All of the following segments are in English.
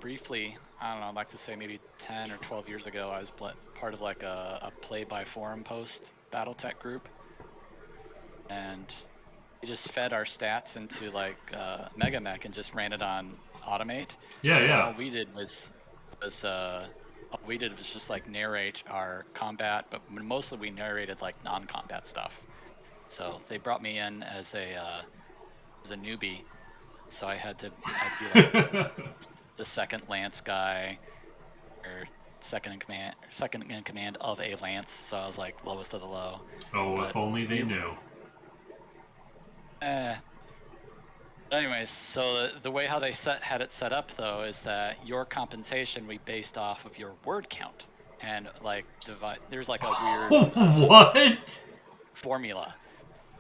briefly, I don't know, I'd like to say maybe 10 or 12 years ago, I was part of like a play-by-forum post BattleTech group, and we just fed our stats into like Mega Mech and just ran it on automate. Yeah, so yeah. All we did was just like narrate our combat, but mostly we narrated like non-combat stuff. So they brought me in as a newbie, so I'd be like the second lance guy, or second in command of a lance. So I was like lowest of the low. Oh, But if only they knew. Anyways, so the way how they had it set up though is that your compensation we based off of your word count, and like there's like a weird what formula.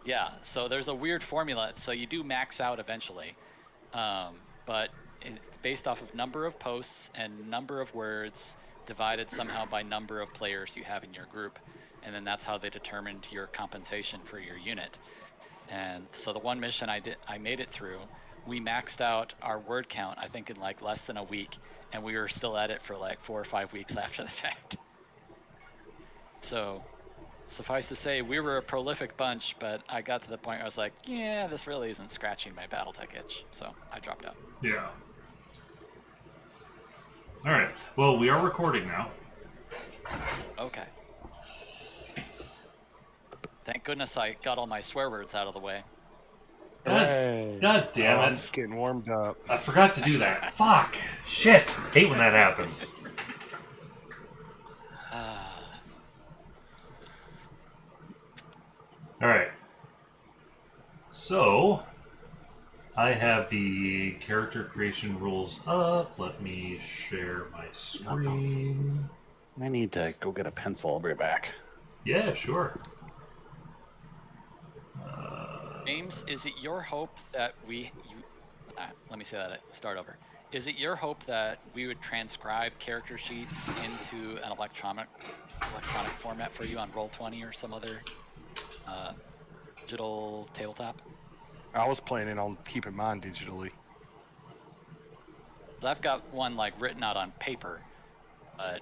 Yeah, so there's a weird formula. So you do max out eventually, but it's based off of number of posts and number of words divided somehow by number of players you have in your group, and then that's how they determined your compensation for your unit. And so the one mission I made it through, we maxed out our word count, I think in like less than a week, and we were still at it for like 4 or 5 weeks after the fact. So suffice to say, we were a prolific bunch, but I got to the point where I was like, yeah, this really isn't scratching my BattleTech itch, so I dropped out. Yeah. Alright, well, we are recording now. Okay. Thank goodness I got all my swear words out of the way. Hey. God damn it. I'm just getting warmed up. I forgot to do that. Fuck. Shit. Hate when that happens. Alright. So, I have the character creation rules up. Let me share my screen. I need to go get a pencil. I'll be right back. Yeah, sure. James, is it your hope that let me say that, start over. Is it your hope that we would transcribe character sheets into an electronic format for you on Roll20 or some other digital tabletop? I was planning on keeping mine digitally. I've got one like written out on paper, but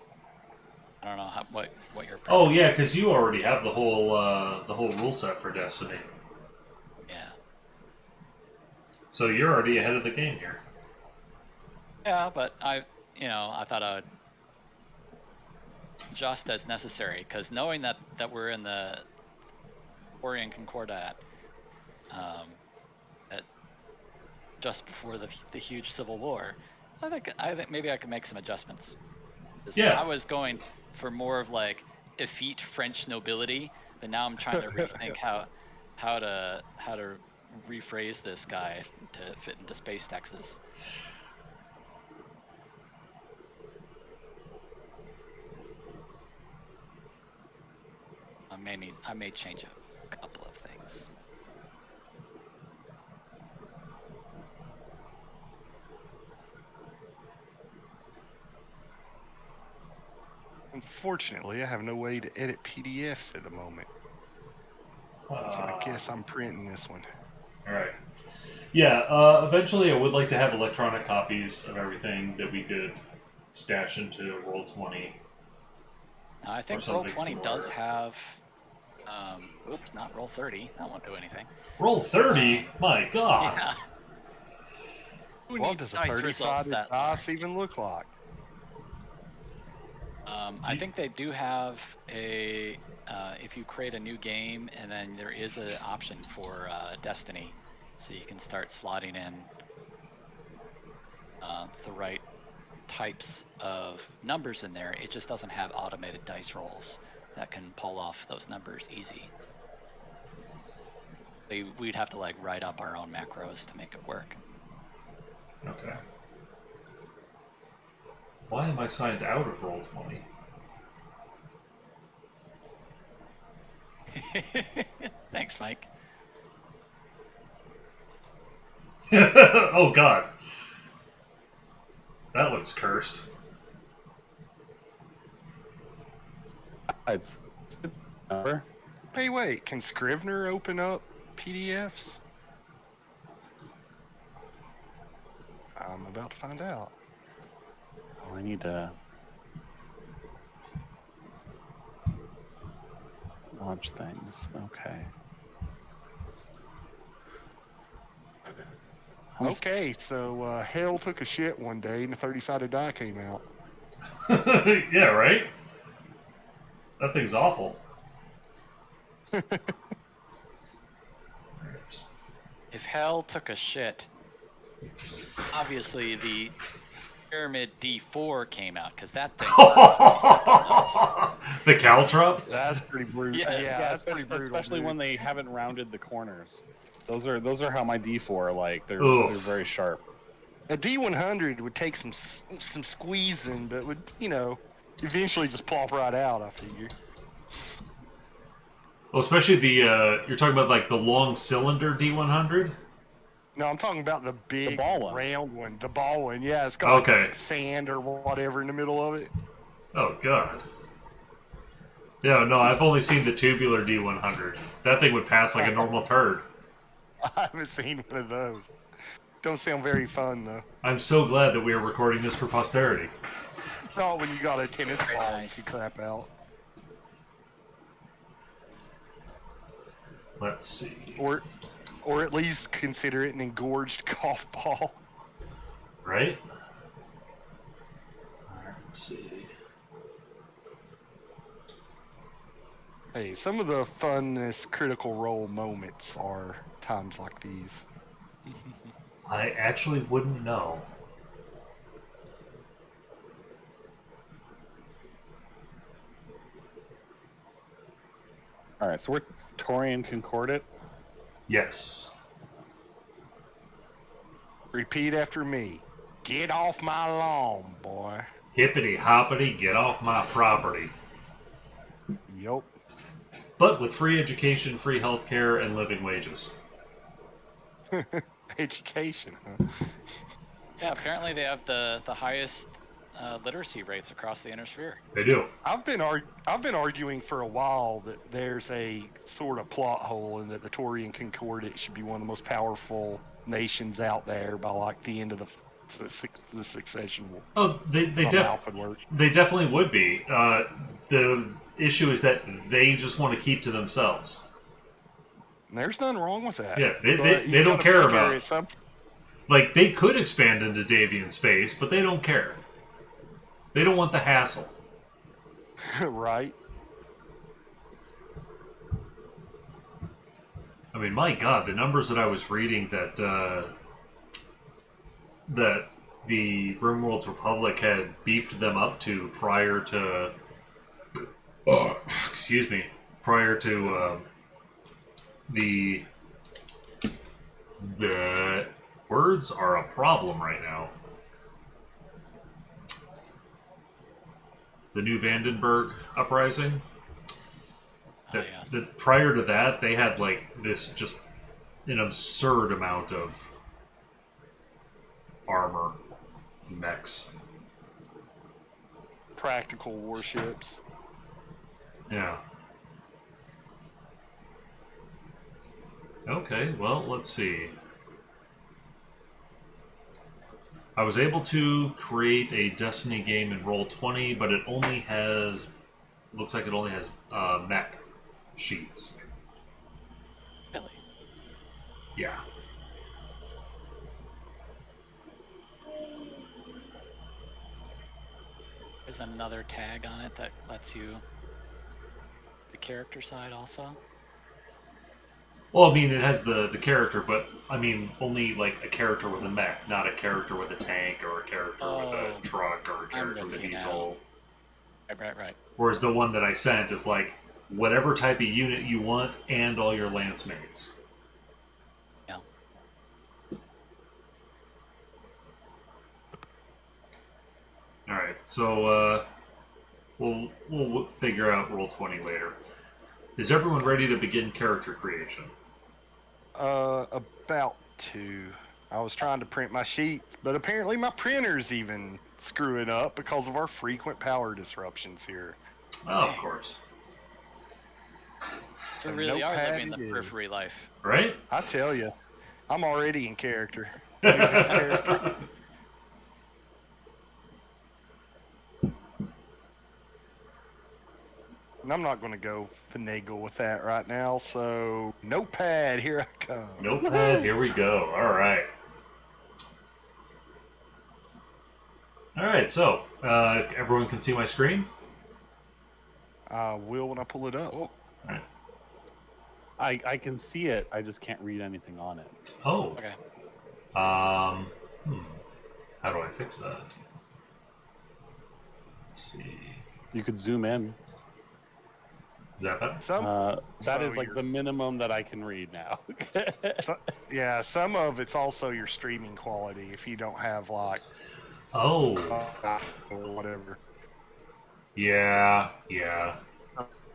I don't know what your. Oh yeah, because you already have the whole rule set for Destiny. Yeah. So you're already ahead of the game here. Yeah, but I thought I would just as necessary, because knowing that we're in the Taurian Concordat, just before the huge civil war, I think maybe I could make some adjustments. Yeah. I was going for more of like effete French nobility, but now I'm trying to rethink how to rephrase this guy to fit into Space Texas. I may change a couple of things. Unfortunately, I have no way to edit PDFs at the moment. So I guess I'm printing this one. Alright. Yeah, eventually I would like to have electronic copies of everything that we could stash into Roll20. I think Roll20 does have... oops, not Roll30. That won't do anything. Roll30? My god! Yeah. What does a 30-sided dice even look like? I think they do have a... if you create a new game, and then there is an option for Destiny, so you can start slotting in the right types of numbers in there. It just doesn't have automated dice rolls that can pull off those numbers easy. We'd have to like write up our own macros to make it work. Okay. Why am I signed out of Roll20? Thanks, Mike. Oh god. That looks cursed. It's Hey, wait, can Scrivener open up PDFs? I'm about to find out. need to launch things. Okay. Okay, so Hell took a shit one day and the 30-sided die came out. Yeah, right? That thing's awful. If hell took a shit, obviously the Pyramid D4 came out, because that thing was The Caltrop? That's pretty brutal. Yes. Yeah, that's pretty brutal. Especially dude. when they haven't rounded the corners. Those are how my D4 are like. They're Oof. very sharp. A D100 would take some squeezing, but would eventually just plop right out. I figure. Well, especially the you're talking about like the long cylinder D100. No, I'm talking about the big ball one. round one, the ball one. Yeah, it's got Okay. like sand or whatever in the middle of it. Oh god. Yeah, no, I've only seen the tubular D100. That thing would pass like a normal turd. I haven't seen one of those. Don't sound very fun though. I'm so glad that we are recording this for posterity. Not when you got a tennis Very ball nice. you crap out. Let's see. Or at least consider it an engorged golf ball. Right? Alright, let's see. Hey, some of the funnest Critical Role moments are times like these. I actually wouldn't know. All right, so we're Taurian Concordate. Yes. Repeat after me. Get off my lawn, boy. Hippity hoppity, get off my property. Yup. But with free education, free healthcare, and living wages. Education, huh? Yeah, apparently they have the highest literacy rates across the Inner Sphere. They do. I've been arguing for a while that there's a sort of plot hole and that the Taurian Concordate should be one of the most powerful nations out there by like the end of the succession war. Oh, they definitely would be. The issue is that they just want to keep to themselves. And there's nothing wrong with that. Yeah, But they you don't gotta care figure about it's some- Like, they could expand into Davian space, but they don't care. They don't want the hassle. right. I mean, my God, the numbers that I was reading that that the RimWorld's Republic had beefed them up to prior to, excuse me, prior to the words are a problem right now. The New Vandenberg uprising. Yes. Prior to that, they had like this just an absurd amount of armor, mechs. Practical warships. Yeah. Okay, well, let's see. I was able to create a Destiny game in Roll20, but it only has, looks like it only has mech sheets. Really? Yeah. There's another tag on it that lets you the character side also. Well, I mean, it has the character, but I mean, only like a character with a mech, not a character with a tank or a character with a truck or a character with a VTOL. Right. Whereas the one that I sent is like whatever type of unit you want and all your lance mates. Yeah. All right, so we'll figure out Roll20 later. Is everyone ready to begin character creation? About to. I was trying to print my sheets, but apparently my printer's even screwing up because of our frequent power disruptions here. Oh, of course. We really are notepad living the it is. periphery life. Right? I tell you, I'm already in character. Don't even have character. And I'm not going to go finagle with that right now, so notepad, here I come. Notepad, here we go. All right. All right, so everyone can see my screen? I will when I pull it up. All right. I can see it. I just can't read anything on it. Oh. Okay. How do I fix that? Let's see. You could zoom in. Is that better? That is so like you're- the minimum that I can read now. Yeah, some of it's also your streaming quality if you don't have like Oh. or whatever. Yeah.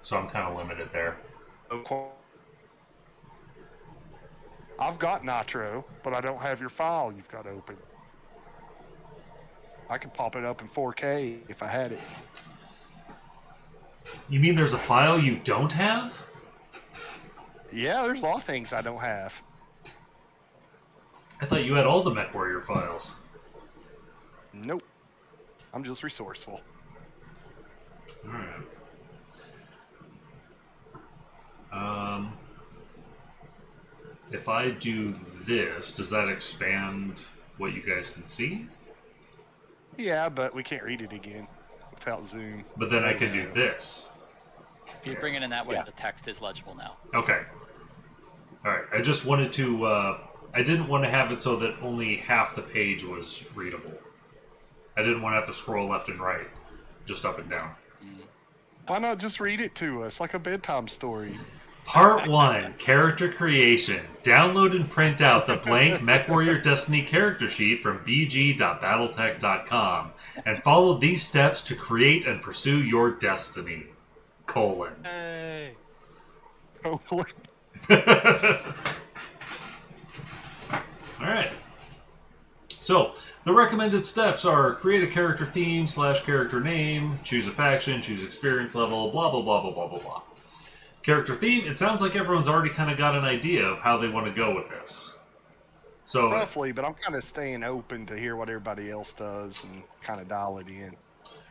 So I'm kind of limited there. I've got Nitro, but I don't have your file you've got open. I could pop it up in 4K if I had it. You mean there's a file you don't have? Yeah, there's a lot of things I don't have. I thought you had all the Mechwarrior files. Nope. I'm just resourceful. Alright. If I do this, does that expand what you guys can see? Yeah, but we can't read it again without Zoom. But then I can do this. If you bring it in that way, Yeah. the text is legible now. Okay. Alright, I just wanted to, I didn't want to have it so that only half the page was readable. I didn't want to have to scroll left and right, just up and down. Why not just read it to us like a bedtime story? Part 1, Character Creation. Download and print out the blank Mechwarrior Destiny character sheet from bg.battletech.com and follow these steps to create and pursue your destiny. : Hey. Alright. Alright. So, the recommended steps are create a character theme / character name, choose a faction, choose experience level, blah blah blah blah blah blah blah. Character theme, it sounds like everyone's already kind of got an idea of how they want to go with this. So, Roughly, but I'm kind of staying open to hear what everybody else does and kind of dial it in.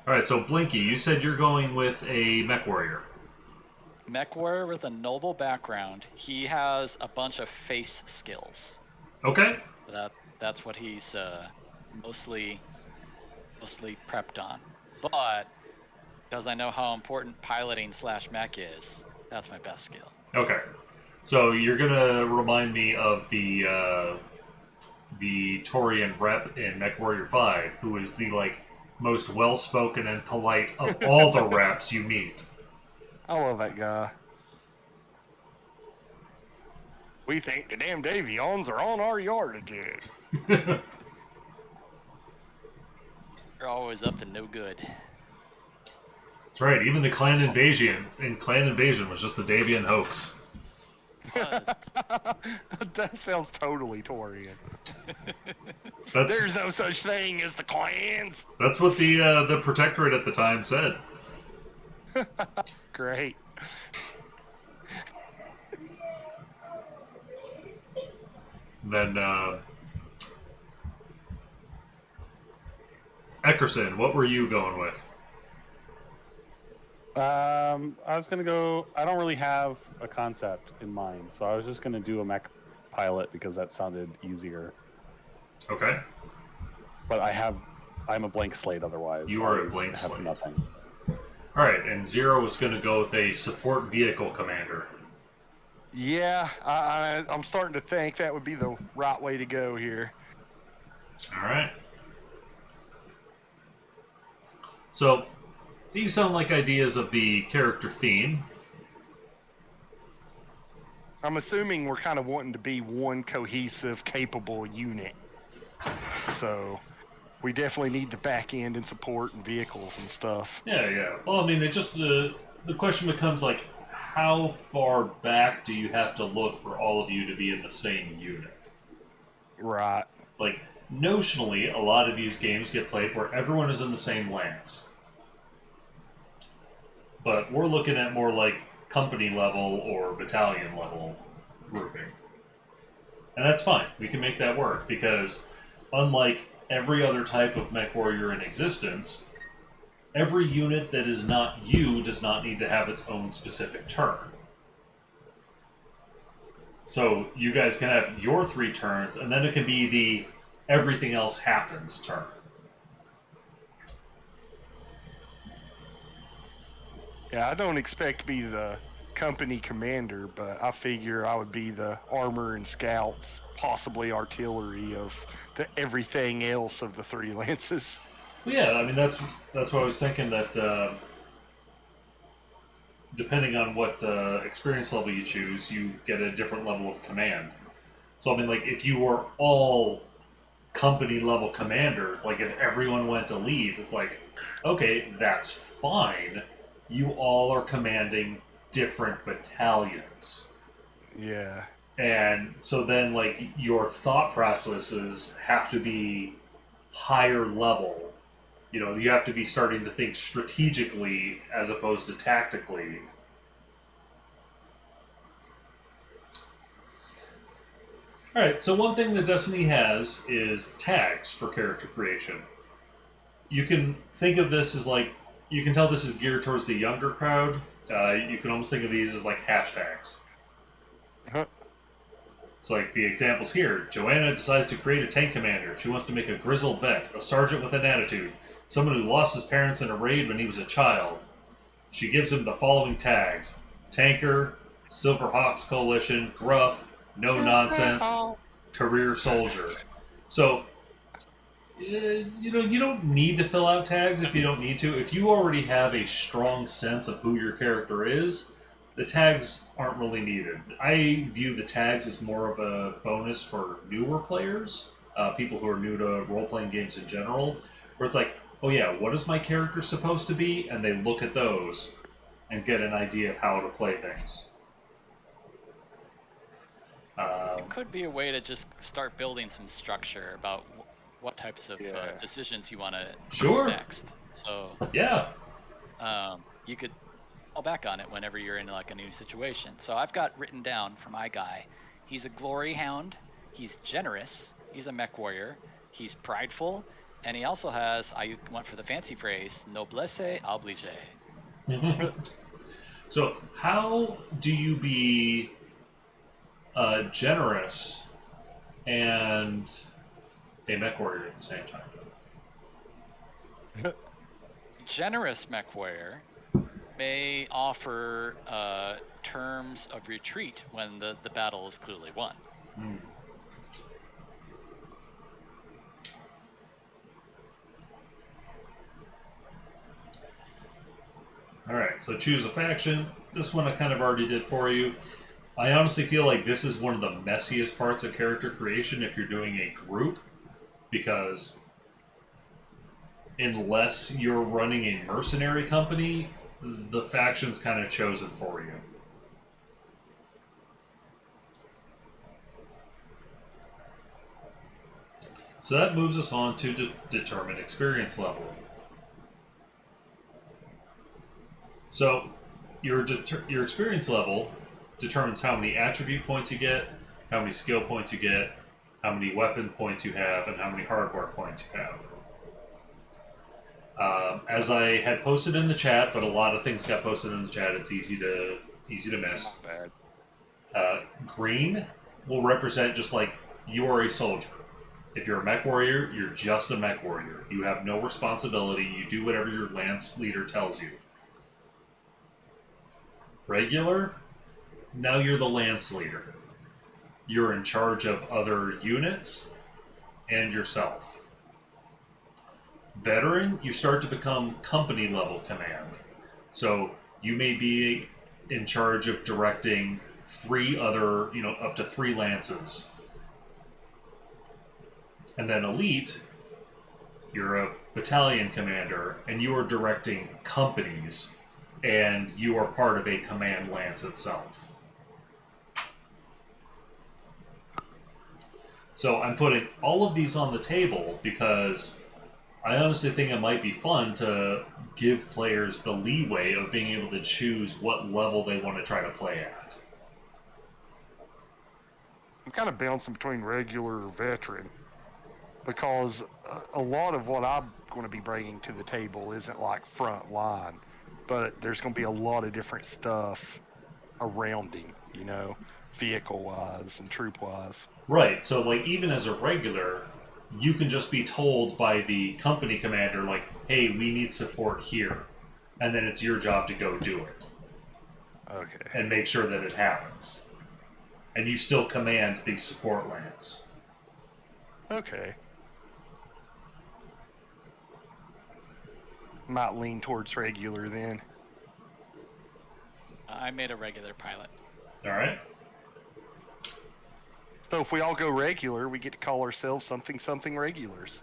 alright, so Blinky, you said you're going with a Mechwarrior. Mechwarrior with a noble background. He has a bunch of face skills. Okay? That's what he's mostly prepped on. But because I know how important piloting / mech is, that's my best skill. Okay. So you're gonna remind me of the Taurian rep in Mechwarrior 5, who is the most well-spoken and polite of all the reps you meet. I love that guy. We think the damn Davions are on our yard again. You're always up to no good. That's right. Even the Clan Invasion was just a Davian hoax. That sounds totally Taurian. That's There's no such thing as the clans. that's what the Protectorate at the time said. Great. Then Eckerson, what were you going with? I was gonna go. I don't really have a concept in mind, so I was just gonna do a mech pilot because that sounded easier. Okay. But I'm a blank slate otherwise. You are I a blank have slate. Nothing. All right, and Zero is going to go with a support vehicle commander. Yeah, I'm starting to think that would be the right way to go here. All right. So, these sound like ideas of the character theme. I'm assuming we're kind of wanting to be one cohesive, capable unit. So, we definitely need the back end and support and vehicles and stuff. Yeah. Well, I mean, it just the question becomes how far back do you have to look for all of you to be in the same unit? Right. Notionally, a lot of these games get played where everyone is in the same lance. But we're looking at more company level or battalion level grouping. And that's fine. We can make that work because unlike every other type of Mechwarrior in existence, every unit that is not you does not need to have its own specific turn. So you guys can have your 3 turns, and then it can be the everything else happens turn. Yeah, I don't expect to be the company commander, but I figure I would be the armor and scouts, possibly artillery of the everything else of the 3 lances. Well, yeah, I mean that's what I was thinking, that depending on what experience level you choose, you get a different level of command. So I mean, like if you were all company level commanders, like if everyone went to lead, it's like, okay, that's fine. You all are commanding different battalions. Yeah. And so then, like, your thought processes have to be higher level. You know, you have to be starting to think strategically as opposed to tactically. Alright, so one thing that Destiny has is tags for character creation. You can think of this as like, you can tell this is geared towards the younger crowd. You can almost think of these as like hashtags. Huh. So, like the examples here, Joanna decides to create a tank commander. She wants to make a grizzled vet, a sergeant with an attitude, someone who lost his parents in a raid when he was a child. She gives him the following tags: Tanker, Silverhawks Coalition, Gruff, No Nonsense, Career Soldier. So, you know, you don't need to fill out tags if you don't need to. If you already have a strong sense of who your character is, the tags aren't really needed. I view the tags as more of a bonus for newer players, people who are new to role-playing games in general, where it's like, oh yeah, what is my character supposed to be? And they look at those and get an idea of how to play things. It could be a way to just start building some structure about what types of decisions you want to Sure. do next. So Yeah. You could fall back on it whenever you're in like a new situation. So I've got written down for my guy, he's a glory hound, he's generous, he's a mech warrior, he's prideful, and he also has, I went for the fancy phrase, noblesse oblige. So how do you be generous and a mech warrior at the same time? Generous mech warrior may offer terms of retreat when the battle is clearly won. Alright, so choose a faction. This one I kind of already did for you. I honestly feel like this is one of the messiest parts of character creation if you're doing a group, because unless you're running a mercenary company, the faction's kind of chosen for you. So that moves us on to determine experience level. So your experience level determines how many attribute points you get, how many skill points you get, how many weapon points you have, and how many hardware points you have. As I had posted in the chat, but a lot of things got posted in the chat, it's easy to miss. Not bad. Green will represent just like you are a soldier. If you're a mech warrior, you're just a mech warrior. You have no responsibility. You do whatever your lance leader tells you. Regular, now you're the lance leader. You're in charge of other units and yourself. Veteran, you start to become company level command. So you may be in charge of directing 3 other, up to 3 lances. And then elite, you're a battalion commander, and you are directing companies, and you are part of a command lance itself. So I'm putting all of these on the table because I honestly think it might be fun to give players the leeway of being able to choose what level they want to try to play at. I'm kind of bouncing between regular or veteran. because a lot of what I'm going to be bringing to the table isn't like front line, but there's going to be a lot of different stuff around him, you know, vehicle wise and troop wise. Right. So, like, even as a regular, you can just be told by the company commander, like, "Hey, we need support here," and then it's your job to go do it Okay. and make sure that it happens. And you still command the support lands. Okay. Might lean towards regular then. I made a regular pilot. All right. So if we all go regular, we get to call ourselves something regulars.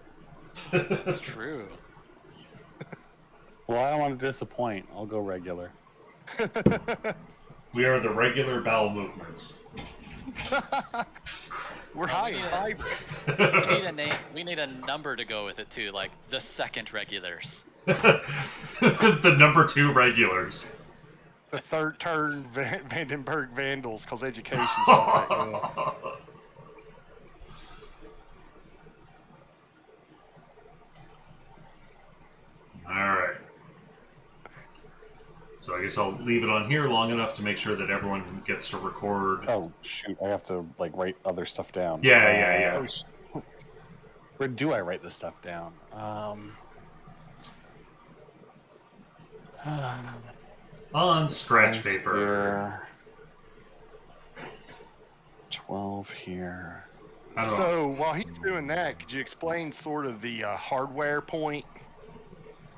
That's true. Well, I don't want to disappoint. I'll go regular. We are the regular bowel movements. We're high in fiber. We need a name. We need a number to go with it too, like the second regulars. The number 2 regulars. The third turn Vandenberg Vandals, because education's not that good. Alright. So I guess I'll leave it on here long enough to make sure that everyone gets to record. Oh shoot! I have to like write other stuff down. Yeah. Where do I write this stuff down? On scratch paper. Here. 12 here. I don't know. So while he's doing that, could you explain sort of the hardware point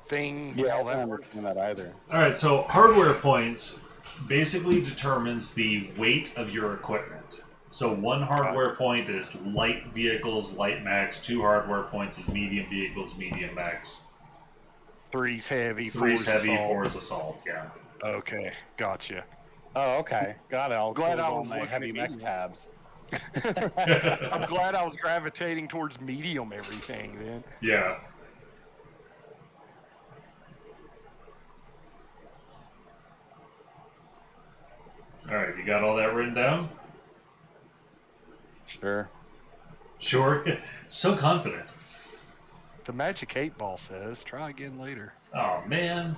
thing? Yeah, I how don't that works? understand that either. Alright, so hardware points basically determines the weight of your equipment. So 1 hardware point is light vehicles, light max. 2 hardware points is medium vehicles, medium max. 3's heavy, 3's 4's heavy, assault. 4's assault, yeah. Okay, gotcha. Oh, okay. Got it. I'll Glad close I all was my looking heavy at mech medium. tabs. I'm glad I was gravitating towards medium everything then. Yeah. Alright, you got all that written down? Sure. Sure. So confident. The Magic 8 Ball says, try again later. Oh, man.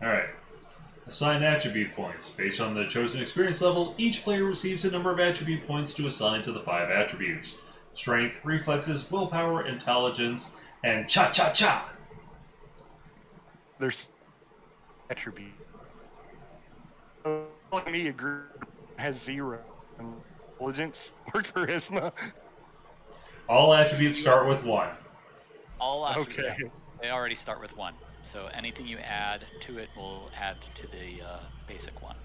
Alright. Assign attribute points. Based on the chosen experience level, each player receives a number of attribute points to assign to the 5 attributes. Strength, reflexes, willpower, intelligence, and cha-cha-cha! There's attribute. Like me, a group has 0 intelligence or charisma. All attributes start with 1. All attributes, Okay. they already start with 1. So anything you add to it will add to the basic one.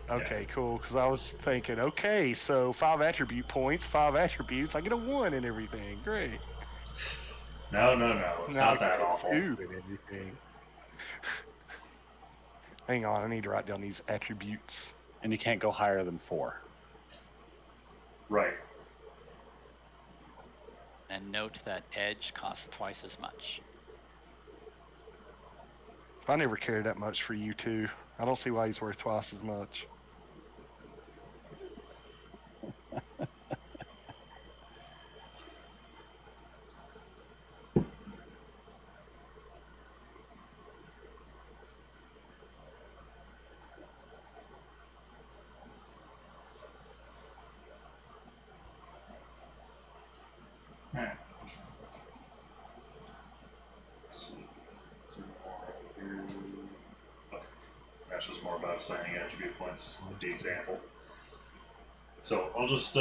Okay, cool. Because I was thinking, okay, so 5 attribute points, 5 attributes, I get a 1 and everything. Great. No. It's Now not I that get awful. 2 and everything. Hang on, I need to write down these attributes. And you can't go higher than 4. Right. And note that edge costs twice as much. I never cared that much for you two. I don't see why he's worth twice as much. Alright. Let's see. Is there more here? Okay. That's just more about assigning attribute points with the example. So I'll just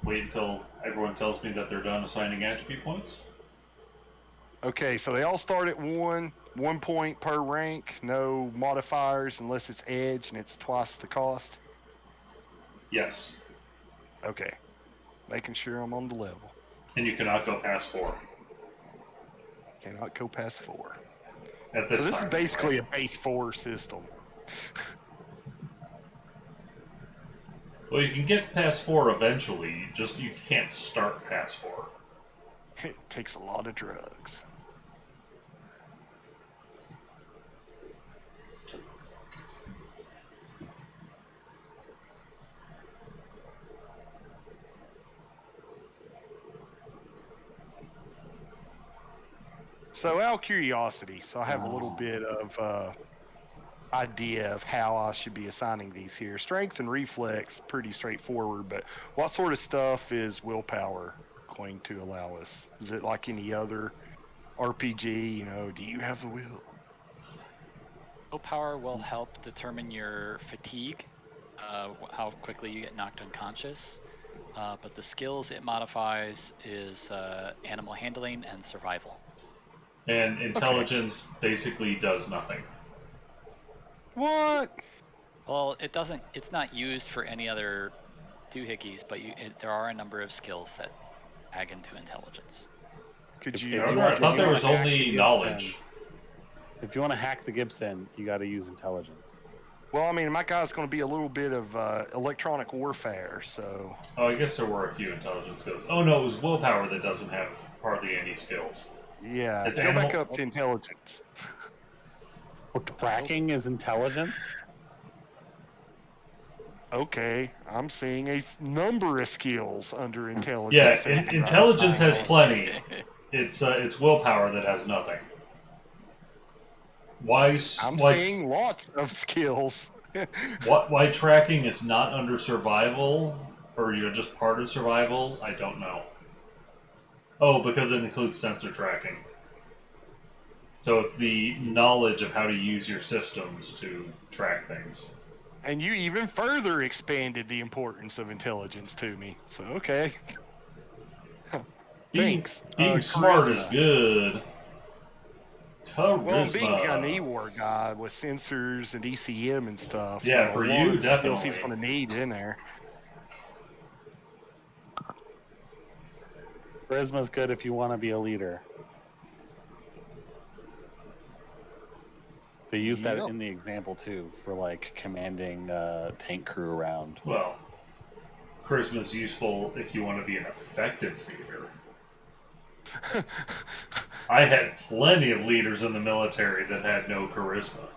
wait until everyone tells me that they're done assigning attribute points. Okay, so they all start at 1 point per rank, no modifiers unless it's edge and it's twice the cost. Yes. Okay, making sure I'm on the level. And you cannot go past 4 Cannot go past 4. at this So this time. is basically right? a base 4 system. Well, you can get past 4 eventually, you can't start past 4. It takes a lot of drugs. So, out of curiosity, so I have a little bit of idea of how I should be assigning these here. Strength and reflex, pretty straightforward, but what sort of stuff is willpower going to allow us? Is it like any other RPG? You know, do you have the will? Willpower will help determine your fatigue, how quickly you get knocked unconscious. But the skills it modifies is animal handling and survival. And intelligence basically does nothing. What? Well, it doesn't. It's not used for any other doohickeys, but there are a number of skills that tag into intelligence. Could If you? you I thought there wanna was hack only the knowledge. If you want to hack the Gibson, you got to use intelligence. Well, I mean, my guy's going to be a little bit of electronic warfare, so. Oh, I guess there were a few intelligence skills. Oh no, it was willpower that doesn't have hardly any skills. Yeah, It's go back animal- up to intelligence. Tracking is intelligence. Okay, I'm seeing a number of skills under Yeah, intelligence. intelligence has plenty. It's willpower that has nothing. Why? I'm Why, seeing lots of skills. why tracking is not under survival, or you're just part of survival? I don't know. Oh, because it includes sensor tracking. So it's the knowledge of how to use your systems to track things. And you even further expanded the importance of intelligence to me. So, okay. Thanks. Being smart is charisma. good. Charisma. Well, being an E-War guy with sensors and ECM and stuff. Yeah, so for a lot you, of the skills definitely. he's going to need in there. Charisma's good if you want to be a leader. They use that Yep. in the example too for like commanding tank crew around. Well, charisma is useful if you want to be an effective leader. I had plenty of leaders in the military that had no charisma.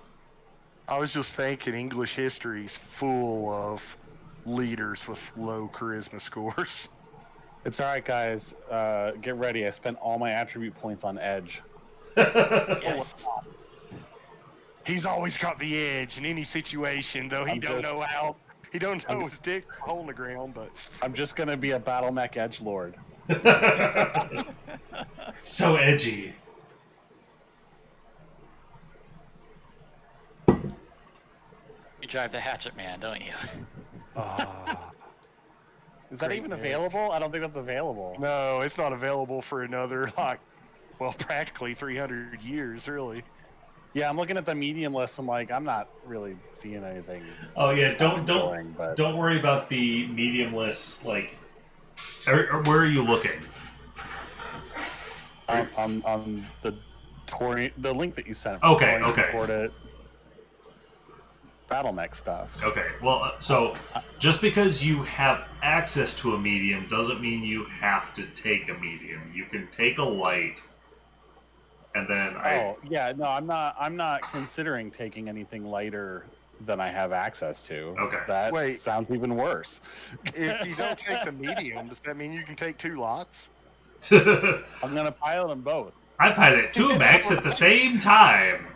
I was just thinking English history's full of leaders with low charisma scores. It's all right, guys. Get ready. I spent all my attribute points on Edge. Yes. He's always got the edge in any situation, though he I'm don't just- know how. He don't know I'm- his dick hole in the ground, but I'm just gonna be a battle mech edge lord. So edgy. You drive the hatchet man, don't you? Is that Great even mech. available? I don't think that's available. no, it's not available for another practically 300 years, really. Yeah, I'm looking at the medium list. I'm like, I'm not really seeing anything. Oh yeah, don't enjoying, but don't worry about the medium list. Like, where are you looking? on the Taurian, the link that you sent. Okay, Taurian okay. Recorded battle mech stuff. Okay, well, so just because you have access to a medium doesn't mean you have to take a medium. You can take a light, and then Oh yeah, no, I'm not considering taking anything lighter than I have access to. Okay. That Wait. sounds even worse. If you don't take the medium, does that mean you can take 2 lots? I'm gonna pilot them both. I pilot two mechs at the same time.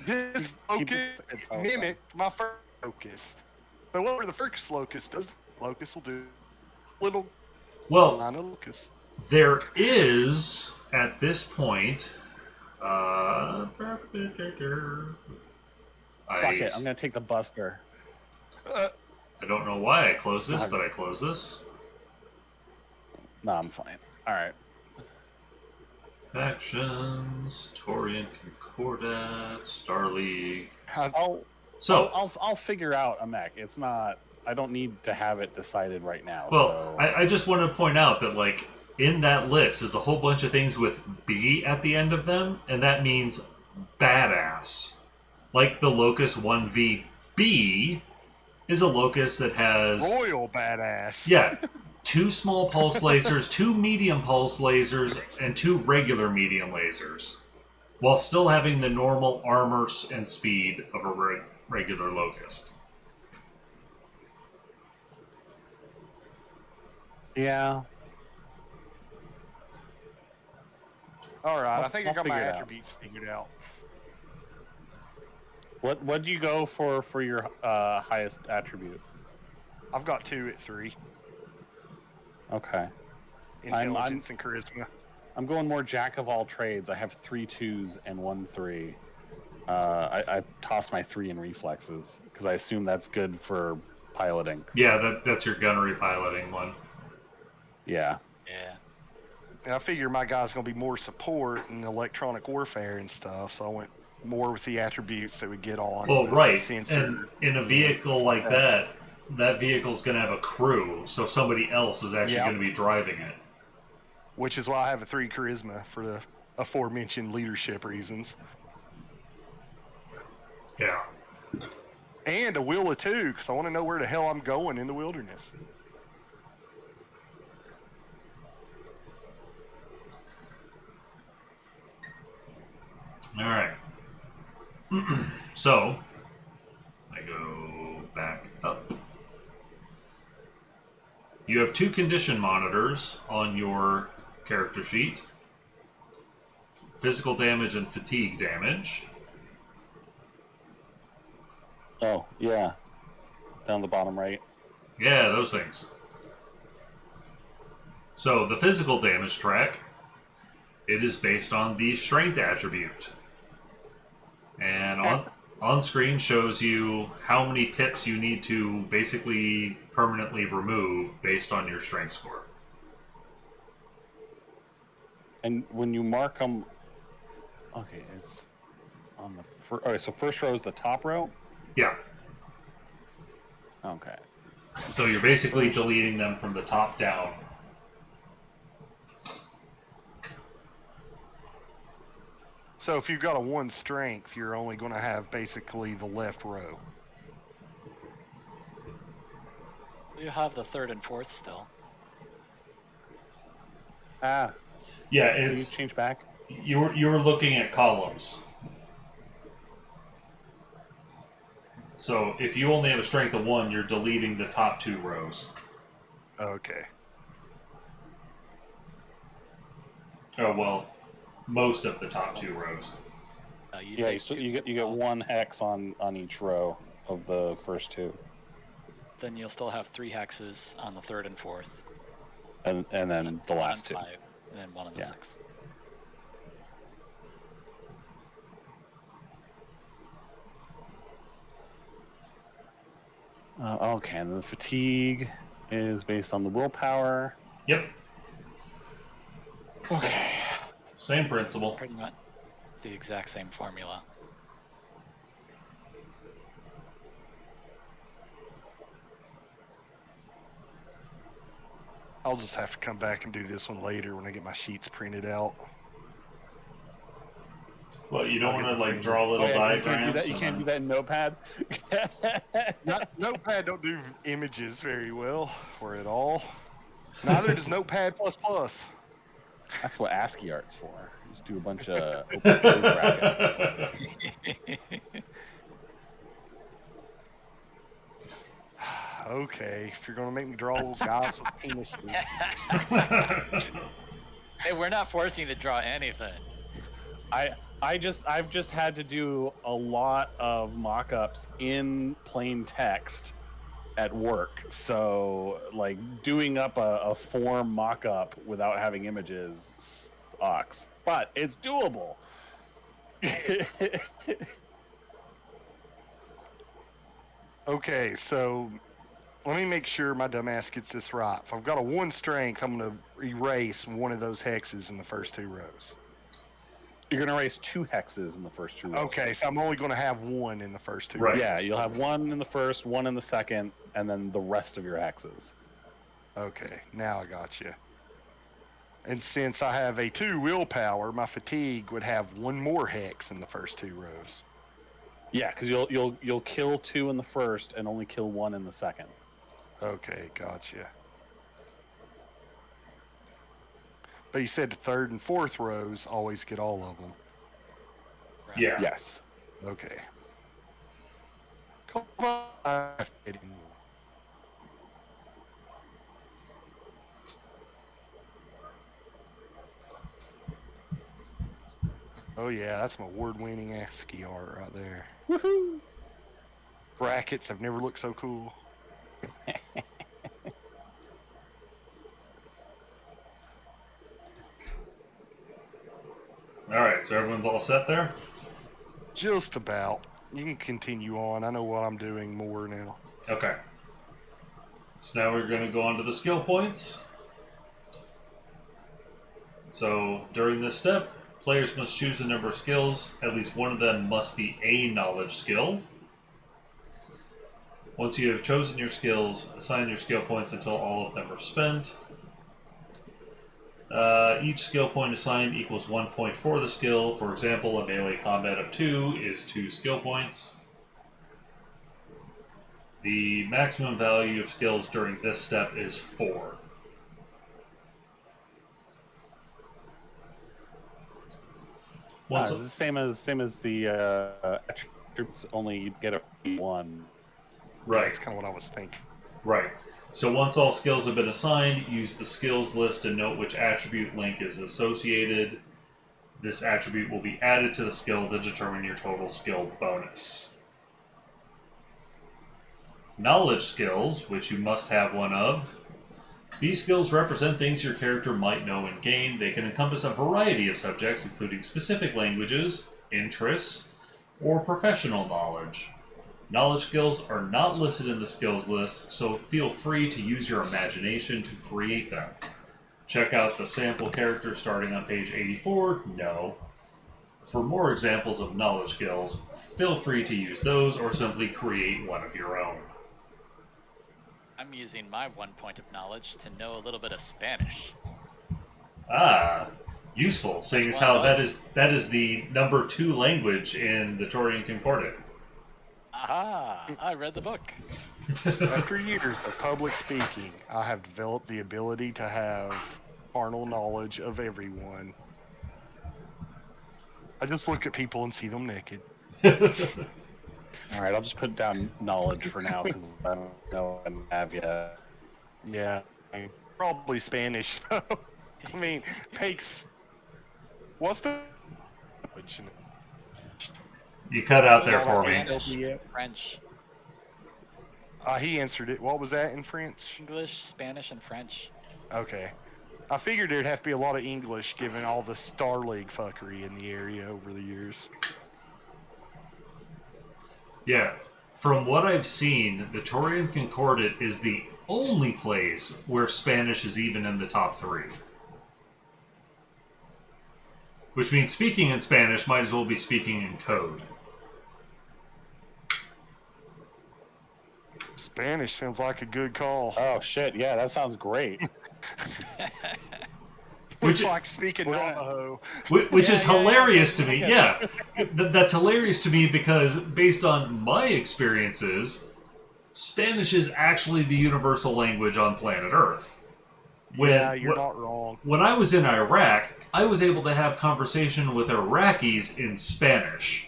This Keep focus it- mimicked my first locus. So whatever the first locus does, the locus will do little Well, minor locus. there is at this point. Fuck it, I'm gonna take the Buster. Uh, I don't know why I closed this, but I closed this. No, I'm fine. All right. Factions, Taurian Concordat, Star League. So, I'll figure out a mech. It's not. I don't need to have it decided right now. well, so. I just want to point out that, like, in that list is a whole bunch of things with B at the end of them, and that means badass. Like the Locus 1VB is a Locus that has... royal badass. Yeah, 2 small pulse lasers, 2 medium pulse lasers, and 2 regular medium lasers, while still having the normal armor and speed of a regular Locust. Yeah. All right, I think I I'll got my figure it out. attributes figured out. What do you go for your highest attribute? I've got 2 at 3. Okay. Intelligence and charisma. I'm going more jack of all trades. I have 3 2s and 1 3. I tossed my 3 in reflexes because I assume that's good for piloting. Yeah, that's your gunnery piloting one. Yeah. Yeah. And I figure my guy's going to be more support in electronic warfare and stuff, so I went more with the attributes that we get on. Well, with right. Sensor, And in a vehicle like that, that vehicle's going to have a crew, so somebody else is actually going to be driving it. Which is why I have a 3 charisma for the aforementioned leadership reasons. Yeah. And a will of 2, because I want to know where the hell I'm going in the wilderness. All right. So, I go back up. You have 2 condition monitors on your character sheet. Physical damage and fatigue damage. Oh, yeah. Down the bottom right. Yeah, those things. So, the physical damage track, it is based on the strength attribute. And on screen shows you how many pips you need to basically permanently remove based on your strength score. And when you mark them, okay, it's on the first. Okay, so first row is the top row. Yeah. Okay. So you're basically deleting them from the top down. So if you've got a 1 strength, you're only going to have basically the left row. You have the 3rd and 4th still. Ah, Yeah, can you it's change back? you're looking at columns. So if you only have a strength of 1, you're deleting the top 2 rows. Okay. Oh well, most of the top 2 rows. Yeah, you get 1 hex on each row of the first 2, Then you'll still have 3 hexes on the 3rd and 4th. and then the last 2. 5, and then 1 on the 6th. Okay, and the fatigue is based on the willpower. Yep. Okay. Same principle. Pretty much the exact same formula. I'll just have to come back and do this one later when I get my sheets printed out. Well, you don't want to like draw little diagrams. You can't do that in Notepad. Notepad don't do images very well or at all. Neither does Notepad++. That's what ASCII art's for. Just do a bunch of open curly brackets. Okay, if you're gonna make me draw little guys with penises. Hey, we're not forcing you to draw anything. I've just had to do a lot of mock-ups in plain text at work. So like doing up a form mock-up without having images sucks. But it's doable. Okay, so let me make sure my dumbass gets this right. If I've got a 1 strength, I'm going to erase one of those hexes in the first 2 rows. You're going to erase 2 hexes in the first 2 rows. Okay, so I'm only going to have 1 in the first 2 Right. rows. Yeah, you'll have 1 in the first, 1 in the second, and then the rest of your hexes. Okay, now I got you. And since I have a 2 willpower, my fatigue would have 1 more hex in the first 2 rows. Yeah, because you'll kill 2 in the first and only kill 1 in the second. Okay, gotcha. But you said the 3rd and 4th rows always get all of them. Right. Yeah. Yes. Okay. Oh yeah, that's some award-winning ASCII art right there. Woohoo! Brackets have never looked so cool. Alright, so everyone's all set there? Just about. You can continue on. I know what I'm doing more now. Okay. So now we're going to go on to the skill points. So during this step, players must choose a number of skills. At least one of them must be a knowledge skill. Once you have chosen your skills, assign your skill points until all of them are spent. Each skill point assigned equals 1 point for the skill. For example, a melee combat of 2 is 2 skill points. The maximum value of skills during this step is 4. It's the same as the attributes. Only you get a 1. Right. That's kind of what I was thinking. Right. So once all skills have been assigned, use the skills list to note which attribute link is associated. This attribute will be added to the skill to determine your total skill bonus. Knowledge skills, which you must have one of. These skills represent things your character might know in game. They can encompass a variety of subjects, including specific languages, interests, or professional knowledge. Knowledge skills are not listed in the skills list, so feel free to use your imagination to create them. Check out the sample character starting on page 84. No. For more examples of knowledge skills, feel free to use those or simply create one of your own. I'm using my 1 point of knowledge to know a little bit of Spanish. Ah, useful, seeing as how that is the number 2 language in the Taurian Concordat. Aha! I read the book. After years of public speaking, I have developed the ability to have carnal knowledge of everyone. I just look at people and see them naked. All right, I'll just put down knowledge for now because I don't know if I have yet. Yeah, probably Spanish though. I mean, makes. What's the? You cut out there for me. Spanish, French. He answered it. What was that in French? English, Spanish, and French. Okay. I figured there'd have to be a lot of English given all the Star League fuckery in the area over the years. Yeah. From what I've seen, the Taurian Concordat is the only place where Spanish is even in the top 3. Which means speaking in Spanish might as well be speaking in code. Spanish sounds like a good call. Oh shit! Yeah, that sounds great. Which like speaking Navajo. Which is hilarious to me. Yeah, that's hilarious to me because based on my experiences, Spanish is actually the universal language on planet Earth. You're not wrong. When I was in Iraq, I was able to have conversation with Iraqis in Spanish.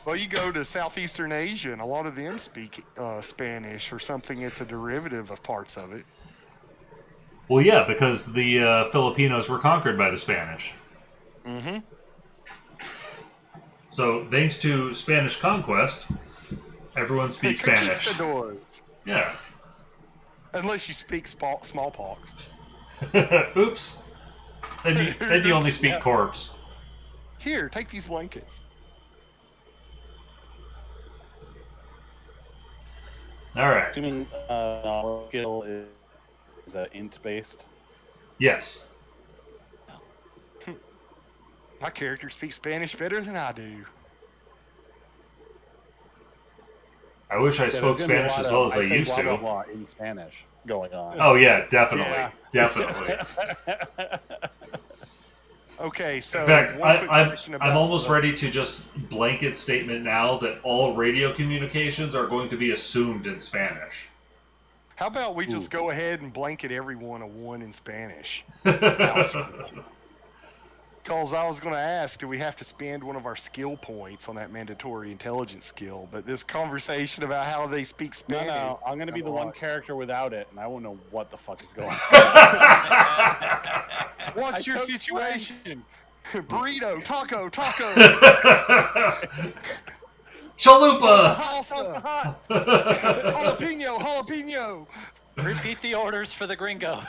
Well, you go to Southeastern Asia, and a lot of them speak Spanish or something that's a derivative of parts of it. Well, yeah, because the Filipinos were conquered by the Spanish. Mm-hmm. So, thanks to Spanish conquest, everyone speaks Spanish. Conquistadors. Yeah. Unless you speak smallpox. Oops. Then you only speak corpse. Here, take these blankets. All right. Assuming skill is int based. Yes. My character speaks Spanish better than I do. I wish I spoke Spanish as well as I used to. Blah, blah, blah in Spanish going on. Oh yeah, definitely, Yeah. definitely. Okay, so In fact, one quick question I'm almost ready to just blanket statement now that all radio communications are going to be assumed in Spanish. How about we just go ahead and blanket everyone a 1 in Spanish? Because I was going to ask, do we have to spend one of our skill points on that mandatory intelligence skill? But this conversation about how they speak Spanish... No, I'm going to be the one character without it, and I won't know what the fuck is going on. What's your situation? Burrito, taco. Chalupa! Salsa. Jalapeno. Repeat the orders for the gringo.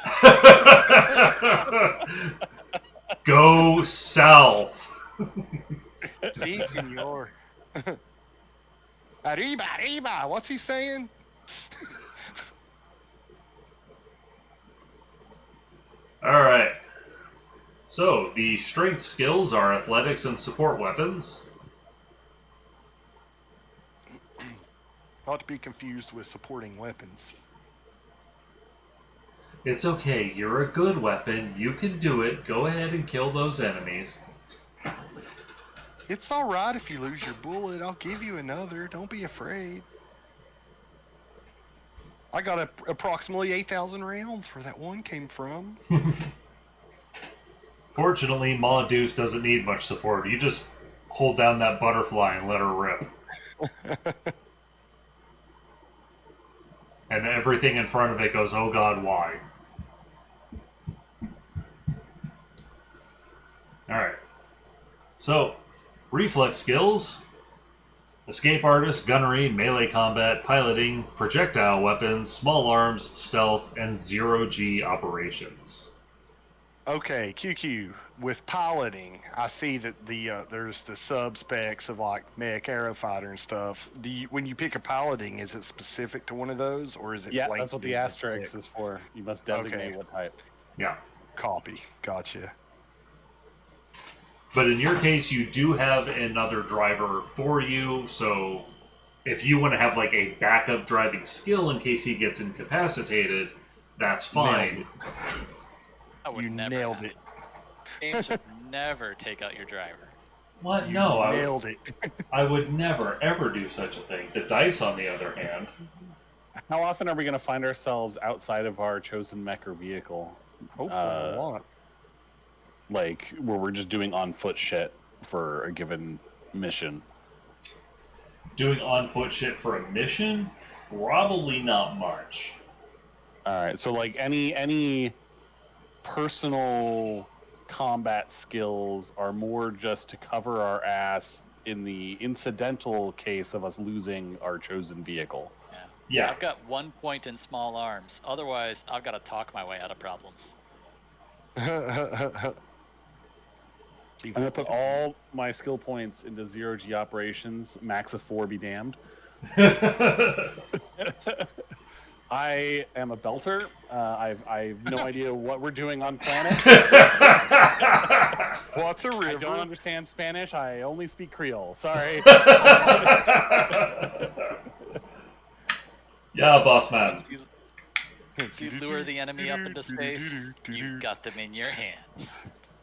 Go south. Si, senor. Arriba. What's he saying? Alright. So, the strength skills are athletics and support weapons. Not to be confused with supporting weapons. It's okay, you're a good weapon. You can do it. Go ahead and kill those enemies. It's alright if you lose your bullet. I'll give you another. Don't be afraid. I got approximately 8,000 rounds where that one came from. Fortunately, Ma Deuce doesn't need much support. You just hold down that butterfly and let her rip. And everything in front of it goes, oh god, why? Alright. So, reflex skills. Escape artist, gunnery, melee combat, piloting, projectile weapons, small arms, stealth, and zero-G operations. Okay, QQ. With piloting, I see that there's the sub specs of like mech, aerofighter, and stuff. When you pick a piloting, is it specific to one of those, or is it? Yeah, that's what the asterisk spec? is for. You must designate Okay. what type. Yeah. Copy. Gotcha. But in your case, you do have another driver for you, so if you want to have like a backup driving skill in case he gets incapacitated, that's fine. I would You never nailed have it. Game should never take out your driver. What? You No, nailed it. I would never, ever do such a thing. The dice, on the other hand... How often are we going to find ourselves outside of our chosen mech or vehicle? Hopefully a lot. Like, where we're just doing on-foot shit for a given mission. Doing on-foot shit for a mission? Probably not much. Alright, so like any personal combat skills are more just to cover our ass in the incidental case of us losing our chosen vehicle. Yeah. I've got 1 point in small arms. Otherwise, I've got to talk my way out of problems. I'm going to put all my skill points into zero-G operations, max of 4 be damned. I am a belter. I've no idea what we're doing on planet. What's a river? I don't understand Spanish. I only speak Creole. Sorry. Yeah, boss man. If you lure the enemy up into space, you've got them in your hands.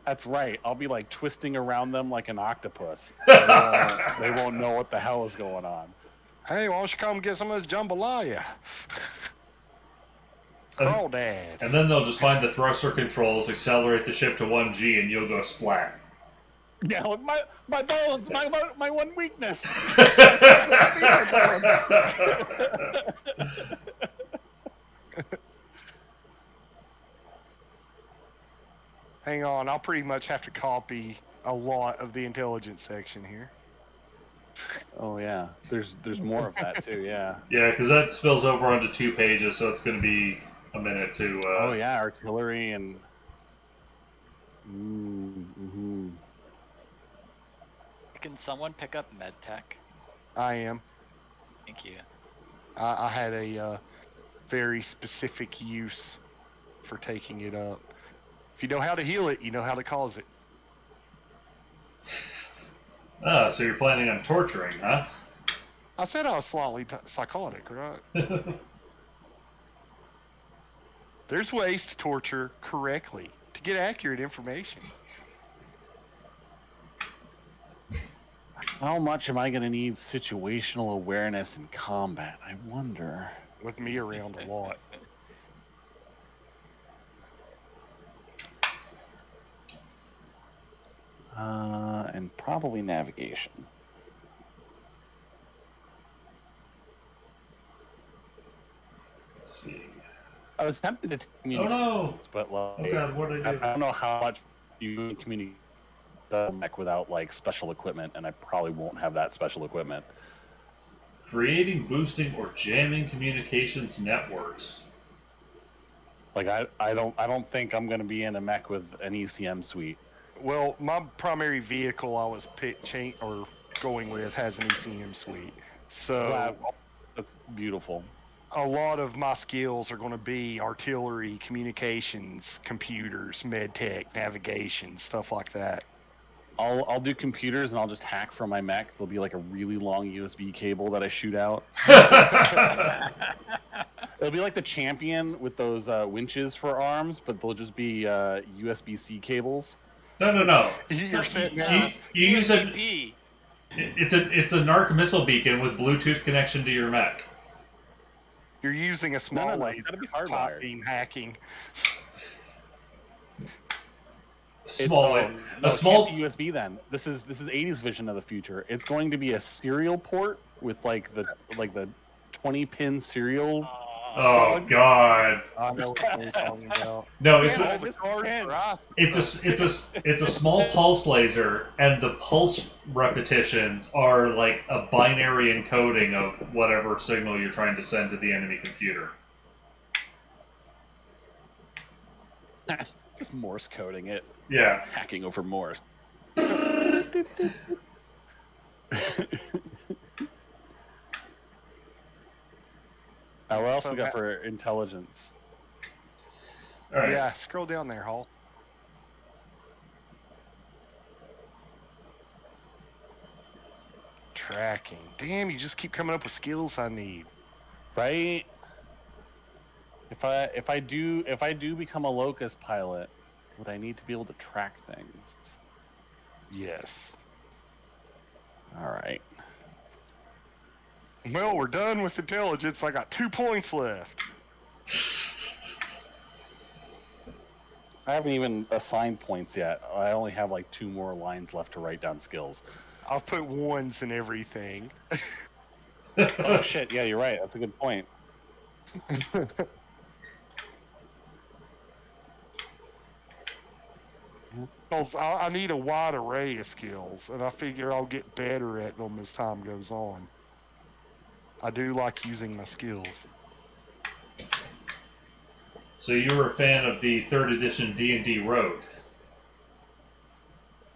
That's right. I'll be like twisting around them like an octopus. They won't know what the hell is going on. Hey, why don't you come get some of this jambalaya? Crawdad. And then they'll just find the thruster controls, accelerate the ship to 1G, and you'll go splat. Yeah, like my bones, my one weakness. Hang on, I'll pretty much have to copy a lot of the intelligence section here. Oh yeah, there's more of that too. Yeah. Yeah, because that spills over onto 2 pages, so it's going to be a minute to... Oh yeah, artillery and... Mm-hmm. Can someone pick up medtech? I am. Thank you. I had a very specific use for taking it up. If you know how to heal it, you know how to cause it. Ah, so you're planning on torturing, huh? I said I was slightly psychotic, right? There's ways to torture correctly, to get accurate information. How much am I going to need situational awareness in combat? I wonder. With me around a lot. And probably navigation. Let's see. I was tempted to take Oh no! but like, Oh god, what did I do? I don't know how much you communicate mech without like special equipment, and I probably won't have that special equipment. Creating, boosting, or jamming communications networks. Like I don't think I'm gonna be in a mech with an ECM suite. Well, my primary vehicle I was going with has an ECM suite, so That's beautiful. a lot of my skills are going to be artillery, communications, computers, med tech, navigation, stuff like that. I'll do computers and I'll just hack from my mech. There'll be like a really long USB cable that I shoot out. It'll be like the Champion with those winches for arms, but they'll just be USB-C cables. No. You're sitting there. You use a. USB. It's a narc missile beacon with Bluetooth connection to your mech. You're using a small No, laser. it's gotta be top hardwired. beam hacking. A small USB. Then this is 80s vision of the future. It's going to be a serial port with like the 20-pin serial. Oh God! I know what you're talking about. No, It's a small pulse laser, and the pulse repetitions are like a binary encoding of whatever signal you're trying to send to the enemy computer. Just Morse coding it. Yeah. Hacking over Morse. What else we got for intelligence? All right. Yeah, scroll down there, Hall. Tracking. Damn, you just keep coming up with skills I need. Right? If I do become a Locust pilot, would I need to be able to track things? Yes. All right. Well, we're done with intelligence. I got 2 points left. I haven't even assigned points yet. I only have like 2 more lines left to write down skills. I've put 1s in everything. Oh shit! Yeah, you're right. That's a good point. Because I need a wide array of skills, and I figure I'll get better at them as time goes on. I do like using my skills. So you were a fan of the 3rd edition D&D Rogue?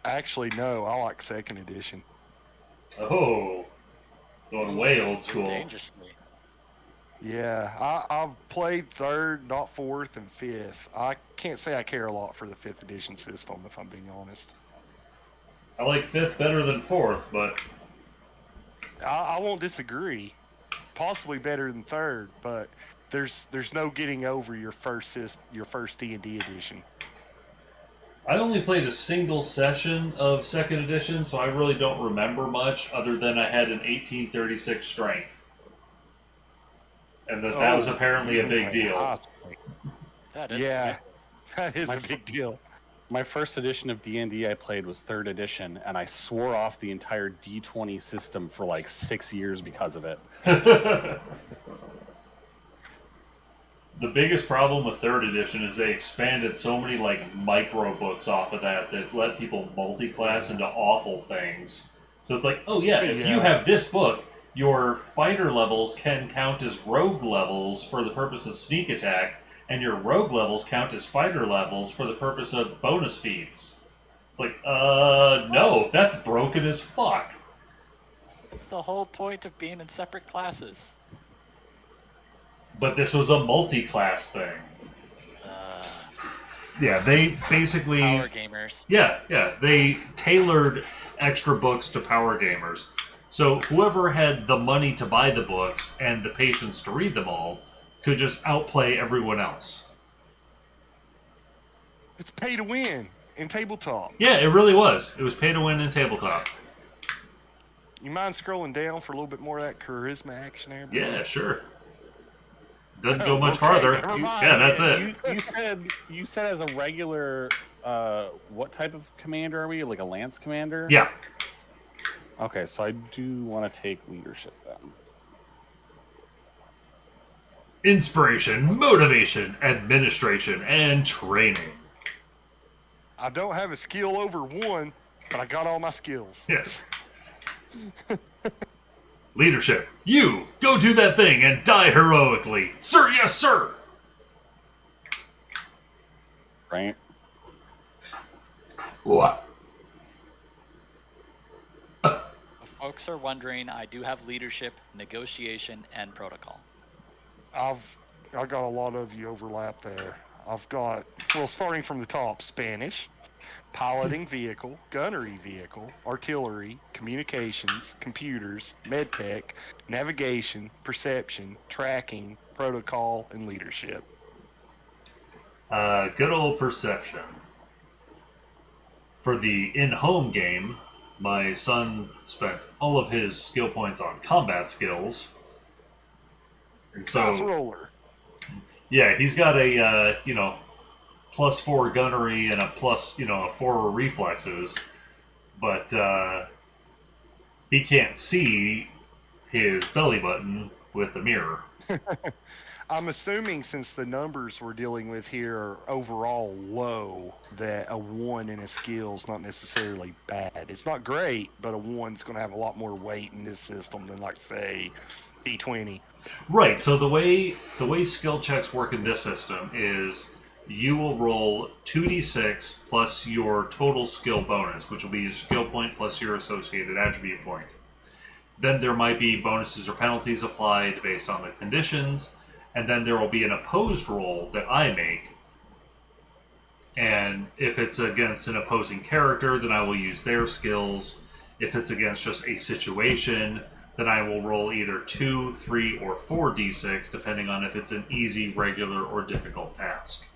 Actually, no, I like 2nd edition. Oh, going way old school. Dangerously. Yeah, I've played 3rd, not 4th, and 5th. I can't say I care a lot for the 5th edition system, if I'm being honest. I like 5th better than 4th, but I won't disagree. Possibly better than 3rd, but there's no getting over your first D&D edition. I only played a single session of 2nd edition, so I really don't remember much other than I had an 1836 strength. And that was apparently a big deal. That is That is a big deal. My first edition of D&D I played was 3rd edition, and I swore off the entire D20 system for like 6 years because of it. The biggest problem with 3rd edition is they expanded so many like micro books off of that let people multi-class into awful things. So it's like, oh yeah, if you have this book, your fighter levels can count as rogue levels for the purpose of sneak attack, and your rogue levels count as fighter levels for the purpose of bonus feats. It's like, no, that's broken as fuck. It's the whole point of being in separate classes. But this was a multi-class thing. Yeah, they basically... Power gamers. Yeah, they tailored extra books to power gamers. So whoever had the money to buy the books and the patience to read them all could just outplay everyone else. It's pay to win in tabletop. Yeah, it really was. It was pay to win in tabletop. You mind scrolling down for a little bit more of that charisma action there? Bro? Yeah, sure. Doesn't go much farther. Never mind. Yeah, that's it. You said as a regular, what type of commander are we? Like a lance commander? Yeah. Okay, so I do want to take leadership then. Inspiration, motivation, administration, and training. I don't have a skill over 1. but I got all my skills. Yeah. Leadership. You go do that thing and die heroically, sir. Yes, sir. Right. What? If folks are wondering, I do have leadership, negotiation, and protocol. I got a lot of you overlap there. I've got, well, starting from the top, Spanish, piloting vehicle, gunnery vehicle, artillery, communications, computers, medtech, navigation, perception, tracking, protocol, and leadership. Good old perception. For the in-home game, my son spent all of his skill points on combat skills. And Fast so, roller. yeah, he's got a, +4 gunnery and a a 4 reflexes. But he can't see his belly button with the mirror. I'm assuming since the numbers we're dealing with here are overall low, that a 1 in a skill is not necessarily bad. It's not great, but a 1's going to have a lot more weight in this system than, like, say, D20. Right. So the way skill checks work in this system is you will roll 2d6 plus your total skill bonus, which will be your skill point plus your associated attribute point. Then there might be bonuses or penalties applied based on the conditions. And then there will be an opposed roll that I make. And if it's against an opposing character, then I will use their skills. If it's against just a situation, then I will roll either 2, 3, or 4 d6, depending on if it's an easy, regular, or difficult task.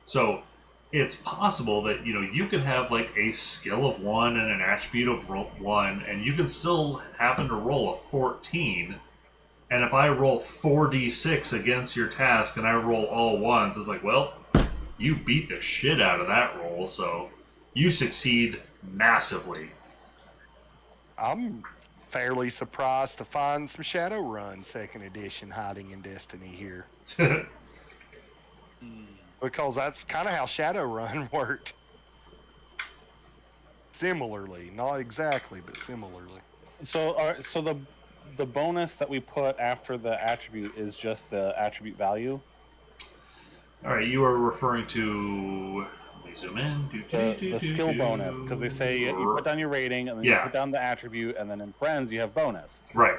So it's possible that you can have like a skill of 1 and an attribute of 1, and you can still happen to roll a 14. And if I roll 4d6 against your task and I roll all 1s, it's like, well, you beat the shit out of that roll, so you succeed massively. I'm fairly surprised to find some Shadowrun 2nd edition hiding in Destiny here. Because that's kind of how Shadowrun worked. Similarly. Not exactly, but similarly. So the bonus that we put after the attribute is just the attribute value? Alright, you are referring to... Let me zoom in. The skill bonus, because they say you put down your rating, and then you put down the attribute, and then in friends you have bonus. Right.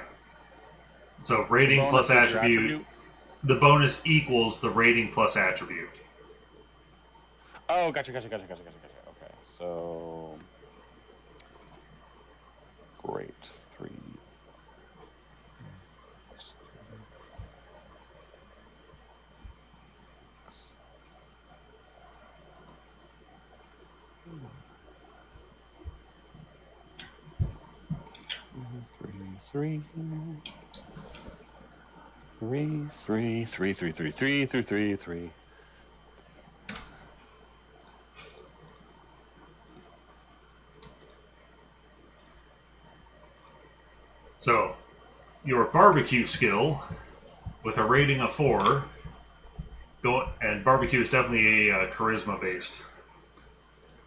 So rating plus attribute. The bonus equals the rating plus attribute. Oh, gotcha. Okay, so... Great. 3... 3 3. So, your barbecue skill, with a rating of 4, and barbecue is definitely a charisma-based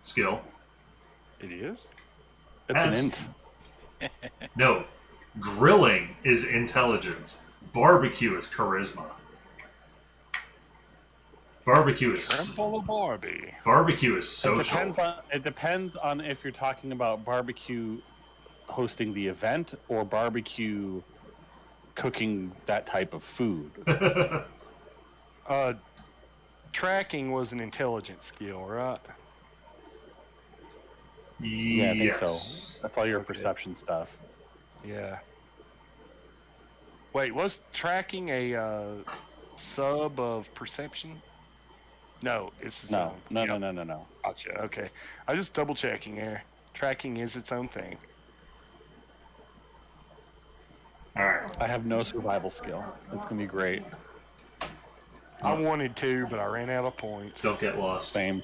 skill. It is? It's an int. No, grilling is intelligence. Barbecue is charisma. Barbecue is Temple of Barbie. Barbecue is social. It depends on if you're talking about barbecue hosting the event or barbecue cooking that type of food. Tracking was an intelligence skill, right? Yeah, I think Yes. so. That's all your perception stuff. Yeah. Wait, was tracking a sub of perception? No, it's its No. own. Gotcha. Okay, I'm just double checking here. Tracking is its own thing. All right. I have no survival skill. It's gonna be great. I wanted to, but I ran out of points. Don't get lost. Same.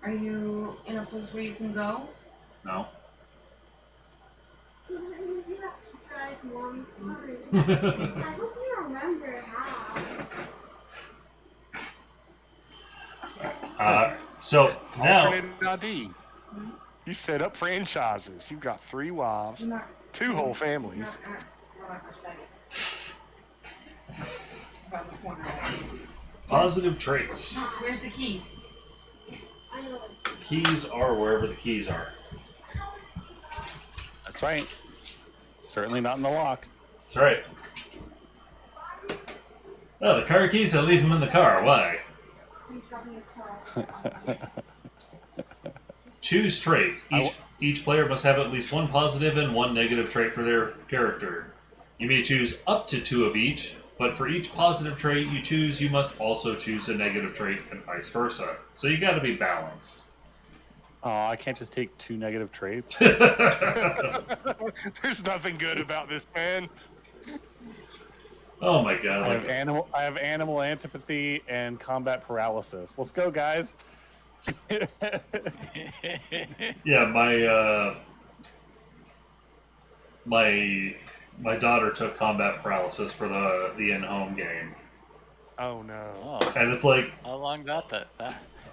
Are you in a place where you can go? No. So that means you have to drive long. Sorry. I hope you remember how. So now, Alternate ID. You set up franchises. You've got 3 wives, 2 whole families. Positive traits. Where's the keys? Keys are wherever the keys are. That's right. Certainly not in the lock. That's right. Oh, the car keys, I leave them in the car. Why? Choose traits. Each player must have at least 1 positive and 1 negative trait for their character. You may choose up to 2 of each, but for each positive trait you choose, you must also choose a negative trait and vice versa. So you gotta be balanced. Oh, I can't just take 2 negative traits. There's nothing good about this, man. Oh my god. I have animal antipathy and combat paralysis. Let's go, guys. Yeah, my daughter took combat paralysis for the in-home game. Oh no. Oh, And it's like how long that?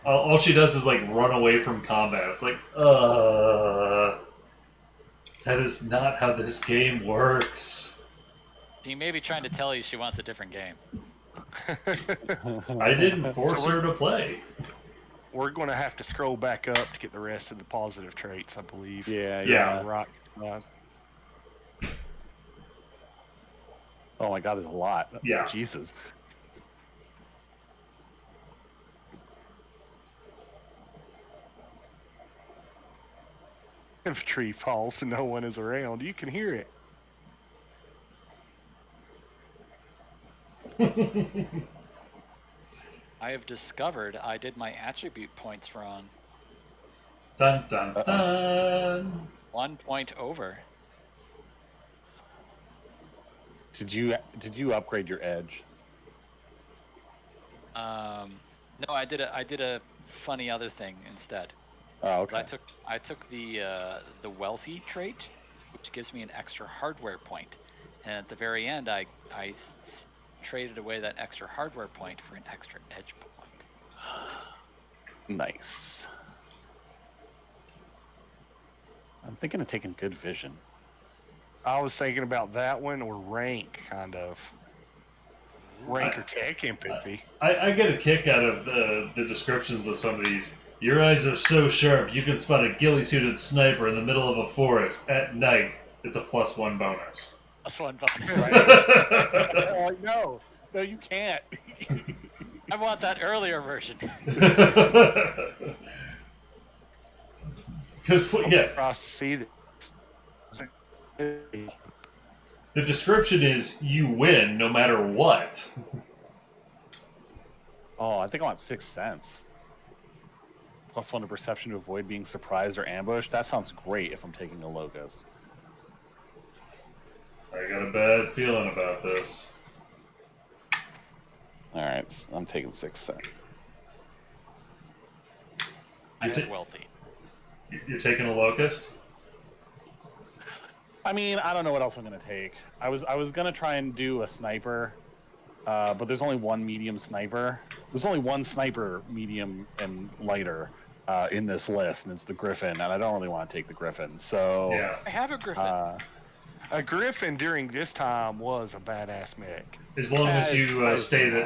all she does is like run away from combat. It's like, that is not how this game works. She may be trying to tell you she wants a different game. I didn't force her to play. We're going to have to scroll back up to get the rest of the positive traits, I believe. Yeah. Rock. Oh my god, there's a lot. Yeah. Jesus. If a tree falls and no one is around, you can hear it. I have discovered I did my attribute points wrong. Dun dun dun. 1 point over. Did you upgrade your edge? No, I did a funny other thing instead. Oh, okay. I took the wealthy trait, which gives me an extra hardware point, and at the very end, I traded away that extra hardware point for an extra edge point. Nice. I'm thinking of taking good vision. I was thinking about that one or rank, kind of. Rank or tech empathy. I get a kick out of the descriptions of some of these. Your eyes are so sharp, you can spot a ghillie-suited sniper in the middle of a forest at night. It's a +1 bonus. That's one bonus. Oh, no, you can't. I want that earlier version. Because yeah, Across to see that. the description is you win no matter what. Oh, I think I want 6 cents. +1 to perception to avoid being surprised or ambushed. That sounds great if I'm taking a locust. I got a bad feeling about this. Alright, I'm taking 6 cents. I have wealthy. You're taking a locust? I mean, I don't know what else I'm gonna take. I was gonna try and do a sniper, but there's only one medium sniper. There's only one sniper, medium and lighter, in this list, and it's the Griffin, and I don't really want to take the Griffin. So Yeah. I have a Griffin. A Griffin during this time was a badass mech. As long as you I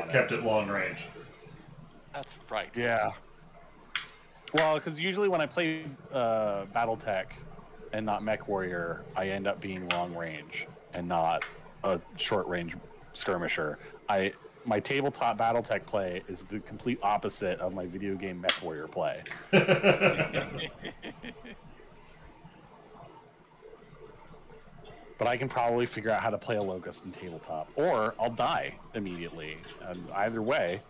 kept it long range. That's right. Yeah. well, because usually when I play BattleTech and not Mechwarrior, I end up being long range and not a short range skirmisher. My tabletop BattleTech play is the complete opposite of my video game Mechwarrior play. But I can probably figure out how to play a locust in tabletop, or I'll die immediately. And either way,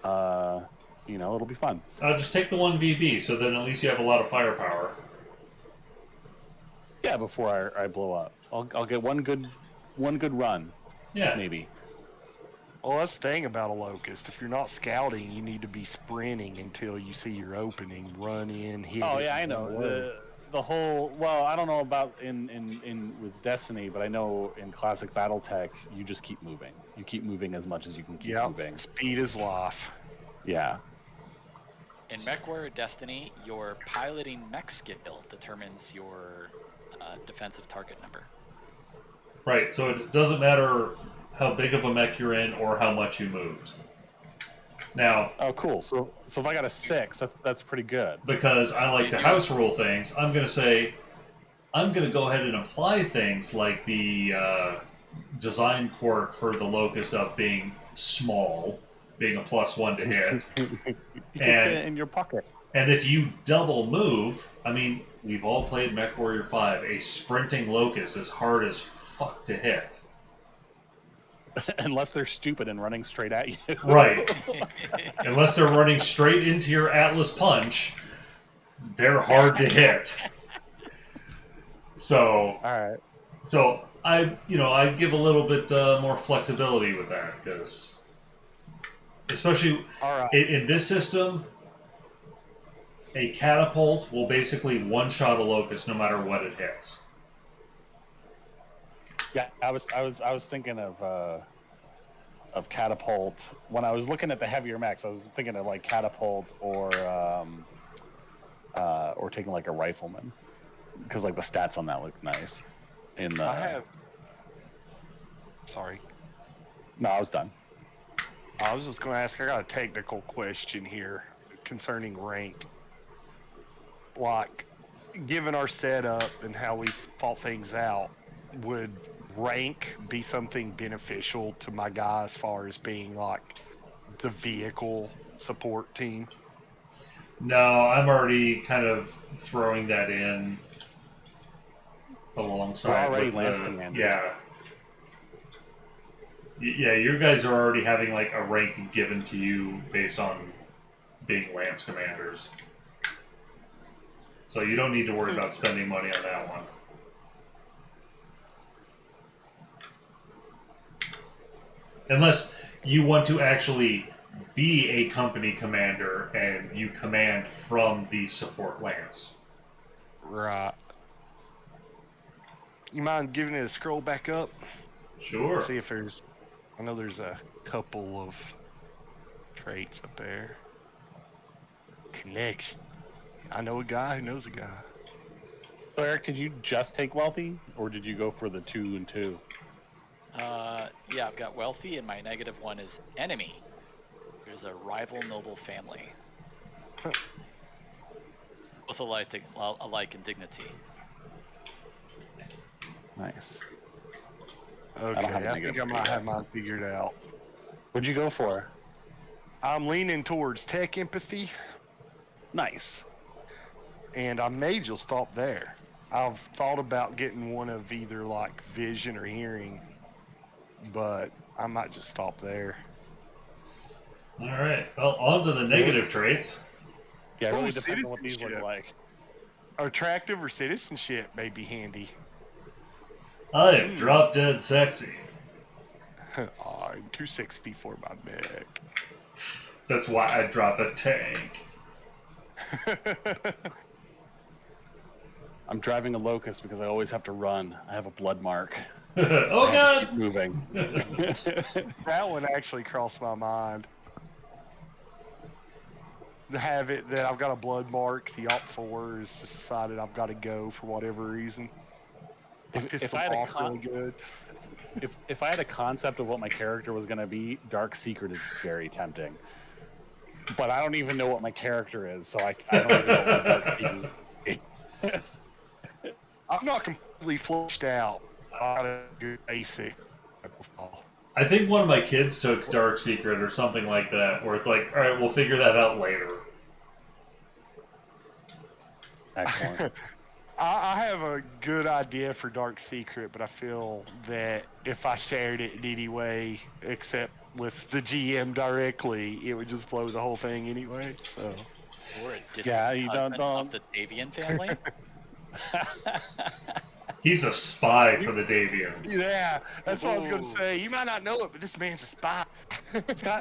it'll be fun. Just take the 1 VB, so then at least you have a lot of firepower. Yeah, before I blow up, I'll get one good run. Yeah. Maybe. Well, that's the thing about a locust. If you're not scouting, you need to be sprinting until you see your opening, run in, hit. Oh it, yeah, I and know. run away. The whole, well, I don't know about in with Destiny, but I know in classic BattleTech you just keep moving. You keep moving as much as you can keep moving. Speed is life. Yeah. In Mechwarrior Destiny, your piloting mech skill determines your defensive target number. Right, so it doesn't matter how big of a mech you're in or how much you moved. Now, Oh, cool. So if I got a 6, that's pretty good. because I like to house rule things, I'm going to go ahead and apply things like the design quirk for the locus of being small, being a +1 to hit. You can fit it in your pocket. And if you double move, I mean, we've all played Mechwarrior 5. A sprinting locus is hard as fuck to hit. Unless they're stupid and running straight at you. Right. Unless they're running straight into your Atlas Punch, they're hard to hit. So, Alright. so I give a little bit more flexibility with that, because especially in this system, a catapult will basically one-shot a locust no matter what it hits. Yeah, I was thinking of catapult when I was looking at the heavier mechs. I was thinking of like catapult or taking like a rifleman, because like the stats on that look nice. I have. Sorry. No, I was done. I was just going to ask. I got a technical question here concerning rank. Like, given our setup and how we fought things out, would rank be something beneficial to my guy as far as being like the vehicle support team? No, I'm already kind of throwing that in alongside We're already with Lance the, commanders. yeah. Yeah, you guys are already having like a rank given to you based on being Lance commanders. So you don't need to worry about spending money on that one. Unless you want to actually be a company commander and you command from the support Lance. Right. You mind giving it a scroll back up? Sure. See if there's. I know there's a couple of traits up there. Connection. I know a guy who knows a guy. So Eric, did you just take wealthy, or did you go for the 2 and 2? Yeah, I've got wealthy, and my -1 is enemy. There's a rival noble family. Both alike in dignity. Nice. Okay, have a I think negative I might three have mine figured out. What'd you go for? I'm leaning towards tech empathy, Nice. and I may just stop there. I've thought about getting one of either like vision or hearing, but I might just stop there. All right. Well, on to the negative traits. Yeah, it really Oh, depends on what these look citizenship. like. Attractive or citizenship may be handy. I am drop dead sexy. I'm too sexy for my mech. That's why I drop a tank. I'm driving a locust because I always have to run. I have a blood mark. Oh I have to god! keep moving. That one actually crossed my mind. To have it that I've got a blood mark, the Op 4 has just decided I've got to go for whatever reason. If I had a off really good. if I had a concept of what my character was going to be, Dark Secret is very tempting. But I don't even know what my character is, so I don't even know what Dark Secret is. I'm not completely fleshed out. I got a good basic. I think one of my kids took Dark Secret or something like that, where it's like, alright, we'll figure that out later. Excellent. I have a good idea for Dark Secret, but I feel that if I shared it in any way, except with the GM directly, it would just blow the whole thing anyway. So, Or a distant Yeah, you husband don't- of the Davian family. He's a spy for the Davians. yeah, that's what I was going to say. You might not know it, but this man's a spy.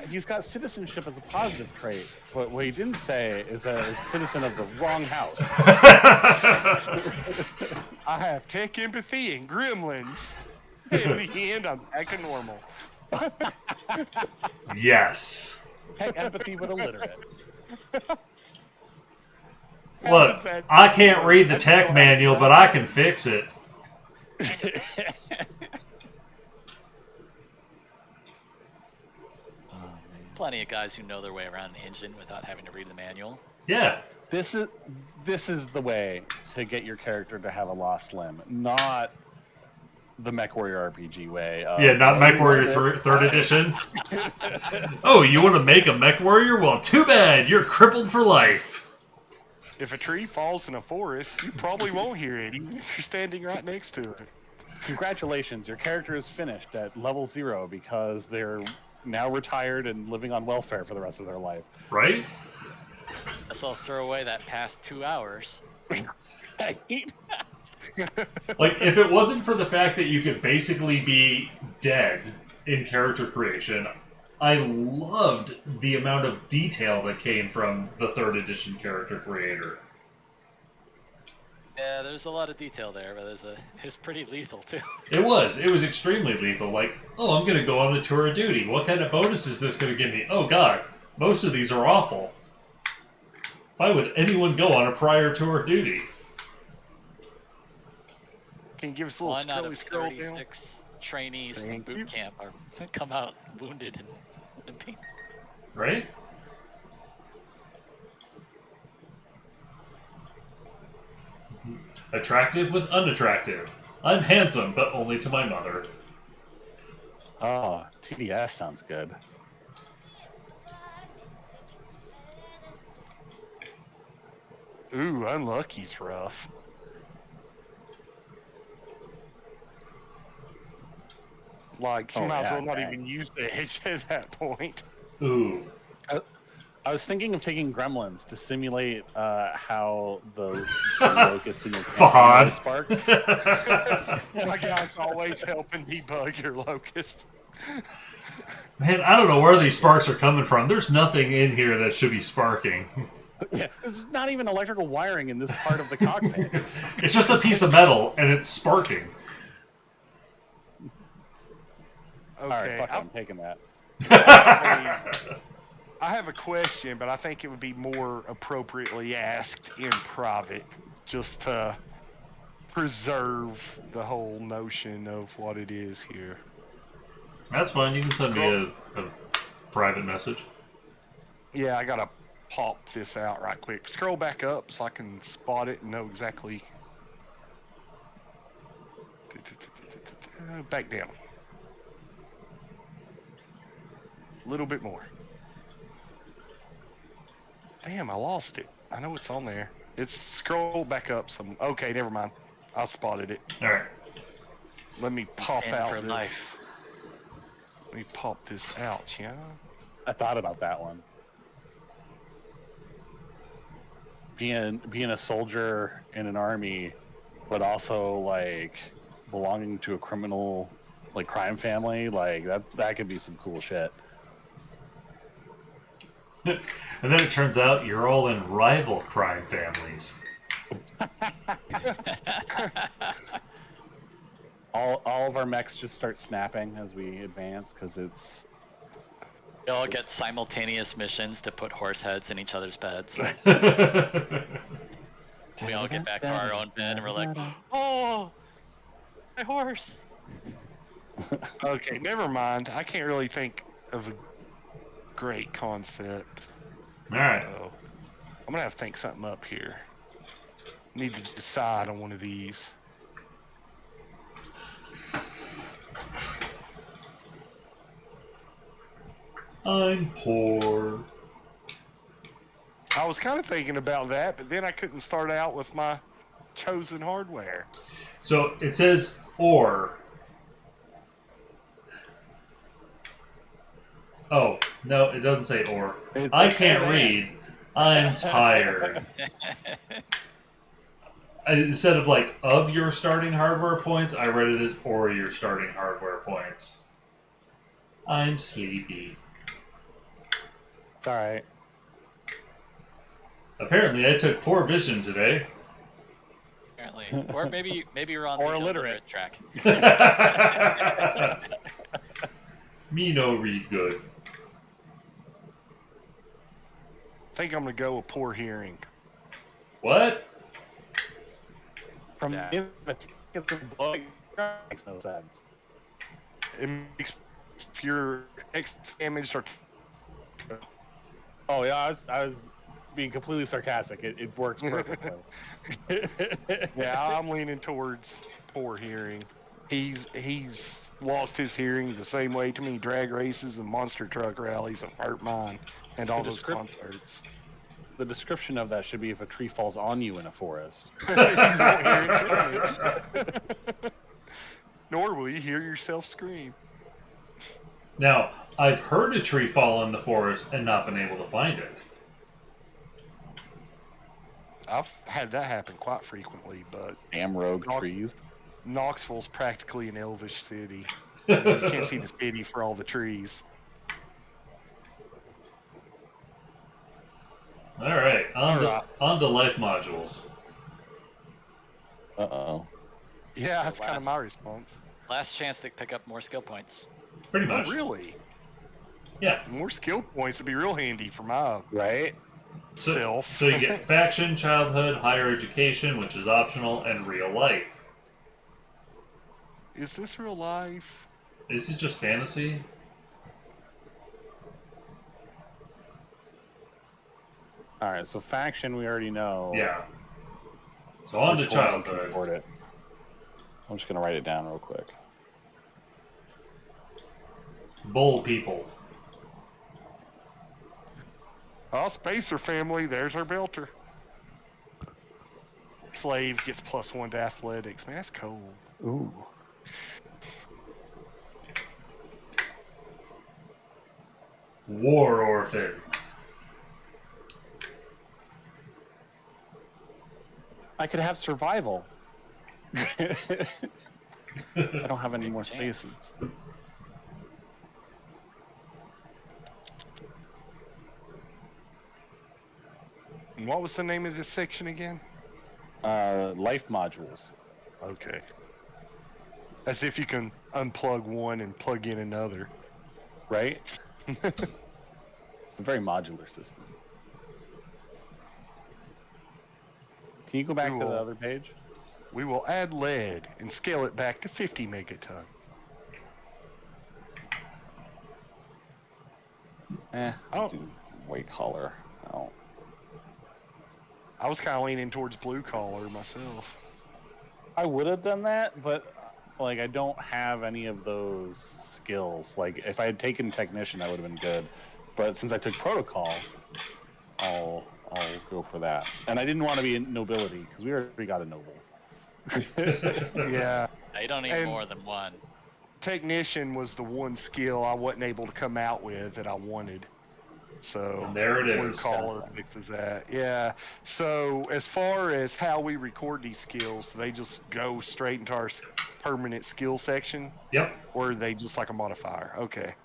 He's got citizenship as a positive trait, but what he didn't say is that it's citizen of the wrong house. I have tech empathy and gremlins. In the end, I'm back to normal. Yes. Heck, empathy but illiterate. Look, I can't read the tech manual, but I can fix it. Plenty of guys who know their way around an engine without having to read the manual. Yeah. This is the way to get your character to have a lost limb, not the Mechwarrior RPG way. Yeah, not Mechwarrior 3rd edition. Oh, you want to make a Mechwarrior? Well, too bad. You're crippled for life. If a tree falls in a forest, you probably won't hear it, even if you're standing right next to it. Congratulations, your character is finished at level 0 because they're now retired and living on welfare for the rest of their life. Right? Guess I'll throw away that past 2 hours. Like, if it wasn't for the fact that you could basically be dead in character creation, I loved the amount of detail that came from the 3rd edition character creator. Yeah, there's a lot of detail there, but it's pretty lethal too. It was extremely lethal. Like, oh, I'm going to go on a tour of duty. What kind of bonus is this going to give me? Oh, God, most of these are awful. Why would anyone go on a prior tour of duty? Can you give us a little 1 out of scroll down? 36 trainees from Thank you. boot camp are come out wounded and limping. Right? Attractive with unattractive. I'm handsome, but only to my mother. Oh, TDS sounds good. Ooh, unlucky's rough. Like, you Oh, might as yeah, well not dang. even use the edge at that point. Ooh. I was thinking of taking gremlins to simulate how the locust in your Fahad. spark. My guy's always helping debug your locust. Man, I don't know where these sparks are coming from. There's nothing in here that should be sparking. Yeah, there's not even electrical wiring in this part of the cockpit. It's just a piece of metal, and it's sparking. Okay, All right, fuck it, I'm taking that. I have a question, but I think it would be more appropriately asked in private, just to preserve the whole notion of what it is here. That's fine. You can send me a private message. Yeah, I gotta pop this out right quick. Scroll back up so I can spot it and know exactly. Back down. A little bit more. Damn, I lost it. I know it's on there. It's scroll back up some. Okay, never mind. I spotted it. All right. Let me pop Stand out for this. life. Let me pop this out, yeah. I thought about that one. Being a soldier in an army, but also like belonging to a criminal, like crime family, like that could be some cool shit. And then it turns out you're all in rival crime families. All of our mechs just start snapping as we advance because it's. We all get simultaneous missions to put horse heads in each other's beds. We all get back to our own bed and we're like, oh, my horse. Okay, never mind. I can't really think of a great concept. All right. So I'm gonna have to think something up here. Need to decide on one of these. I'm poor. I was kind of thinking about that, but then I couldn't start out with my chosen hardware. So it says or. Oh, no, it doesn't say or. I can't read. I'm tired. Instead of like of your starting hardware points, I read it as or your starting hardware points. I'm sleepy. It's all right. Apparently, I took poor vision today. Apparently, or maybe you're on Or the illiterate. track. Me no read good. I think I'm gonna go with poor hearing. What? From Yeah. blowing makes no sense. It makes if you're X damaged or Oh yeah, I was being completely sarcastic. It works perfectly. yeah, I'm leaning towards poor hearing. He's lost his hearing the same way too many drag races and monster truck rallies have hurt mine and all those concerts. The description of that should be if a tree falls on you in a forest. You won't hear it damage. Nor will you hear yourself scream. Now, I've heard a tree fall in the forest and not been able to find it. I've had that happen quite frequently, but Damn rogue trees. Knoxville's practically an elvish city. You can't see the city for all the trees. Alright, on to life modules. Uh-oh. Yeah, that's kind of my response. Last chance to pick up more skill points. Pretty much. Oh, really? Yeah. More skill points would be real handy for my Right? self. So you get faction, childhood, higher education, which is optional, and real life. Is this real life? Is it just fantasy? All right, so faction we already know. Yeah. So on to Which one we can childhood. afford it. I'm just gonna write it down real quick. Bull people. Oh, Spacer family, there's our belter. Slave gets +1 to athletics. Man, that's cool. Ooh. War orphan. I could have survival. I don't have any more Chance. spaces. And what was the name of this section again? Life modules. Okay. As if you can unplug one and plug in another. Right? It's a very modular system. Can you go back to the Cool. other page? We will add lead and scale it back to 50 megaton. I'll do white collar. Oh. I was kind of leaning towards blue collar myself. I would have done that, but like I don't have any of those skills. Like if I had taken technician, that would have been good. But since I took protocol, I'll go for that. And I didn't want to be in nobility because we already got a noble. Yeah. You don't need And- more than one. Technician was the one skill I wasn't able to come out with that I wanted. So And there it blue is. collar fixes that. Yeah. So as far as how we record these skills, they just go straight into our permanent skill section, Yep. or are they just like a modifier? Okay.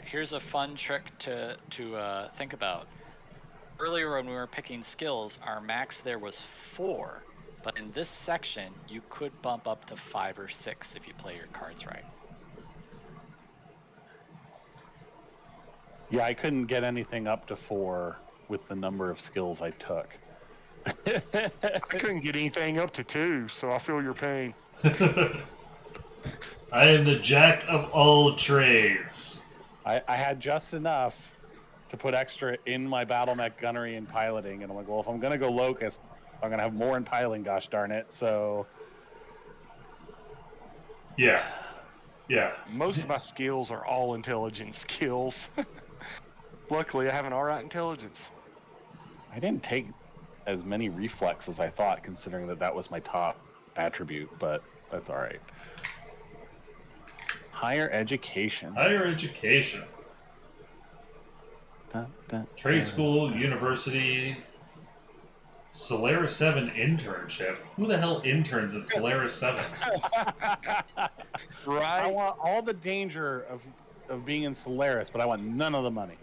Here's a fun trick to think about. Earlier when we were picking skills, our max there was 4, but in this section you could bump up to 5 or 6 if you play your cards right. Yeah, I couldn't get anything up to 4 with the number of skills I took. I couldn't get anything up to 2, so I feel your pain. I am the jack of all trades. I had just enough to put extra in my battle mech gunnery and piloting, and I'm like, well, if I'm gonna go locust, I'm gonna have more in piloting. Gosh darn it! So Yeah. Yeah. Most of my skills are all intelligence skills. Luckily, I have an alright intelligence. I didn't take as many reflex as I thought, considering that was my top attribute. But that's all right. Higher education. Higher education. Dun, dun, Trade dun. school, university, Solaris 7 internship. Who the hell interns at Solaris 7? I Right? want all the danger of being in Solaris, but I want none of the money.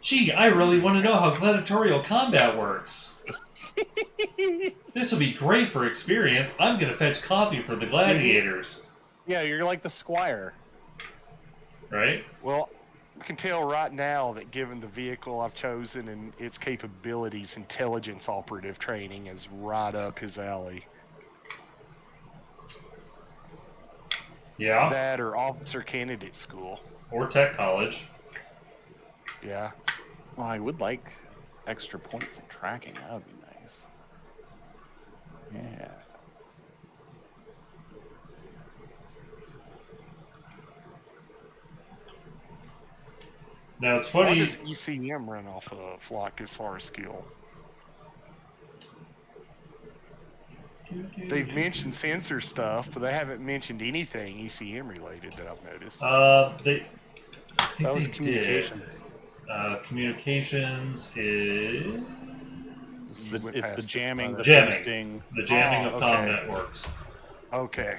Gee, I really want to know how gladiatorial combat works. This will be great for experience. I'm going to fetch coffee for the gladiators. Yeah, you're like the squire. Right? Well, I can tell right now that given the vehicle I've chosen and its capabilities, intelligence operative training is right up his alley. Yeah. That or officer candidate school. Or tech college. Yeah. Well, I would like extra points in tracking. That would be nice. Yeah. Now it's What funny. does ECM run off of, like, as far as skill? They've mentioned sensor stuff, but they haven't mentioned anything ECM related that I've noticed. I think That was they communications. did. Communications is It's the jamming, the Jamming. boosting. the jamming of comm okay. networks. Okay.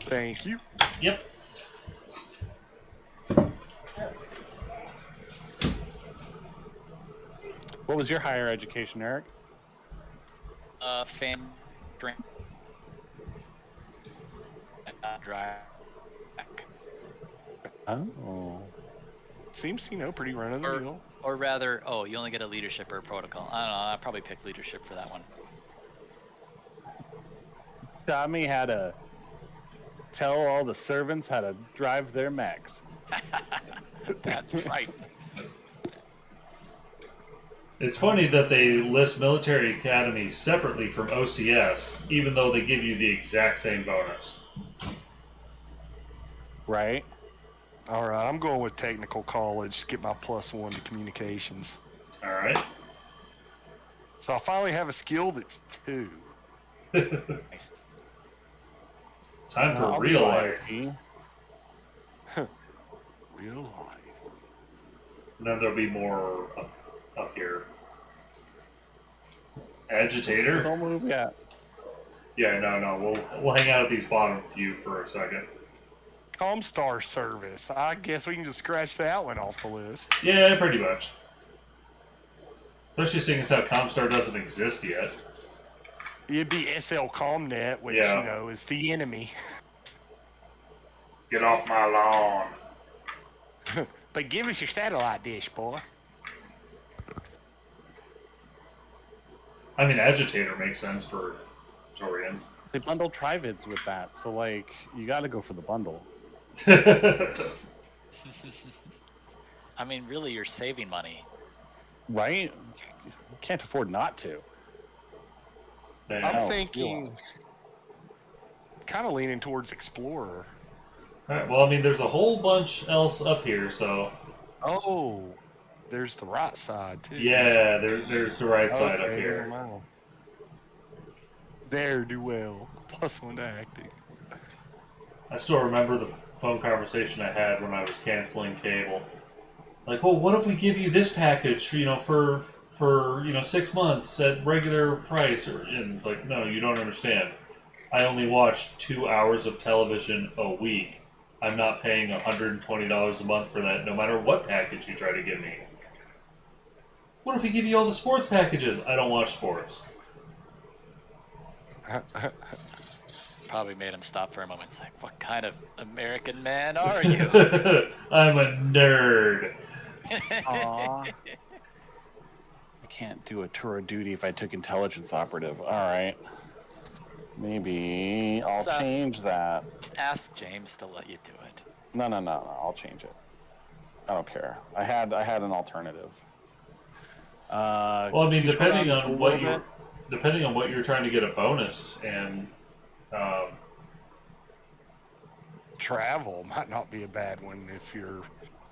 Thank you. Yep. What was your higher education, Eric? Fan drink. Drive. Oh. Seems, pretty run of the mill. Or rather, you only get a leadership or a protocol. I don't know. I'd probably pick leadership for that one. Taught me how to tell all the servants how to drive their mechs. That's right. It's funny that they list military academies separately from OCS, even though they give you the exact same bonus. Right? All right, I'm going with technical college to get my +1 to communications. All right. So I finally have a skill that's 2. Nice. Time for I'll real do life. IoT. Real life. And then there'll be more up here. Agitator? Don't move yet. Yeah, no. We'll hang out at these bottom few for a second. Comstar service. I guess we can just scratch that one off the list. Yeah, pretty much. Especially seeing as how Comstar doesn't exist yet. It'd be SL Comnet, which, Yeah. is the enemy. Get off my lawn. But give us your satellite dish, boy. I mean, Agitator makes sense for Taurians. They bundle Trivids with that, so you got to go for the bundle. I mean, really, you're saving money. Right? You can't afford not to. Man. I'm No, thinking, kind of leaning towards Explorer. Alright, well, I mean, there's a whole bunch else up here, so... Oh, there's the right side, too. Yeah, there's the right side up Okay, here. never mind. There, do well. +1 to acting. I still remember the phone conversation I had when I was canceling cable. Like, well, what if we give you this package, for 6 months at regular price? And it's like, no, you don't understand. I only watch 2 hours of television a week. I'm not paying $120 a month for that, no matter what package you try to give me. What if we give you all the sports packages? I don't watch sports. Probably made him stop for a moment. It's like, what kind of American man are you? I'm a nerd. Aw. I can't do a tour of duty if I took intelligence operative. All right. Maybe I'll So- change that. Just ask James to let you do it. No. I'll change it. I don't care. I had an alternative. Well, I mean, can you scroll depending down just a on what little you're trying to get a bonus, and Travel might not be a bad one if you're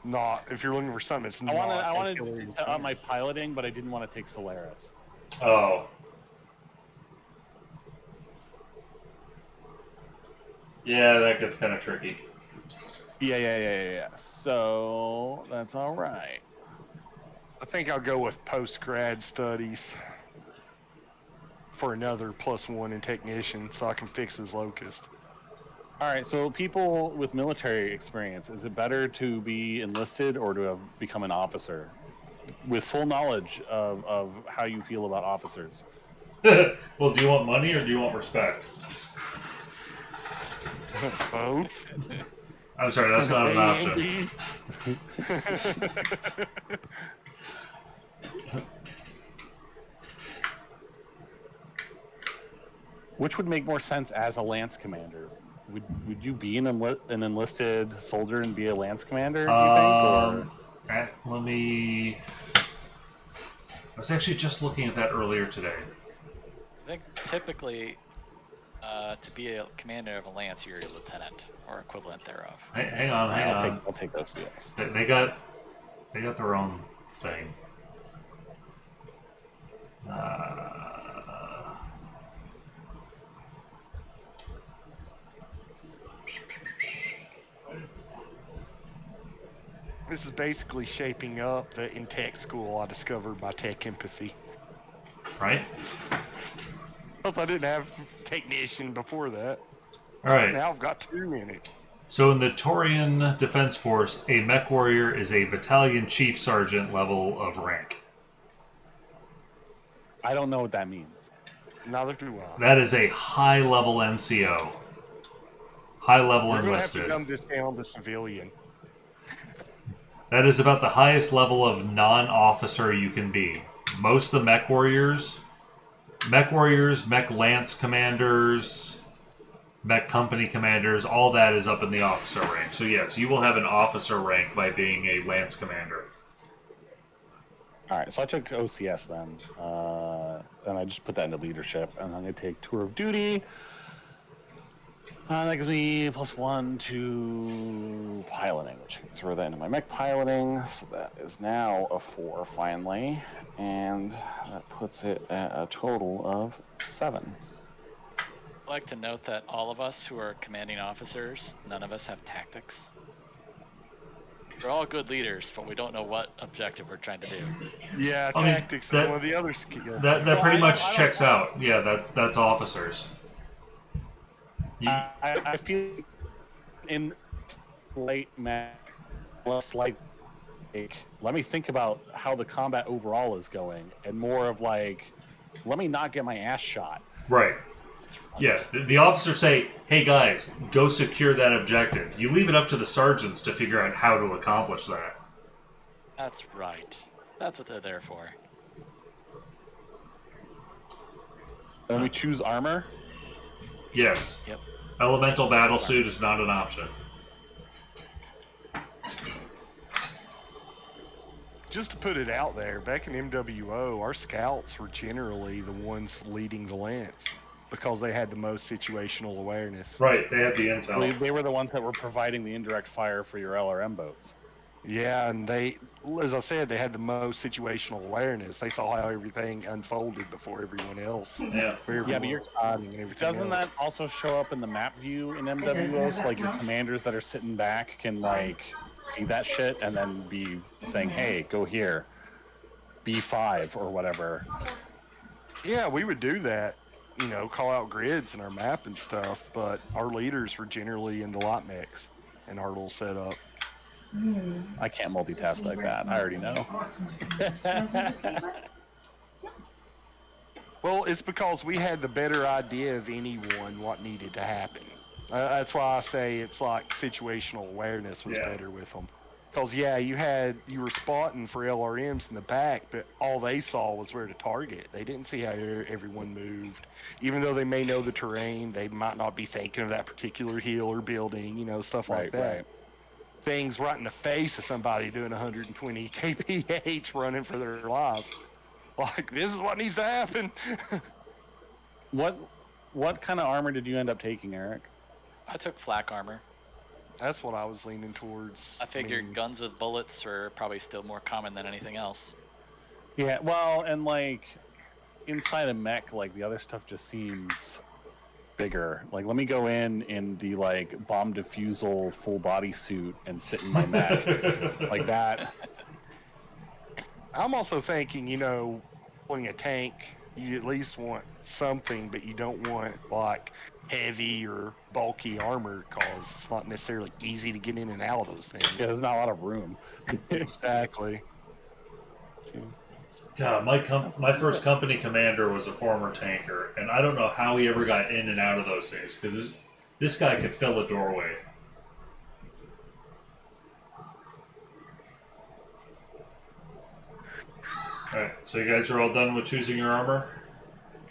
looking for something that's I not. wanted artillery to up my piloting, but I didn't want to take Solaris. oh, yeah, that gets kind of tricky. Yeah. So that's all right. I think I'll go with post-grad studies for another +1 in technician, so I can fix his locust. All right. So people with military experience, is it better to be enlisted or to have become an officer with full knowledge of how you feel about officers? Well, do you want money or do you want respect? Both. I'm sorry, that's not an option. Which would make more sense as a lance commander? Would you be an enlisted soldier and be a lance commander? Do you think? Or Let me. I was actually just looking at that earlier today. I think typically, to be a commander of a lance, you're a lieutenant or equivalent thereof. Hang on. I'll take those. Yes. They got their own thing. This is basically shaping up that in tech school I discovered my tech empathy. Right? If I didn't have technician before that. All right. Now I've got 2 in it. So in the Taurian Defense Force, a Mechwarrior is a battalion chief sergeant level of rank. I don't know what that means. Neither do I. That is a high level NCO. High level You're going to have enlisted. to dumb this down to civilian. That is about the highest level of non-officer you can be. Most of the Mechwarriors, Mech Lance commanders, Mech Company commanders, all that is up in the officer rank. So yes, you will have an officer rank by being a Lance commander. All right, so I took OCS then, and I just put that into leadership, and I'm going to take Tour of Duty. That gives me +1 to piloting, which I can throw that into my mech piloting. So that is now a 4 finally, and that puts it at a total of 7. I'd like to note that all of us who are commanding officers, none of us have tactics. We're all good leaders, but we don't know what objective we're trying to do. Yeah, I mean, tactics is that- one of the other skills. That Well, pretty I much don't- checks out. Yeah, that's officers. I feel in late less like let me think about how the combat overall is going, and more of like, let me not get my ass shot. Right. Yeah, the officers say, hey guys, go secure that objective. You leave it up to the sergeants to figure out how to accomplish that. That's right. That's what they're there for. And we choose armor. Yes. Yep. Elemental battlesuit is not an option. Just to put it out there, back in MWO, our scouts were generally the ones leading the lance because they had the most situational awareness. Right, they had the intel. They were the ones that were providing the indirect fire for your LRM boats. Yeah, and they, as I said, they had the most situational awareness. They saw how everything unfolded before everyone else. Yeah. Yeah, but you're exciting and everything. Doesn't that also show up in the map view in MWO? So like your commanders that are sitting back can like see that shit and then be saying, "Hey, go here, B5 or whatever." Yeah, we would do that. You know, call out grids in our map and stuff. But our leaders were generally in the light mix in our little setup. I can't multitask like that. I already know. Well, it's because we had the better idea of anyone what needed to happen. That's why I say it's like situational awareness was better with them. Because yeah, you were spotting for LRMs in the back, but all they saw was where to target. They didn't see how everyone moved. Even though they may know the terrain, they might not be thinking of that particular hill or building. You know, stuff like that. Right. Things right in the face of somebody doing 120 kph running for their lives. Like, this is what needs to happen. What kind of armor did you end up taking, Eric? I took flak armor. That's what I was leaning towards. I figured mean, guns with bullets are probably still more common than anything else. Yeah, well, and like inside a mech, like the other stuff just seems bigger. Like, let me go in the like bomb defusal full body suit and sit in my mech like that. I'm also thinking, you know, pulling a tank, you at least want something, but you don't want like heavy or bulky armor because it's not necessarily easy to get in and out of those things. Yeah, there's not a lot of room. Exactly. God, my first company commander was a former tanker, and I don't know how he ever got in and out of those things, because this guy could fill a doorway. Alright, so you guys are all done with choosing your armor?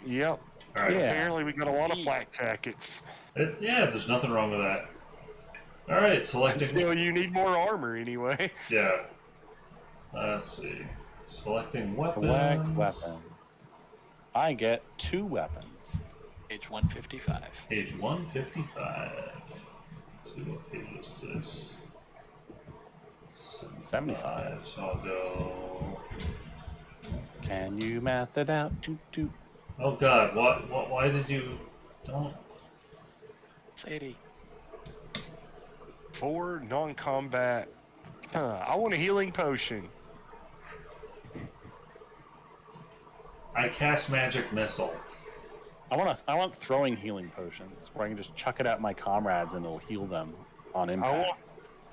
Yep. Alright. Yeah. Apparently, we got a lot of flak jackets. Yeah, there's nothing wrong with that. Alright, selecting. Until you need more armor, anyway. Yeah. Let's see. Selecting weapons. Select weapons. I get 2 weapons. Page 155. Page 155. Let's see what page is this. 75. So I'll go. Can you math it out? Toot toot. Oh God! What? Why did you? Don't. Sadie. 4 non-combat. I want a healing potion. I cast magic missile. I want throwing healing potions where I can just chuck it at my comrades and it'll heal them on impact.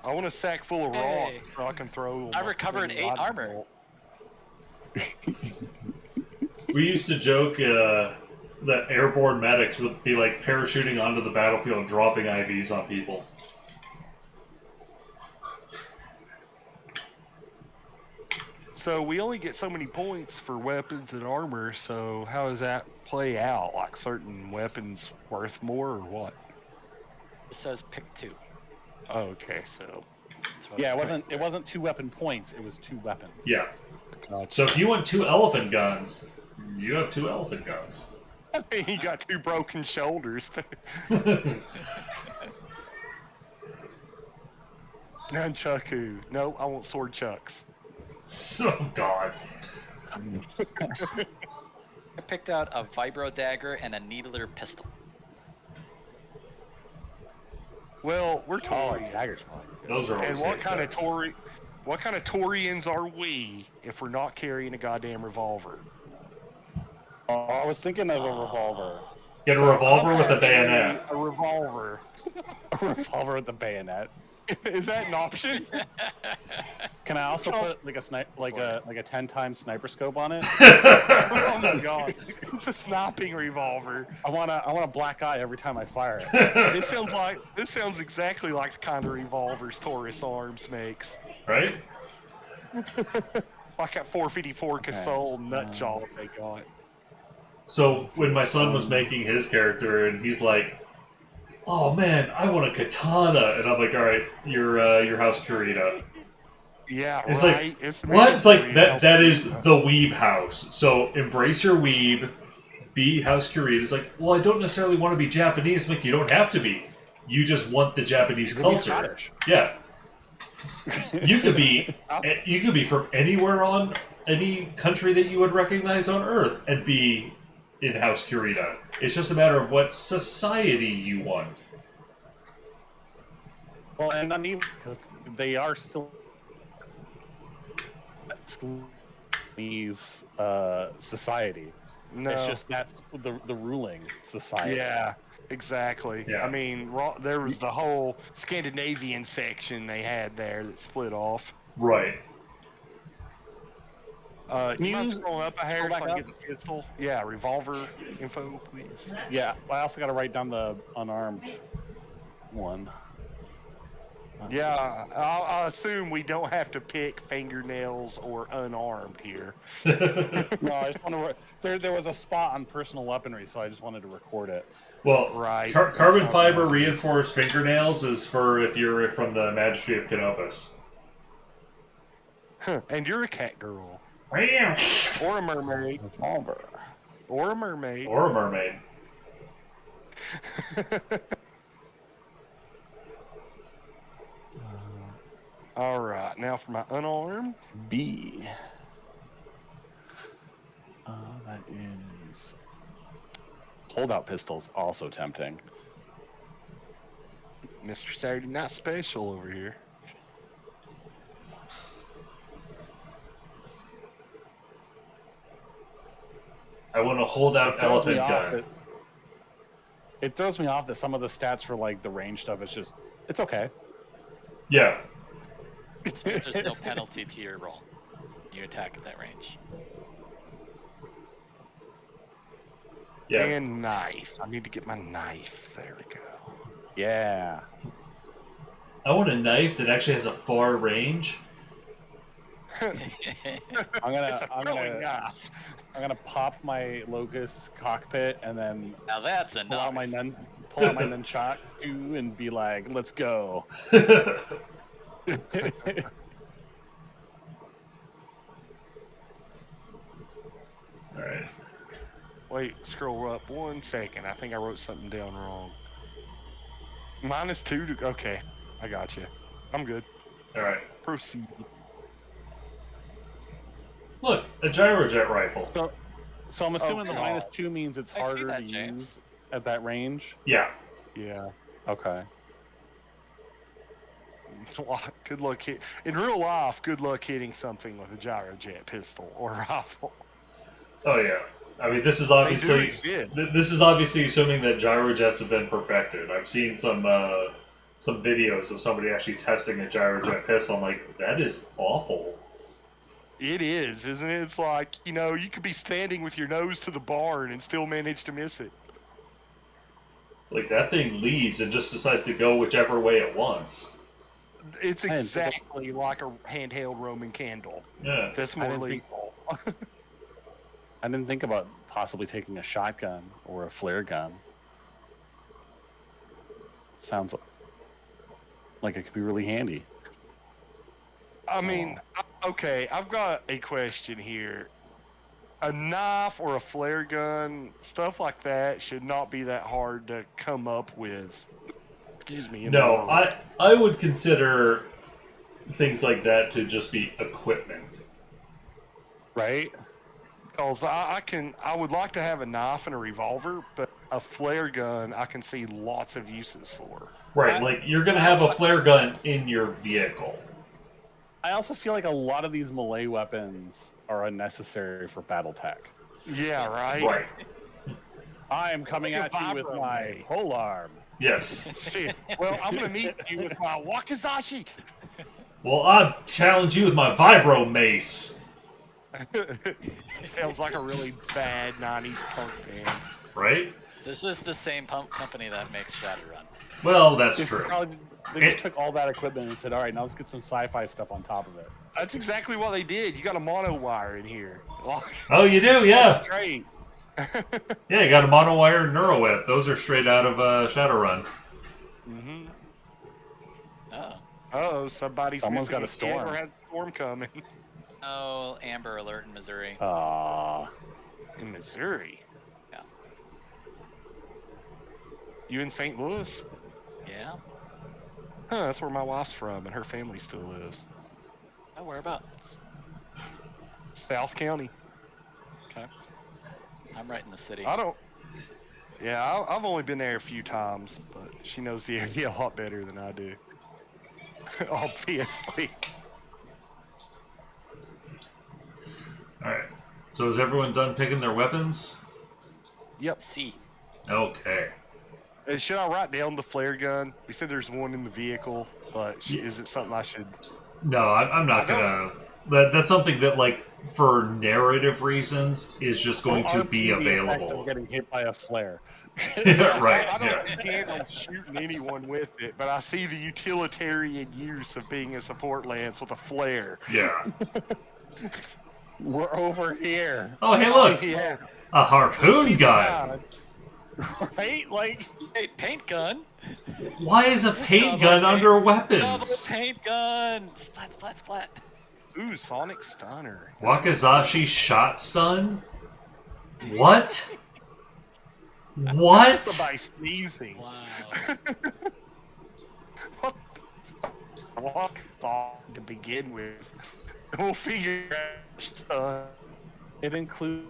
I want a sack full of Hey. rocks so I can throw them. I recovered 8 armor. We used to joke that airborne medics would be like parachuting onto the battlefield, dropping IVs on people. So we only get so many points for weapons and armor, so how does that play out? Like certain weapons worth more or what? It says pick 2. Oh, okay, so That's what Yeah, I- it wasn't 2 weapon points, it was 2 weapons. Yeah. gotcha. So if you want 2 elephant guns, you have 2 elephant guns. You got 2 broken shoulders. Nunchaku. No, I want sword chucks. So God. I picked out a vibro dagger and a needler pistol. Well, we're Oh, Taurian. dagger's fine. Those are all And safe what kind of bets. What kind of Taurians are we if we're not carrying a goddamn revolver? Oh, I was thinking of a revolver. Get a So revolver I'm with a having bayonet. A revolver. A revolver with a bayonet. Is that an option? Can I also put like a 10-time sniper scope on it? Oh my god. It's a sniping revolver. I want a black eye every time I fire it. This sounds exactly like the kind of revolvers Taurus Arms makes. Right? Like that 454 Casole nut job they got. So when my son was making his character, and he's like, "Oh man, I want a katana," and I'm like, "All right, your house Kurita." Yeah, It's right. like, what? It's like that is the weeb house. So embrace your weeb, be house Kurita. It's like, well, I don't necessarily want to be Japanese. Like, you don't have to be. You just want the Japanese You can be culture. Scottish. Yeah. You could be from anywhere on any country that you would recognize on Earth and be in House Kurita. It's just a matter of what society you want. Well, and not even because they are still Japanese society. No. It's just that's the ruling society. Yeah, exactly. Yeah. I mean, there was the whole Scandinavian section they had there that split off. Right. You mind you scrolling up a hair so back I can up? get the pistol? Yeah, revolver info, please. Yeah. I also got to write down the unarmed one. Yeah, I'll assume we don't have to pick fingernails or unarmed here. No, I just want to. There was a spot on personal weaponry, so I just wanted to record it. Well, Right. carbon That's fiber all. reinforced fingernails is for if you're from the Magistrate of Canopus. Huh, and you're a cat girl. Or Or a mermaid. Revolver. Or a mermaid. a mermaid. All right, now for my unarmed. B. That is. Holdout pistols also tempting. Mr. Saturday Night Special over here. I want to hold out throws me elephant off gun. that- It throws me off that some of the stats for like the range stuff is just it's okay. Yeah. There's no penalty to your roll. You attack at that range. Yeah. And knife. I need to get my knife. There we go. Yeah. I want a knife that actually has a far range. I'm gonna pop my Locust cockpit and then Now that's pull enough. out my nunchuck too and be like, "Let's go." Alright. Wait, scroll up 1 second. I think I wrote something down wrong. -2 to... Okay, I got you. I'm good. Alright. Proceed. Look, a gyrojet rifle. So I'm assuming the God. -2 means it's I see harder that, to James. use at that range. Yeah. Yeah. Okay. It's a lot. Good luck hit. In real life, good luck hitting something with a gyrojet pistol or rifle. Oh yeah. I mean, this is They do obviously exist. this is obviously assuming that gyrojets have been perfected. I've seen some videos of somebody actually testing a gyrojet pistol. I'm like, that is awful. It is, isn't it? It's like, you know, you could be standing with your nose to the barn and still manage to miss it. Like, that thing leaves and just decides to go whichever way it wants. It's exactly like a handheld Roman candle. Yeah. That's I more didn't think- lethal. I didn't think about possibly taking a shotgun or a flare gun. Sounds like it could be really handy. I mean, okay, I've got a question here. A knife or a flare gun, stuff like that, should not be that hard to come up with. Excuse me. in the No, world. I would consider things like that to just be equipment. Right? Because I would like to have a knife and a revolver, but a flare gun I can see lots of uses for. Right, like, you're going to have a flare gun in your vehicle. I also feel like a lot of these melee weapons are unnecessary for BattleTech. Yeah, right? Right. I am coming Like at a you with vibro my blade. polearm. Yes. Shit. Well, I'm going to meet you with my wakizashi. Well, I challenge you with my vibro mace. Sounds like a really bad 90s punk band. Right? This is the same pump company that makes Shadowrun. Well, that's They true. just took all that equipment and said, "All right, now let's get some sci-fi stuff on top of it." That's exactly what they did. You got a mono wire in here. Oh, you do? Yeah. Straight. Yeah, you got a monowire and NeuroWeb. Those are straight out of Shadowrun. Mm-hmm. Oh. Uh-oh, somebody's Someone's got a missing kid storm. or has a storm coming. Oh, Amber Alert in Missouri. In Missouri? Yeah. You in St. Louis? Yeah? Huh, that's where my wife's from, and her family still lives. Oh, whereabouts? South County. Okay. I'm right in the city. I don't... Yeah, I've only been there a few times, but she knows the area a lot better than I do. Obviously. Alright. So is everyone done picking their weapons? Yep. C. Okay. Should I write down the flare gun? We said there's one in the vehicle, but is it something I should... No, I'm not gonna... That's something that, like, for narrative reasons, is just going to be The effect available. of getting hit by a flare. Right, I don't yeah. intend on shooting anyone with it, but I see the utilitarian use of being a support lance with a flare. Yeah. We're over here, Oh, hey, look! Yeah. A See harpoon the gun! sign. right? Like, Hey, paint gun! Why is a paint Double gun paint- under Double weapons? paint gun! Splat, splat, splat. Ooh, Sonic Stunner. Wakizashi shot stun? What? What? Somebody sneezing. Wow. What thought to begin with? We'll figure out stuff. it includes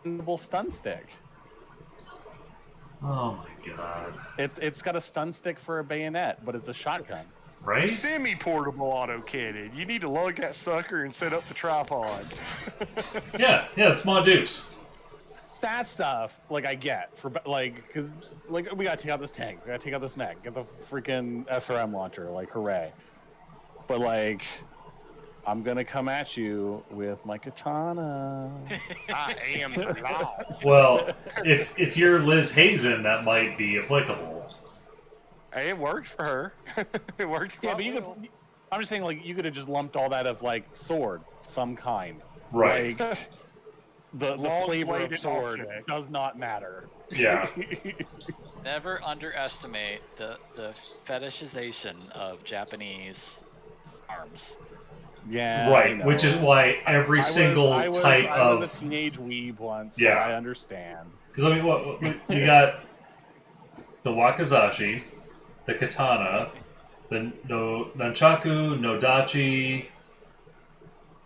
a stun stick. Oh my god. It's got a stun stick for a bayonet, but it's a shotgun. Right? Semi-portable autocannon. You need to lug that sucker and set up the tripod. Yeah, it's Mondoose. That stuff, like, I get for like, cause like we gotta take out this tank, we gotta take out this mech, get the freaking SRM launcher, like, hooray! But like, I'm gonna come at you with my katana. I am the law. Well, if you're Liz Hazen, that might be applicable. Hey, it worked for her. It worked. Yeah, quite but well. I'm just saying, like, you could have just lumped all that of like sword, some kind. Right. Like, the flavor of Long-bladed sword object. does not matter. Yeah. Never underestimate the fetishization of Japanese arms. Yeah, I Right, know. which is why every single I was type a of teenage weeb once, Yeah. so I understand. because I mean, what we got the wakizashi, the katana, the no nunchaku, no dachi.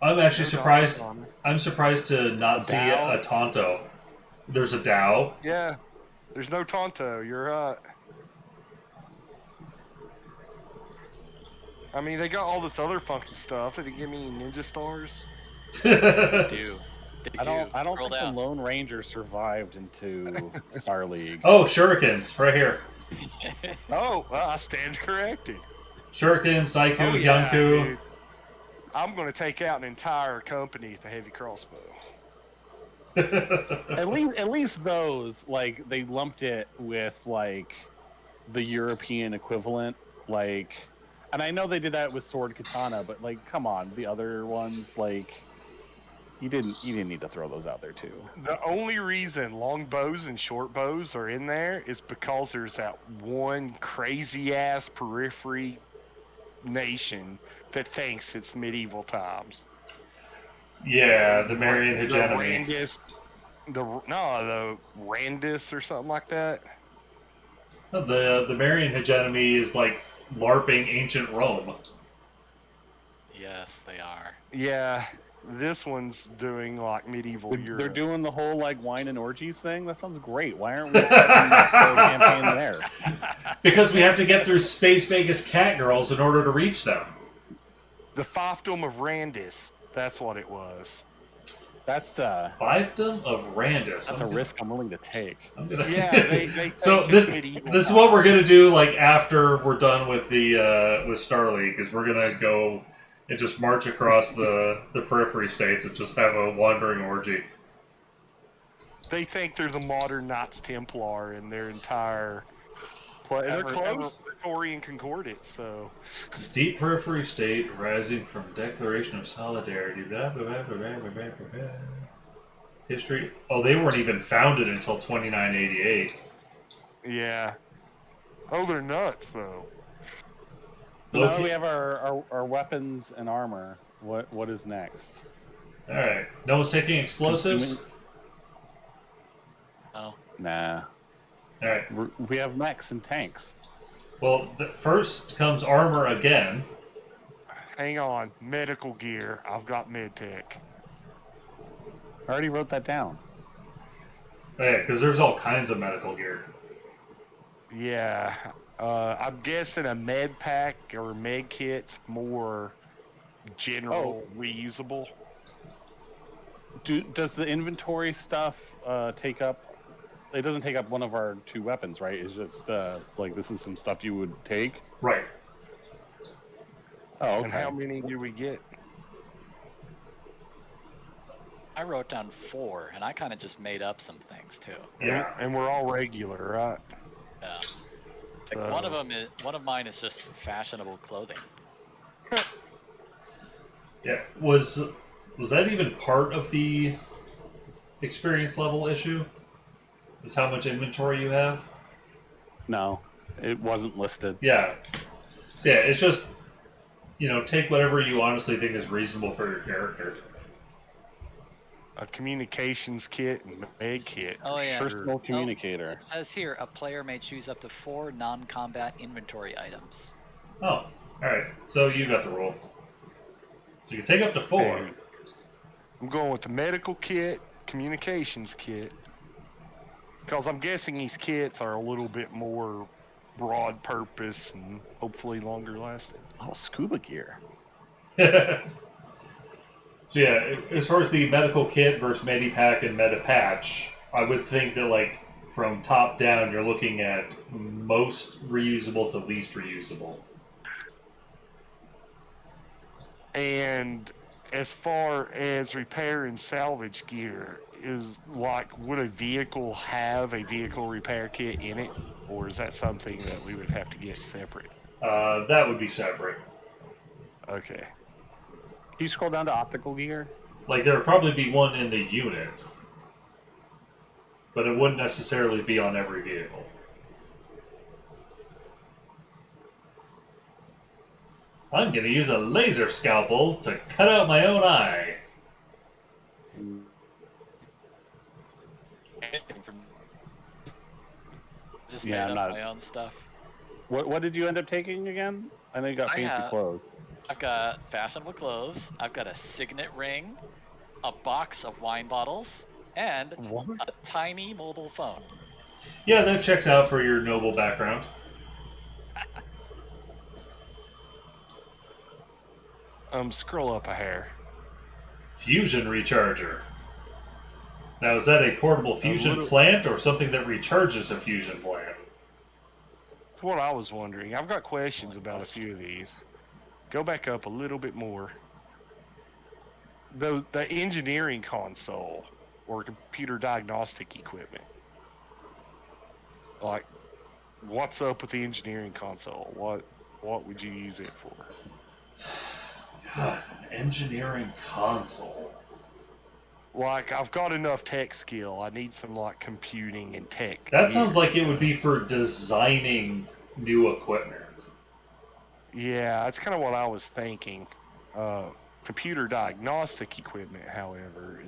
I'm actually surprised. I'm surprised to not see Dao? a Tonto. There's a Dao. Yeah, there's no Tonto. You're right. I mean, they got all this other funky stuff. Did they give me ninja stars? They do. I don't Scroll think down. the Lone Ranger survived into Star League. Oh, shurikens right here. Oh, well, I stand corrected. Shurikens, Daiku, Oh, yeah, Hyunku. dude. I'm going to take out an entire company with a heavy crossbow. At least those, like, they lumped it with like the European equivalent, like, and I know they did that with sword katana, but like, come on, the other ones, like, you didn't need to throw those out there too. The only reason long bows and short bows are in there is because there's that one crazy ass periphery nation that thinks it's medieval times. Yeah, the Marian hegemony. The Randis or something like that. The Marian hegemony is like LARPing ancient Rome. Yes, they are. Yeah, this one's doing like medieval Europe. They're doing the whole like wine and orgies thing. That sounds great. Why aren't we setting up the campaign there? Because we have to get through Space Vegas cat girls in order to reach them. The fiefdom of Randis. That's what it was. That's Fiefdom of Randis. that's a risk I'm willing to take. Yeah, they So think this it's medieval is what we're gonna do. Like after we're done with the with Star League, is we're gonna go and just march across the periphery states and just have a wandering orgy. They think they're the modern Knights Templar in their entire. Well, they're close. Taurian Concordate, so. Deep periphery state rising from Declaration of Solidarity. Blah, blah, blah, blah, blah, blah, blah, blah. History. Oh, they weren't even founded until 2988. Yeah. Oh, they're nuts, though. Now that we have our weapons and armor, what is next? All right. No one's taking explosives. Oh, Nah. All right. We have mechs and tanks. Well, first comes armor again. Hang on. Medical gear. I've got mid-tech. I already wrote that down. Oh, yeah, because there's all kinds of medical gear. Yeah. I'm guessing a med pack or med kit's more general, reusable. Does the inventory stuff take up? It doesn't take up one of our two weapons, right? It's just like this is some stuff you would take. Right. Oh, okay. And how many do we get? I wrote down 4, and I kind of just made up some things too. Yeah. And we're all regular, right? Yeah. So, Like one of mine is just fashionable clothing. Yeah. Was that even part of the experience level issue? Is how much inventory you have? No, it wasn't listed. Yeah. Yeah, it's just, take whatever you honestly think is reasonable for your character. a communications kit and med kit. Oh yeah. Personal communicator. It says here a player may choose up to 4 non-combat inventory items. Oh, alright. So you got the roll. So you can take up to 4. Hey, I'm going with the medical kit, communications kit. Because I'm guessing these kits are a little bit more broad purpose and hopefully longer lasting. Oh, scuba gear. So yeah, as far as the medical kit versus Medipack and Medipatch, I would think that like from top down you're looking at most reusable to least reusable. And as far as repair and salvage gear, would a vehicle have a vehicle repair kit in it? Or is that something that we would have to get separate? That would be separate. Okay. Can you scroll down to optical gear? Like, there would probably be one in the unit, but it wouldn't necessarily be on every vehicle. I'm going to use a laser scalpel to cut out my own eye. Anything from just Yeah, made I'm up not- my own stuff. What did you end up taking again? I know you got I fancy have- clothes. I've got fashionable clothes. I've got a signet ring, a box of wine bottles, and What? a tiny mobile phone. Yeah, that checks out for your noble background. Scroll up a hair. Fusion recharger. Now, is that a portable fusion little- plant or something that recharges a fusion plant? That's what I was wondering. I've got questions about a few of these. Go back up a little bit more. The engineering console or computer diagnostic equipment. Like, what's up with the engineering console? What would you use it for? God, an engineering console. Like, I've got enough tech skill. I need some, like, computing and tech. That sounds like it would be for designing new equipment. Yeah, that's kind of what I was thinking. Computer diagnostic equipment, however,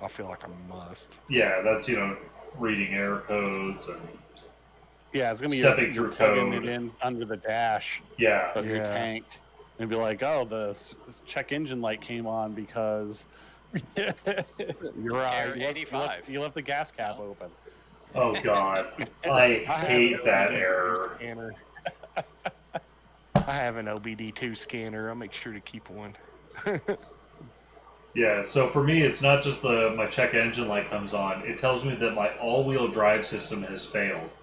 I feel like a must. Yeah, that's, reading error codes and... Yeah, it's gonna be Stepping you're through plugging code. it in under the dash Yeah. of your Yeah. tank, and be like, "Oh, the check engine light came on because You're right. Error 85. you left the gas cap open." Oh, God. I hate that error. Scanner. I have an OBD2 scanner. I'll make sure to keep one. Yeah, so for me, it's not just my check engine light comes on. It tells me that my all-wheel drive system has failed.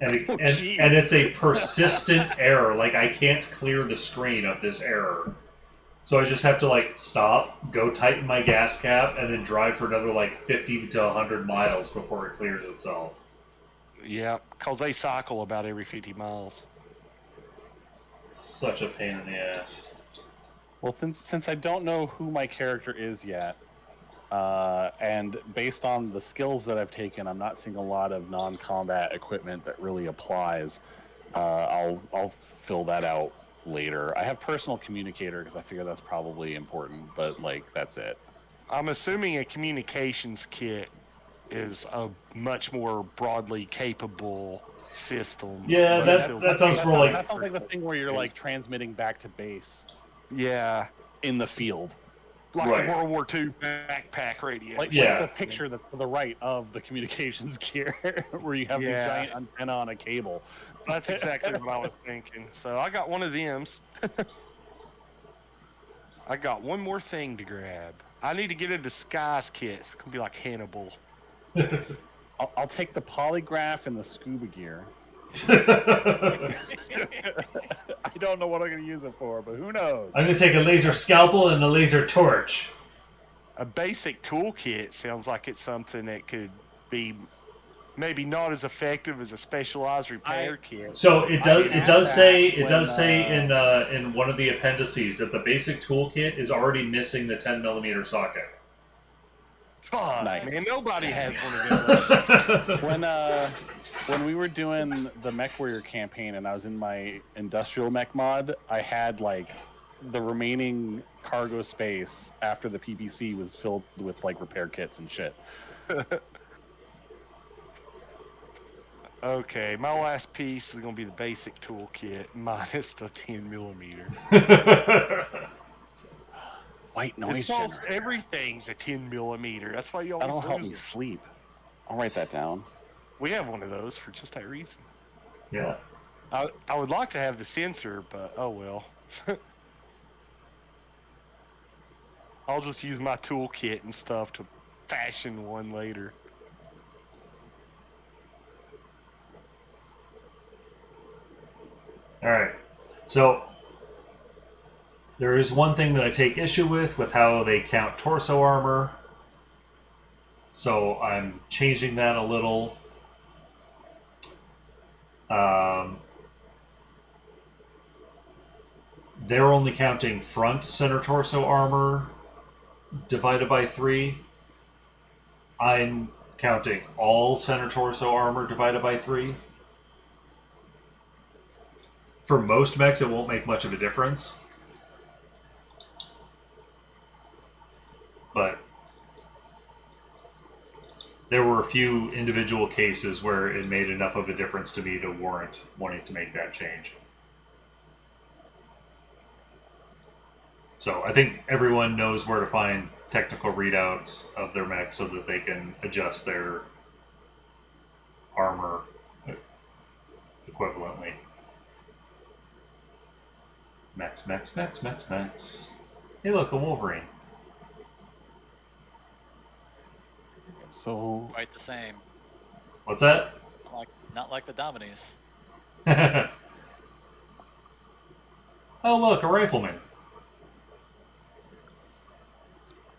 And, Oh, and, jeez. and it's a persistent error. Like, I can't clear the screen of this error. So I just have to, stop, go tighten my gas cap, and then drive for another, 50 to 100 miles before it clears itself. Yeah, because they cycle about every 50 miles. Such a pain in the ass. Well, since I don't know who my character is yet, and based on the skills that I've taken, I'm not seeing a lot of non-combat equipment that really applies. I'll fill that out later. I have personal communicator because I figure that's probably important, but that's it. I'm assuming a communications kit is a much more broadly capable system. Yeah, But that sounds That more sounds like the thing where you're transmitting back to base yeah, in the field. like Right. a World War II backpack radio. Like Yeah. the picture that's to the right of the communications gear, where you have the Yeah. giant antenna on a cable. That's exactly what I was thinking. So I got one of them. I got one more thing to grab. I need to get a disguise kit so I can be like Hannibal. I'll take the polygraph and the scuba gear. I'm I don't know what I'm going to use it for, but who knows? going to take a laser scalpel and a laser torch. A basic toolkit sounds like it's something that could be maybe not as effective as a specialized repair kit. So it does. I It does had say. that It does when, say in one of the appendices that the basic toolkit is already missing the 10mm socket. Fuck, Nice. man, nobody has one of those. When we were doing the Mechwarrior campaign and I was in my industrial mech mod, I had the remaining cargo space after the PPC was filled with repair kits and shit. Okay, my last piece is gonna be the basic toolkit minus the 10mm. White noise It's almost generator. everything's a 10mm. That's why you That'll always help lose me it. sleep. I'll write that down. We have one of those for just that reason. Yeah. I would like to have the sensor, but oh well. I'll just use my toolkit and stuff to fashion one later. All right. So there is one thing that I take issue with how they count torso armor. So I'm changing that a little. they're only counting front center torso armor divided by 3. I'm counting all center torso armor divided by 3. For most mechs, it won't make much of a difference. But there were a few individual cases where it made enough of a difference to me to warrant wanting to make that change. So I think everyone knows where to find technical readouts of their mech so that they can adjust their armor equivalently. Mechs. Hey, look, a Wolverine. So Quite the same. What's that? Not like the Dominies. Oh, look, a rifleman.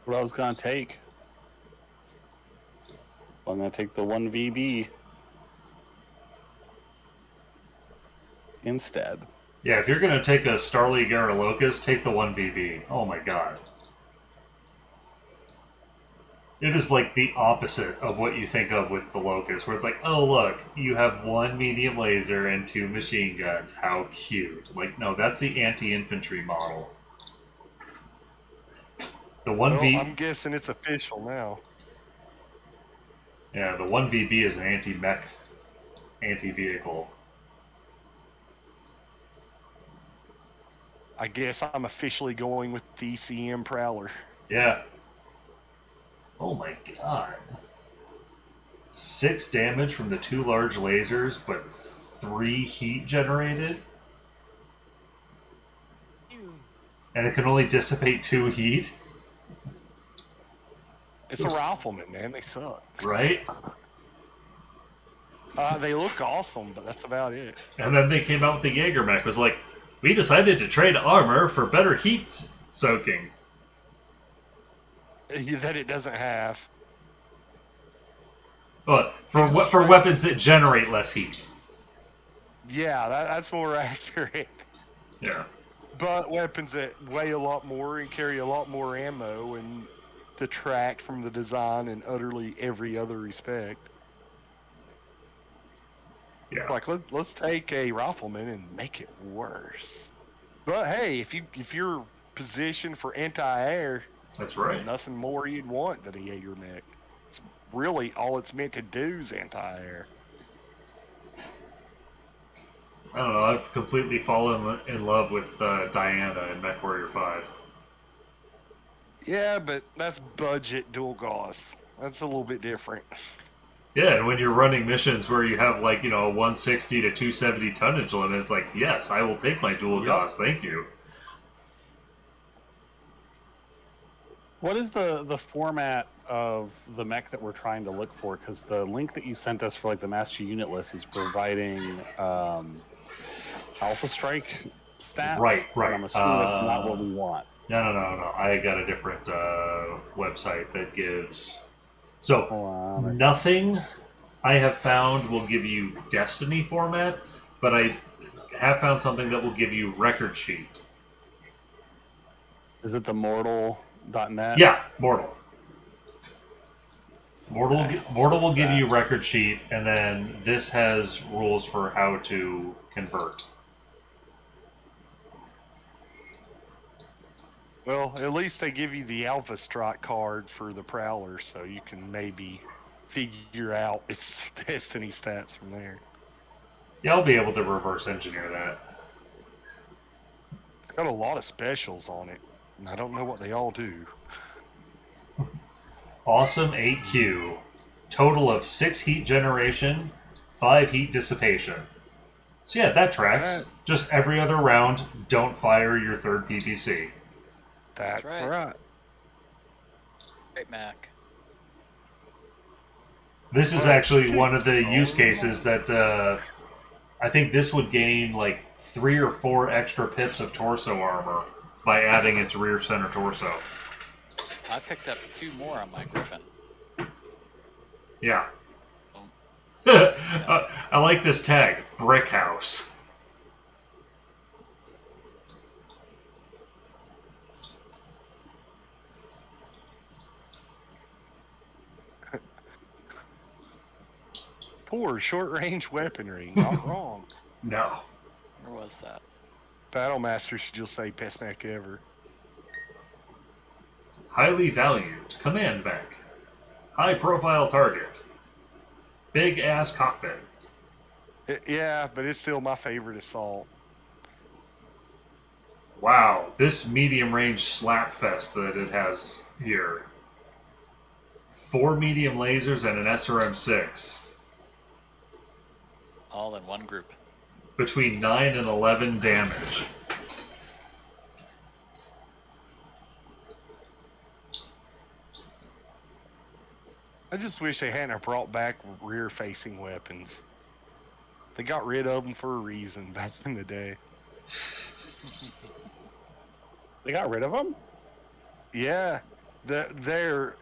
what I was gonna take. I'm gonna take the 1VB instead. Yeah, if you're going to take a Starleague or a Locust, take the 1VB. Oh my god. It is like the opposite of what you think of with the Locust, where it's like, oh look, you have 1 medium laser and 2 machine guns. How cute. Like, no, that's the anti-infantry model. The 1V... Well, I'm guessing it's official now. Yeah, the 1VB is an anti-mech, anti-vehicle. I guess I'm officially going with the ECM Prowler. Yeah. Oh my god. 6 damage from the 2 large lasers, but 3 heat generated? And it can only dissipate 2 heat? It's a rifleman, man. They suck. Right? They look awesome, but that's about it. And then they came out with the Jaeger mech. Was like, we decided to trade armor for better heat soaking. That it doesn't have. But for weapons that generate less heat. Yeah, that's more accurate. Yeah. But weapons that weigh a lot more and carry a lot more ammo and detract from the design in utterly every other respect. Yeah. Like, let's take a rifleman and make it worse. But hey, if you're positioned for anti-air, That's right. nothing more you'd want than a Jaeger mech. It's really all it's meant to do is anti-air. I don't know, I've completely fallen in love with Diana in Mechwarrior 5. Yeah, but that's budget dual Gauss. That's a little bit different. Yeah, and when you're running missions where you have, like, you know, a 160 to 270 tonnage limit, it's like, yes, I will take my dual Gauss, thank you. What is the format of the mech that we're trying to look for? Because the link that you sent us for like the master unit list is providing Alpha Strike stats. Right. And I'm assuming that's not what we want. No. I got a different website that gives... So, nothing I have found will give you Destiny format, but I have found something that will give you record sheet. Is it the Mortal.net? Yeah, Mortal. Mortal will give you record sheet, and then this has rules for how to convert. Well, at least they give you the Alpha Strike card for the Prowler, so you can maybe figure out its Destiny stats from there. Yeah, I'll be able to reverse engineer that. It's got a lot of specials on it, and I don't know what they all do. Awesome 8Q. Total of 6 heat generation, 5 heat dissipation. So yeah, that tracks. Just every other round, don't fire your third PPC. That's right. right. Great Mac. This is actually one of the use cases that I think this would gain like 3 or 4 extra pips of torso armor by adding its rear center torso. I picked up 2 more on my Griffin. Yeah. I like this tag, Brick House. Poor short-range weaponry. Not wrong. No. Where was that? Battlemaster should just say best mech ever. Highly valued. Command mech. High profile target. Big ass cockpit. Yeah, but it's still my favorite assault. Wow, this medium range slap fest that it has here. 4 medium lasers and an SRM-6. All in one group. Between 9 and 11 damage. I just wish they hadn't brought back rear-facing weapons. They got rid of them for a reason back in the day. They got rid of them? Yeah, they're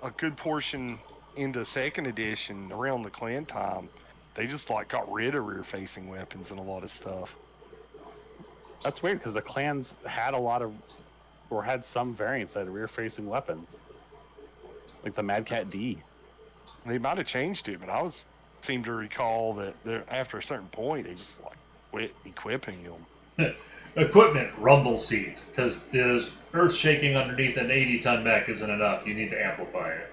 a good portion into second edition around the clan time. They just like got rid of rear-facing weapons and a lot of stuff. That's weird because the clans had a lot of, or had some variants that had rear-facing weapons, like the Mad Cat D. They might have changed it, but seem to recall that after a certain point they just like quit equipping them. Equipment rumble seat, because the earth shaking underneath an 80-ton mech isn't enough. You need to amplify it.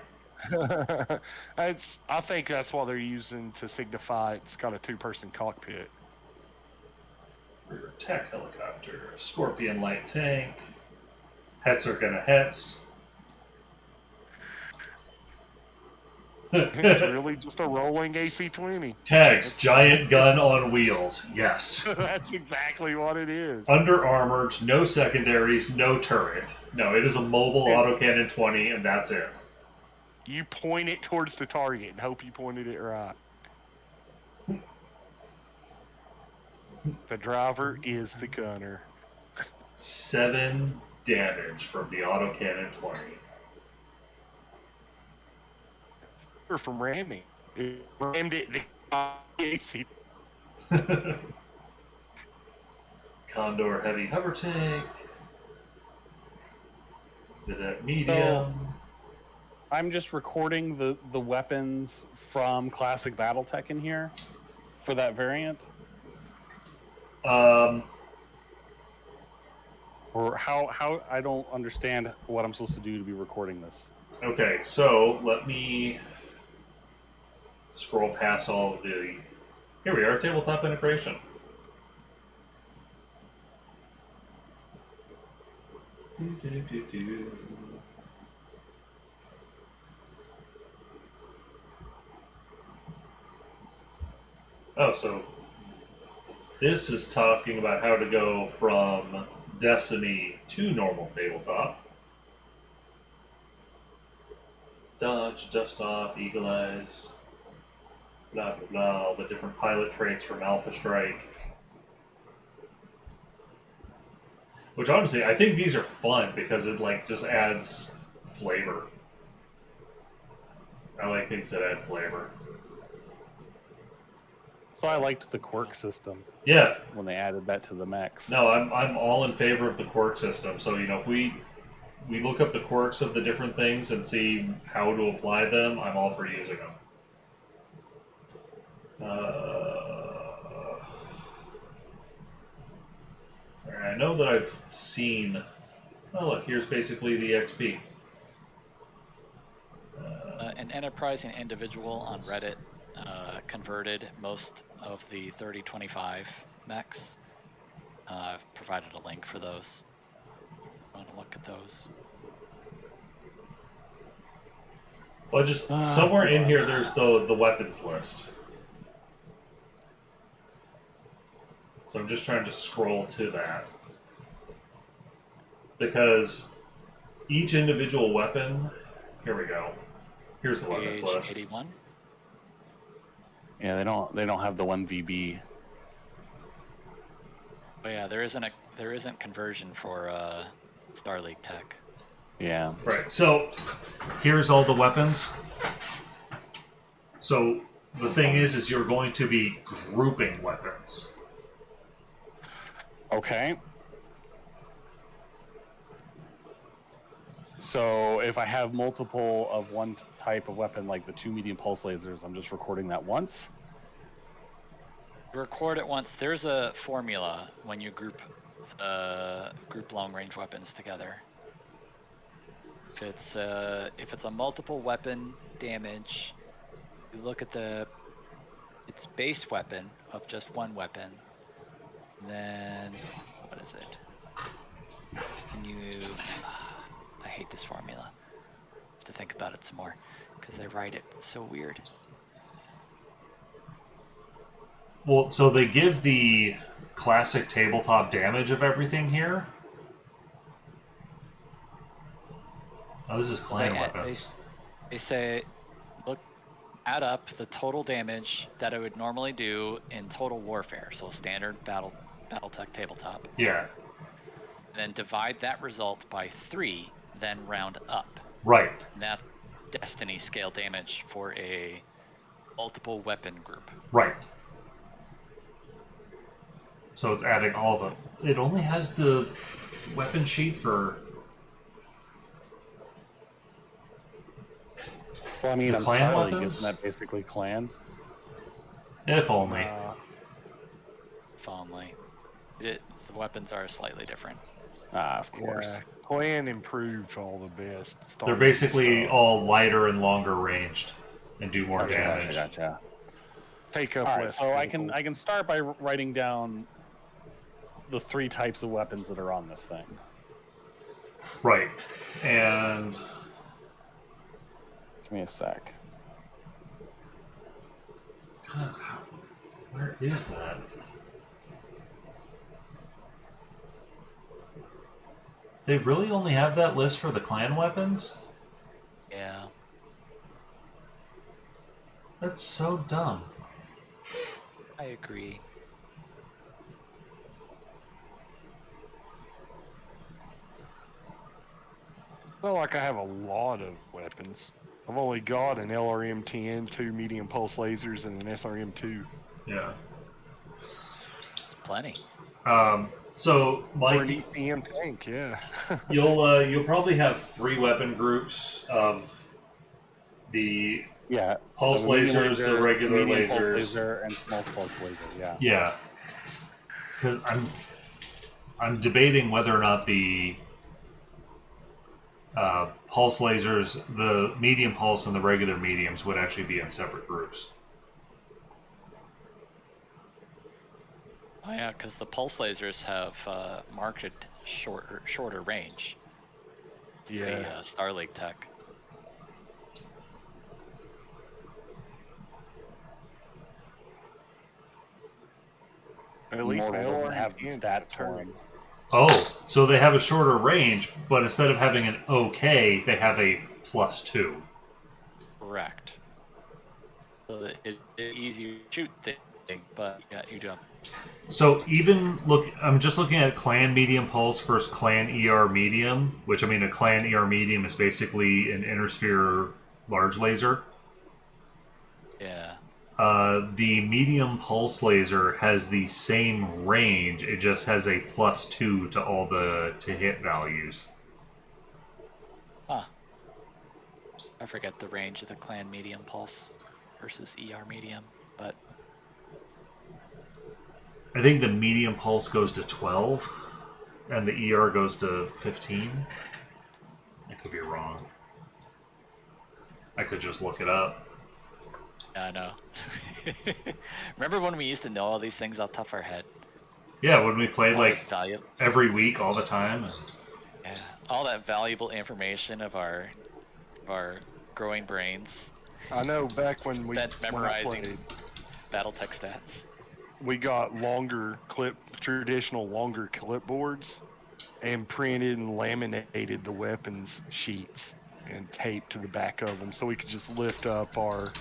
I think that's what they're using to signify it's got a 2-person cockpit. Rear attack helicopter, Scorpion light tank, Hets are gonna Hets. It's really just a rolling AC-20. Tags, giant gun on wheels. Yes. That's exactly what it is. Under armored, no secondaries, no turret. No, it is a mobile autocannon 20, and that's it. You point it towards the target and hope you pointed it right. The driver is the gunner. 7 damage from the autocannon 20. Or from ramming. It rammed it the AC. Condor heavy hover tank. Vidette medium. I'm just recording the weapons from Classic BattleTech in here for that variant. Or how I don't understand what I'm supposed to do to be recording this. Okay, so let me scroll past all of the... Here we are, tabletop integration. Oh, so this is talking about how to go from Destiny to normal tabletop. Dodge, dust off, eagle eyes, blah blah blah, all the different pilot traits from Alpha Strike. Which honestly, I think these are fun because it like just adds flavor. I like things that add flavor. So I liked the quirk system. Yeah. When they added that to the mechs. No, I'm all in favor of the quirk system. So if we look up the quirks of the different things and see how to apply them, I'm all for using them. I know that I've seen... Oh, look, here's basically the XP. An enterprising individual on Reddit converted most of the 3025 mechs. I've provided a link for those. I want to look at those. Well, just somewhere in here, there's the weapons list. So I'm just trying to scroll to that. Because each individual weapon... Here we go. Here's the weapons list. 81. Yeah, they don't have the 1VB. Oh yeah, there isn't conversion for Star League Tech. Yeah. Right. So here's all the weapons. So the thing is you're going to be grouping weapons. Okay. So if I have multiple of one type of weapon, like the 2 medium pulse lasers, I'm just recording that once. Record it once. There's a formula when you group long range weapons together. If it's a multiple weapon damage, you look at its base weapon of just one weapon. And then what is it? And I hate this formula. I have to think about it some more because they write it so weird. Well, so they give the classic tabletop damage of everything here. Oh, this is clan weapons. They say, look, add up the total damage that it would normally do in Total Warfare, so standard BattleTech tabletop. Yeah. And then divide that result by 3, then round up. Right. And that's Destiny scale damage for a multiple weapon group. Right. So it's adding all of them. It only has the weapon sheet for... Well, I mean, The I'm clan Starleague, weapons? isn't that basically clan? If only. If only. The weapons are slightly different. Of course. Yeah. Clan improved all the best. They're basically all lighter and longer ranged and do more damage. Gotcha. Take up All right, less. so I people. can start by writing down the 3 types of weapons that are on this thing. Right. And... Give me a sec. God, where is that? They really only have that list for the clan weapons? Yeah. That's so dumb. I agree. Not like I have a lot of weapons. I've only got an LRM-10, 2 medium pulse lasers, and an SRM-2. Yeah. It's plenty. So, Or an Mike, ECM tank, yeah. you'll probably have 3 weapon groups of the Yeah. pulse the medium lasers, laser, the regular medium pulse lasers. laser, and small pulse laser. Yeah. Yeah. Because I'm debating whether or not the pulse lasers, the medium pulse and the regular mediums would actually be in separate groups. Oh yeah, because the pulse lasers have marked shorter range. Yeah. The Starleague tech. At least my Mortal doesn't have the LRM-10 stats for turn. him. Oh, so they have a shorter range, but instead of having an OK, they have a +2. Correct. So that it's easier to shoot thing, but yeah, you do have. So even I'm just looking at clan medium pulse versus clan ER medium, which I mean a clan ER medium is basically an inner sphere large laser. Yeah. The medium pulse laser has the same range, it just has a +2 to all the hit values. Huh. I forget the range of the clan medium pulse versus ER medium, but I think the medium pulse goes to 12, and the ER goes to 15. I could be wrong. I could just look it up. I know. Remember when we used to know all these things off the top of our head? Yeah, when we played All this like value, every week, all the time. yeah, all that valuable information of our growing brains. I know back when we That when I memorizing played, BattleTech stats. we got traditional longer clipboards and printed and laminated the weapons sheets and taped to the back of them so we could just lift up our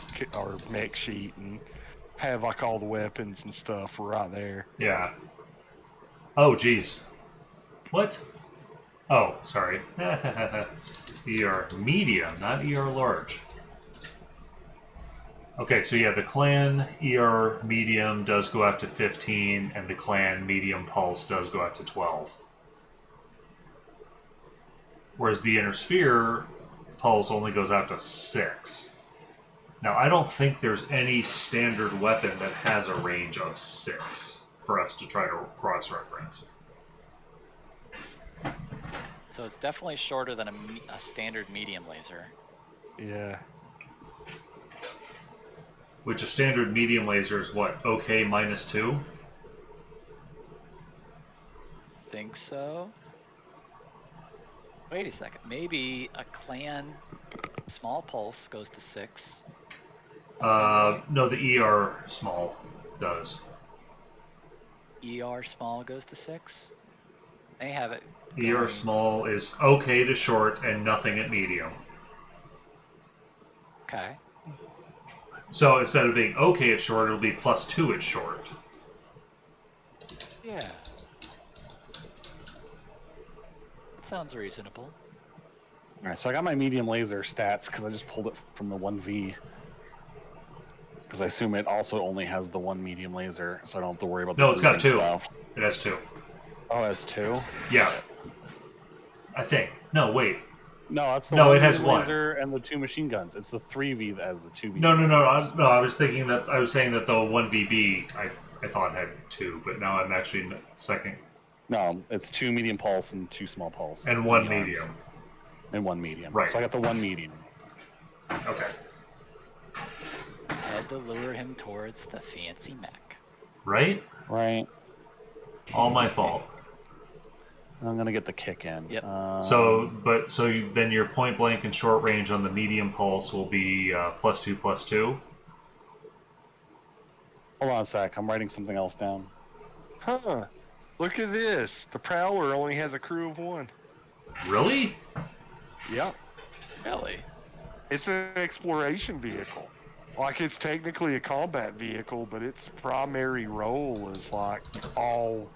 mech sheet and have like all the weapons and stuff right there. Yeah. Oh, geez. What? Oh, sorry. ER medium, not ER large. Okay, so yeah, the clan ER medium does go out to 15, and the clan medium pulse does go out to 12. whereas the inner sphere pulse only goes out to 6. Now, I don't think there's any standard weapon that has a range of 6 for us to try to cross-reference. So it's definitely shorter than a standard medium laser. Yeah. Which a standard medium laser is what? OK -2? Think so. Wait a second. Maybe a clan small pulse goes to 6. No, the ER small does. ER small goes to 6? They have it. ER small is OK to short and nothing at medium. Okay. So instead of being OK at short, it'll be +2 at short. Yeah. That sounds reasonable. Alright, so I got my medium laser stats because I just pulled it from the 1V. Because I assume it also only has the one medium laser, so I don't have to worry about the No, it's got 2. stuff. It has 2. Oh, it has 2? Yeah. I think. No, wait. No, that's the No, one it has medium 1. laser and the 2 machine guns. It's the 3V that has the 2V. No. I was thinking that I was saying that the 1VB I thought had 2, but now I'm actually second. No, it's 2 medium pulse and 2 small pulse. And 1 arms. medium. And 1 medium. Right. So I got the 1 medium. Okay. Had to lure him towards the fancy mech. Right? Right. All my fault. I'm gonna get the kick in. Yep. Then your point blank and short range on the medium pulse will be +2/+2. Hold on a sec. I'm writing something else down. Huh. Look at this. The Prowler only has a crew of 1. Really? Yep. Really? It's an exploration vehicle. Like, it's technically a combat vehicle, but its primary role is like all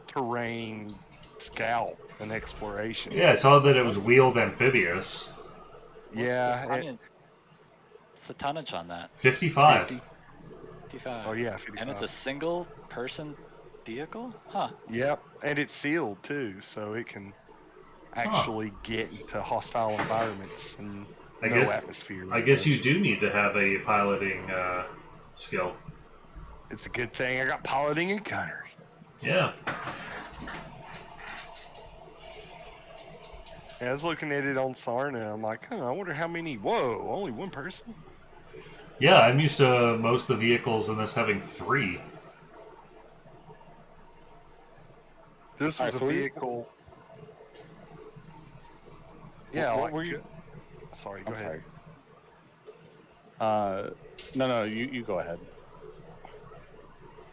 terrain scout and exploration. Yeah, I saw that it was wheeled amphibious. Yeah. What's the tonnage on that? 55. 55. Oh, yeah, 55. And it's a single person vehicle? Huh. Yep. And it's sealed, too, so it can actually get into hostile environments and atmosphere. I guess you do need to have a piloting skill. It's a good thing I got piloting and gunnery. Yeah. Yeah, I was looking at it on Sarna. I'm like, I wonder how many. Whoa, only 1 person? Yeah, I'm used to most of the vehicles in this having 3. This was a vehicle. Yeah, What like, were you? Sorry, go ahead. Sorry. No, you go ahead.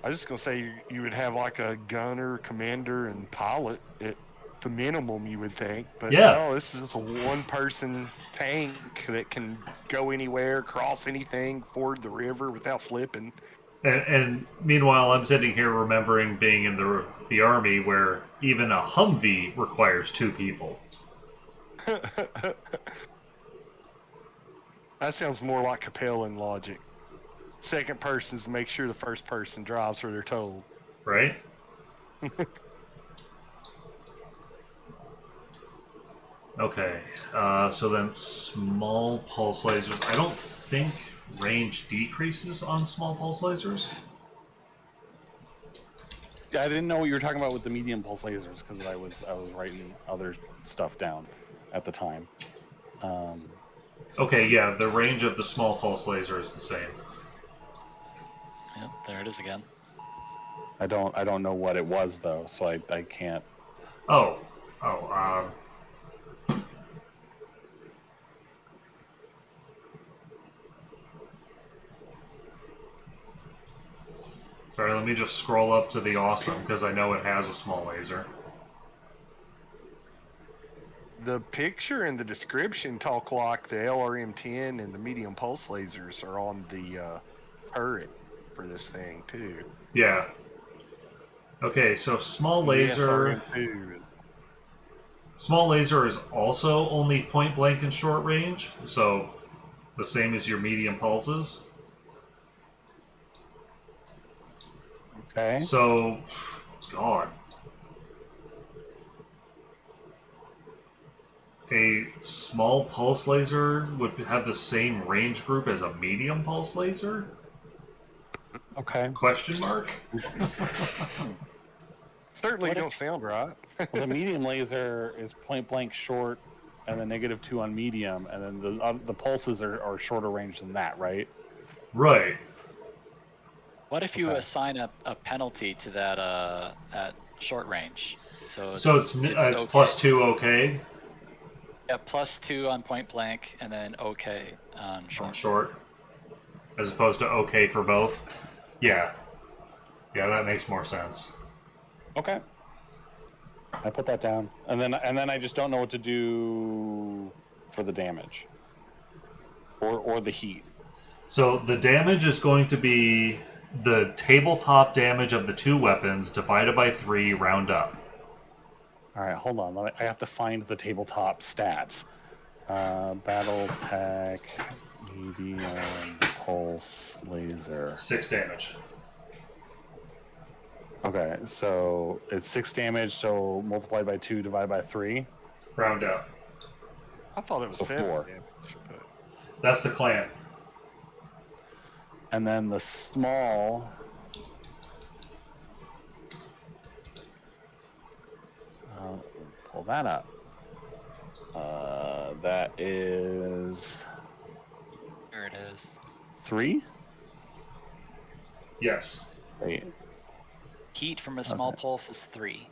I was just gonna say you would have like a gunner, commander, and pilot at the minimum, you would think. But no, this is just a 1-person tank that can go anywhere, cross anything, ford the river without flipping. And meanwhile, I'm sitting here remembering being in the army where even a Humvee requires 2 people. That sounds more like Capellan logic. Second person's make sure the first person drives where they're told. Right? Okay, so then small pulse lasers. I don't think range decreases on small pulse lasers. I didn't know what you were talking about with the medium pulse lasers because I was writing other stuff down at the time. Okay, yeah, the range of the small pulse laser is the same. Yep, there it is again. I don't know what it was though, so I can't. Sorry, let me just scroll up to the awesome because I know it has a small laser. The picture and the description talk like the LRM-10 and the medium pulse lasers are on the turret for this thing too. Yeah. Okay, so small laser. SRM-2. Small laser is also only point blank and short range, so the same as your medium pulses. Okay. So, God. a small pulse laser would have the same range group as a medium pulse laser? Okay. Question mark? Certainly What don't sound right. Well, the medium laser is point blank short, and then -2 on medium, and then the pulses are shorter range than that, right? Right. What if you Okay. assign a penalty to that short range? So So it's okay. +2 okay Yeah, +2 on point blank, and then okay on on short. short, as opposed to okay for both. Yeah. Yeah, that makes more sense. Okay. I put that down, and then I just don't know what to do for the damage, or the heat. So the damage is going to be the tabletop damage of the two weapons divided by 3, round up. All right, hold on. I have to find the tabletop stats. Battle tech, medium pulse laser. 6 damage. Okay, so it's 6 damage, so multiplied by 2, divided by 3. Round up. I thought it was So 7 4. damage. But... That's the clan. And then the small. Pull that up. That is There it is. 3. Yes. Wait, Heat from a small Okay. pulse is 3.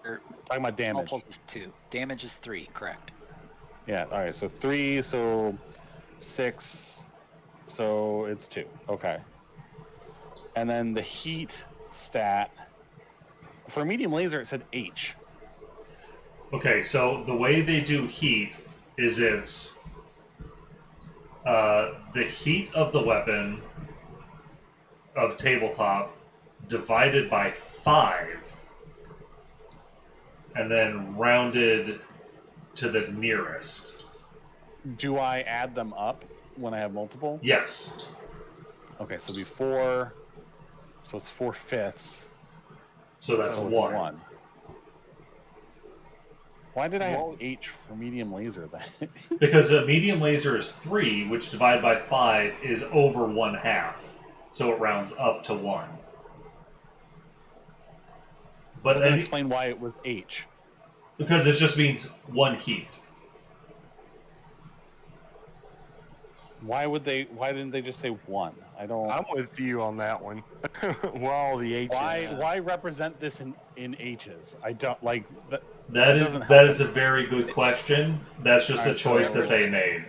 Or talking about small damage. pulse is 2. Damage is 3. Correct. Yeah. All right. So 3. So 6. So it's 2. Okay. And then the heat stat for a medium laser, it said H. Okay, so the way they do heat is it's the heat of the weapon of tabletop divided by 5 and then rounded to the nearest. Do I add them up when I have multiple? Yes. Okay, so it'd be 4. So it's 4/5. So that's So it's 1. Why did I have H for medium laser then? Because a medium laser is 3, which divided by 5 is over 1/2. So it rounds up to 1. But Then explain why it was H. because it just means 1 heat. Why didn't they just say 1? I don't. I'm with you on that one. Well, the H. Why represent this in H's? I don't like that. That is a very good question. That's just a Alright, choice so- that they made.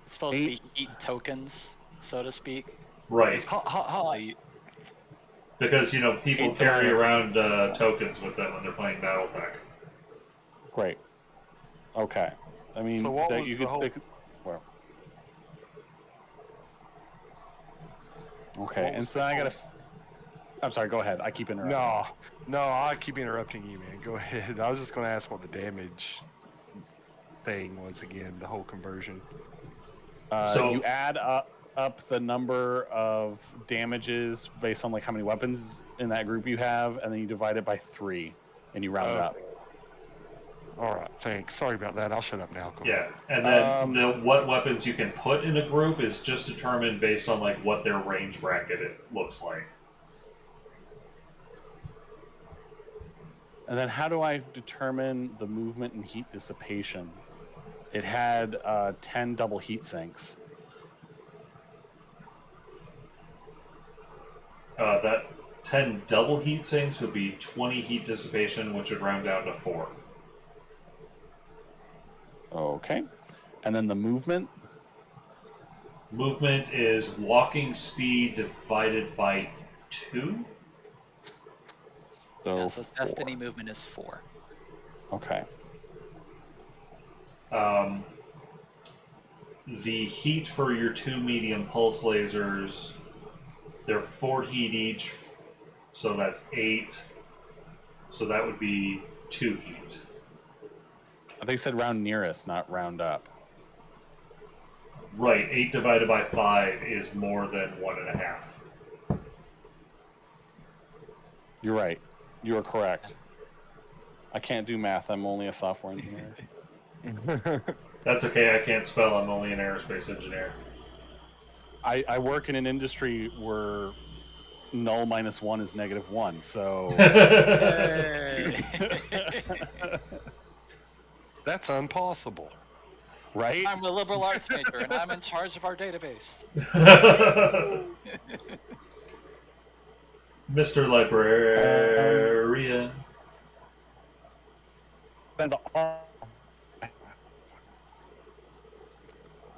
It's supposed to be heat tokens, so to speak. Right. So you- Because, people 8 carry to 9 around tokens with them when they're playing Battletech. Great. Okay. I mean, So what that was you the could whole- pick. Well. Okay, What and was so the I whole- gotta. I'm sorry. Go ahead. I keep interrupting. No, I keep interrupting you, man. Go ahead. I was just going to ask what the damage thing was again, the whole conversion. So- You add up the number of damages based on like how many weapons in that group you have, and then you divide it by 3, and you round it up. All right, thanks. Sorry about that. I'll shut up now. Go Yeah, ahead. and then what weapons you can put in a group is just determined based on like what their range bracket it looks like. And then how do I determine the movement and heat dissipation? It had 10 double heat sinks. That 10 double heat sinks would be 20 heat dissipation, which would round down to 4. Okay. And then the movement. Movement is walking speed divided by 2. So, yeah, so 4. Destiny movement is 4. Okay. The heat for your 2 medium pulse lasers, they're 4 heat each, so that's 8. So that would be 2 heat. I think you said round nearest, not round up. Right, 8 divided by 5 is more than 1.5. You're right. You are correct. I can't do math. I'm only a software engineer. That's okay, I can't spell, I'm only an aerospace engineer. I work in an industry where null minus 1 is -1, so Yay. That's impossible. right? I'm a liberal arts major, and I'm in charge of our database. Mr. Librarian. Spend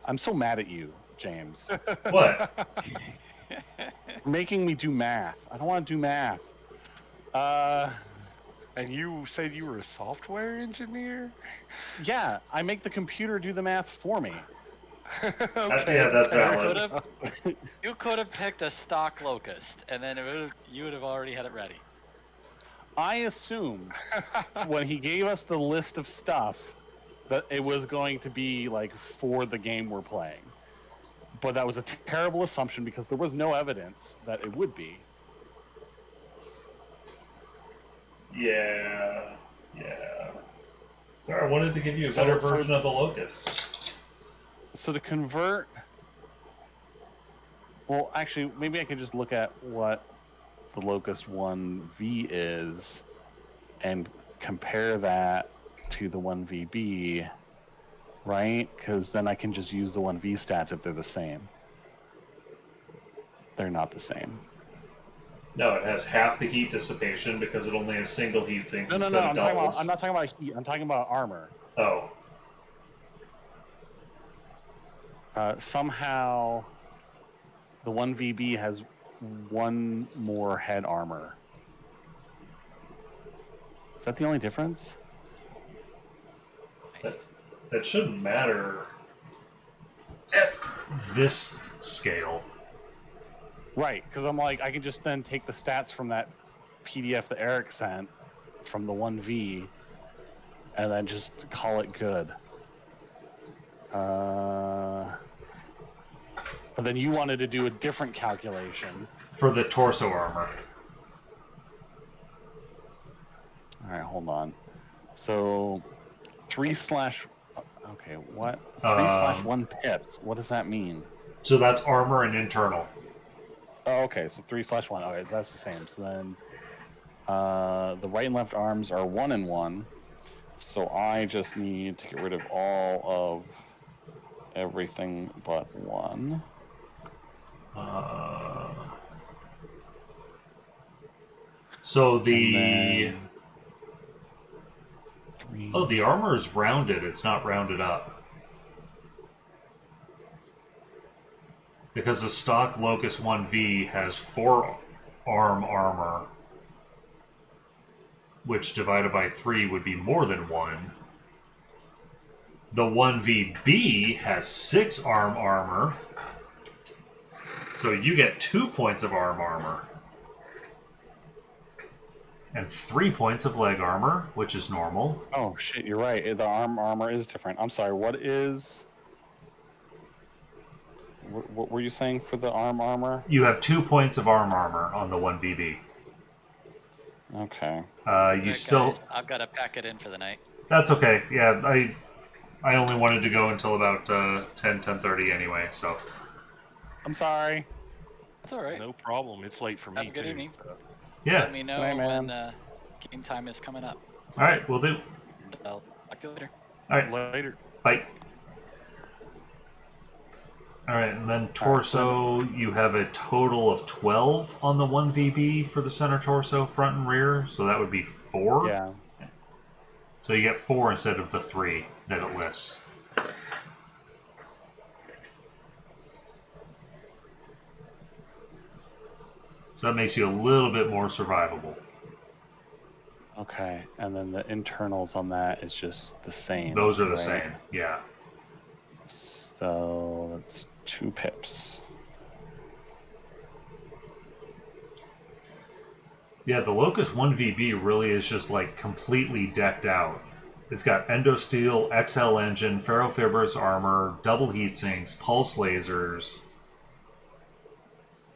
I'm so mad at you, James. What? You're making me do math. I don't want to do math. And you said you were a software engineer? Yeah, I make the computer do the math for me. Okay. Yeah, that's valid. You could have picked a stock locust, and then you would have already had it ready. I assumed when he gave us the list of stuff that it was going to be like for the game we're playing. But that was a terrible assumption because there was no evidence that it would be. Yeah. Sorry, I wanted to give you a better version of the locust. So to convert... Well, actually, maybe I could just look at what the Locust 1V is and compare that to the 1VB, right? Because then I can just use the 1V stats if they're the same. They're not the same. No, it has half the heat dissipation because it only has single heat sinks No, instead of doubles. I'm not talking about heat. I'm talking about armor. Oh. Somehow, the 1VB has one more head armor. Is that the only difference? That shouldn't matter at this scale. Right, because I'm like, I can just then take the stats from that PDF that Eric sent from the 1V and then just call it good. But then you wanted to do a different calculation. For the torso armor. Alright, hold on. So, 3/... Okay, what? 3/1 pips. What does that mean? So that's armor and internal. Oh, okay, so 3/1. Okay, so that's the same. So then the right and left arms are 1 and 1. So I just need to get rid of all of everything but 1. So the... Oh, the armor is rounded. It's not rounded up. Because the stock Locust 1V has 4 arm armor, which divided by 3 would be more than 1. The 1VB has 6 arm armor, so you get 2 points of arm armor. And 3 points of leg armor, which is normal. Oh shit, you're right. The arm armor is different. I'm sorry, what is... What were you saying for the arm armor? You have 2 points of arm armor on the 1VB. Okay. You still... Guys, I've got to pack it in for the night. That's okay. Yeah, I only wanted to go until about 10:30 anyway, so... I'm sorry. That's all right. No problem. It's late for Have me, a good too. evening. So. Yeah. Let me know Bye, man. when game time is coming up. Alright, we'll do. And I'll talk to you later. Alright, Later. bye. Alright, and then torso, you have a total of 12 on the 1VB for the center torso, front and rear, so that would be 4? Yeah. So you get 4 instead of the 3 that it lists. So that makes you a little bit more survivable. Okay, and then the internals on that is just the same. Those are the right? same, yeah. So that's 2 pips. Yeah, the Locust 1VB really is just like completely decked out. It's got endosteel, XL engine, ferrofibrous armor, double heat sinks, pulse lasers.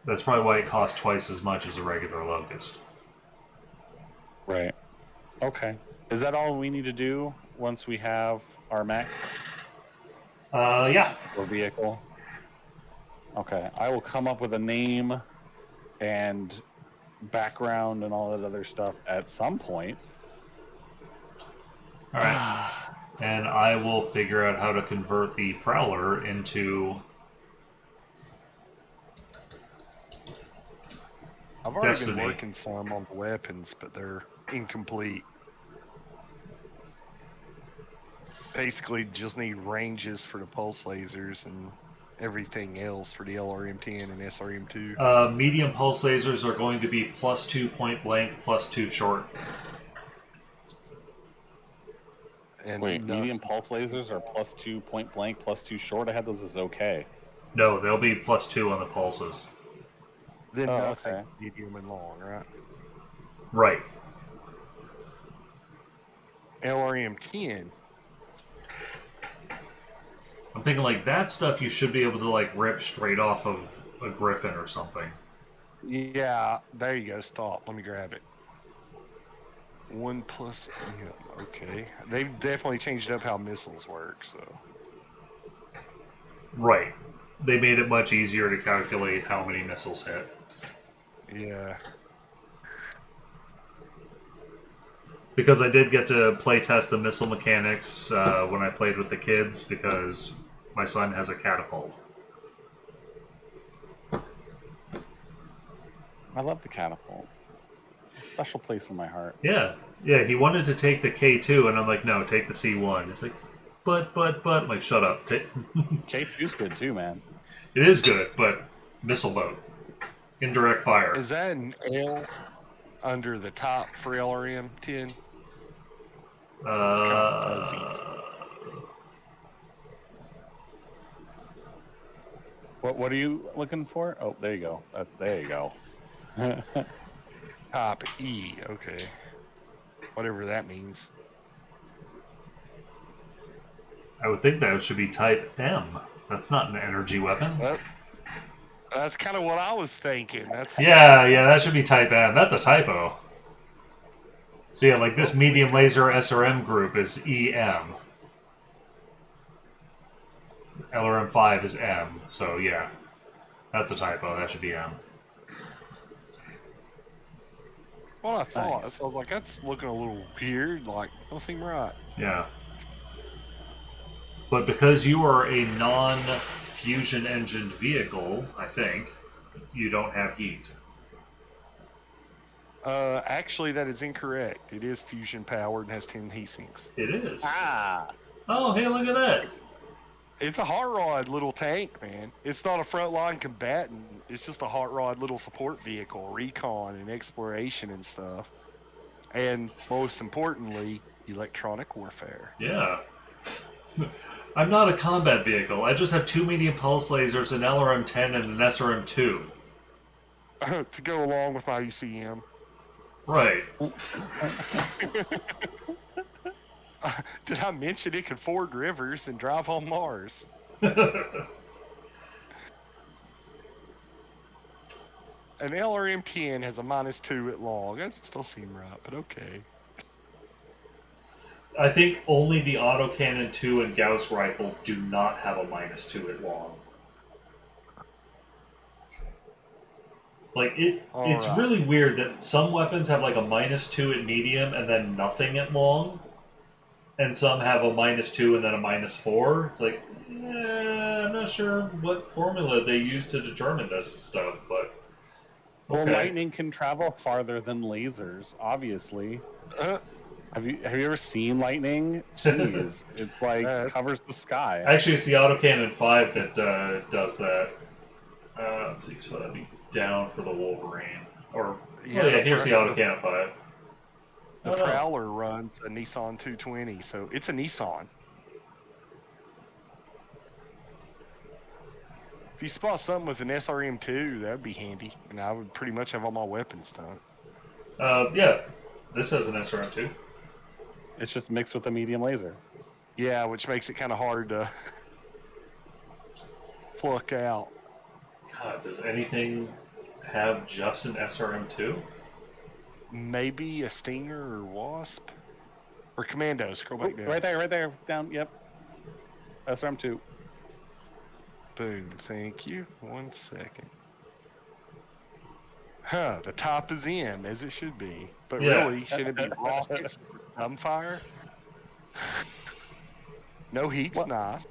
That's probably why it costs twice as much as a regular Locust. Right. Okay. Is that all we need to do once we have our mech Yeah. or vehicle? Okay, I will come up with a name and background and all that other stuff at some point. All right. And I will figure out how to convert the Prowler into I've already Destiny. been working some on the weapons, but they're incomplete. Basically, just need ranges for the pulse lasers and everything else for the LRM-10 and SRM-2. Medium pulse lasers are going to be +2 point blank, +2 short. And Wait, medium pulse lasers are +2 point blank, +2 short. I had those as okay. No, they'll be +2 on the pulses. Then nothing okay. medium and long, right? Right. LRM-10. I'm thinking like that stuff you should be able to like rip straight off of a Griffin or something. Yeah, there you go. Stop. Let me grab it. 1 plus. Yeah, okay. They've definitely changed up how missiles work, so. Right. They made it much easier to calculate how many missiles hit. Yeah. Because I did get to play test the missile mechanics when I played with the kids because my son has a catapult. I love the catapult. Special place in my heart. Yeah. Yeah, he wanted to take the K2 and I'm like, no, take the C1. He's like, but, I'm like, shut up. K2's good too, man. It is good, but missile boat. Indirect fire. Is that an L under the top for LRM-10? It's kind of fuzzy. What are you looking for? Oh, there you go. There you go. Top E, okay. Whatever that means. I would think that should be type M. That's not an energy weapon. Well, that's kind of what I was thinking. That's Yeah, that should be type M. That's a typo. So yeah, like this medium laser SRM group is EM. LRM5 is M, so yeah. That's a typo. That should be M. what I thought. Nice. So I was like, that's looking a little weird. Like, don't seem right. Yeah. But because you are a non-fusion engined vehicle, I think, you don't have heat. Actually, that is incorrect. It is fusion powered and has 10 heat sinks. It is. Ah! Oh, hey, look at that. It's a hot rod little tank, man. It's not a frontline combatant. It's just a hot rod little support vehicle, recon and exploration and stuff. And most importantly, electronic warfare. Yeah. I'm not a combat vehicle. I just have 2 medium pulse lasers, an LRM-10, and an SRM-2. To go along with my UCM. Right. Did I mention it could ford rivers and drive on Mars? An LRM-10 has a -2 at long. That just don't seem right, but okay. I think only the Autocannon 2 and Gauss rifle do not have a -2 at long. Like, it's right. really weird that some weapons have like a -2 at medium and then nothing at long. And some have a -2 and then a -4. It's like, I'm not sure what formula they use to determine this stuff, but Well, okay. lightning can travel farther than lasers, obviously. Have you ever seen lightning? Jeez, it like covers the sky. Actually, it's the Autocannon 5 that does that. Let's see, so that'd be down for the Wolverine. Or, here's the Autocannon 5. The Prowler runs a Nissan 220, so it's a Nissan. If you spot something with an SRM-2, that'd be handy, and I would pretty much have all my weapons done. Yeah, this has an SRM-2. It's just mixed with a medium laser. Yeah, which makes it kind of hard to pluck out. God, does anything have just an SRM-2? Maybe a Stinger or Wasp? Or Commando, scroll back down. Right there, down, yep. SRM2. Boom. Thank you. 1 second. Huh. The top is in, as it should be. But Yeah. really, should it be rockets, gunfire? No heat's What? nice.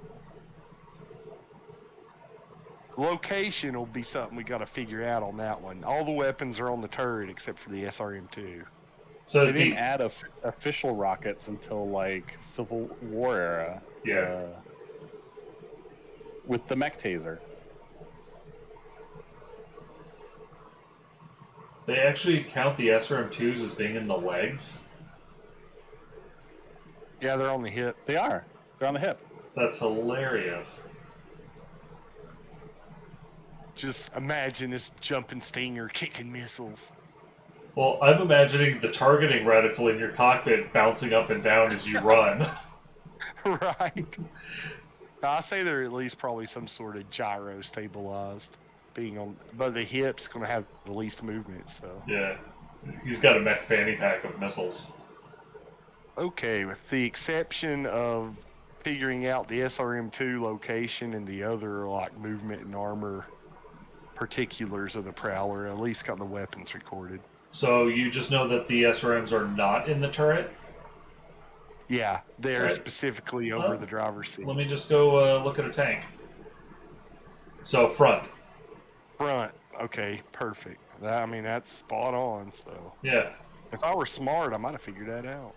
Location will be something we got to figure out on that one. All the weapons are on the turret except for the SRM2. So They didn't add official rockets until like Civil War era. Yeah. With the mech taser. they actually count the SRM2s as being in the legs. Yeah, they're on the hip. They are. They're on the hip. That's hilarious. Just imagine this jumping Stinger kicking missiles. Well, I'm imagining the targeting reticle in your cockpit bouncing up and down as you run. Right. I say they're at least probably some sort of gyro stabilized. Being on, but the hip's going to have the least movement, so. Yeah. He's got a mech fanny pack of missiles. Okay, with the exception of figuring out the SRM2 location and the other, like, movement and armor particulars of the Prowler, at least got the weapons recorded. So you just know that the SRMs are not in the turret? Yeah, they're Right. specifically over the driver's seat. Let me just go look at a tank. So, front. Front. Okay, perfect. I mean, that's spot on, so. Yeah. If I were smart, I might have figured that out.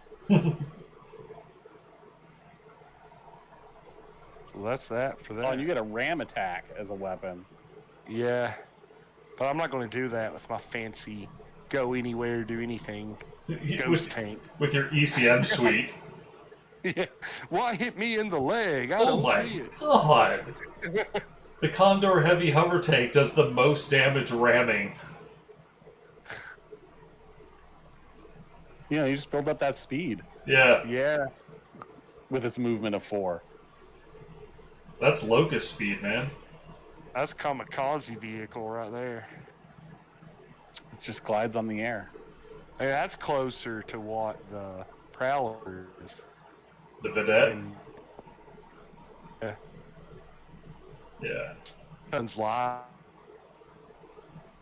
So that's that for that. Oh, and you get a ram attack as a weapon. Yeah. But I'm not going to do that with my fancy go anywhere, do anything ghost tank. With your ECM suite. Yeah. Why hit me in the leg? I Oh don't my see it. god! The Condor Heavy Hover Tank does the most damage ramming. You know, you just build up that speed Yeah. Yeah. with its movement of 4. That's Locust speed, man. That's kamikaze vehicle right there. It just glides on the air. Hey, that's closer to what the Prowler is. The Vedette? And Yeah. Guns live.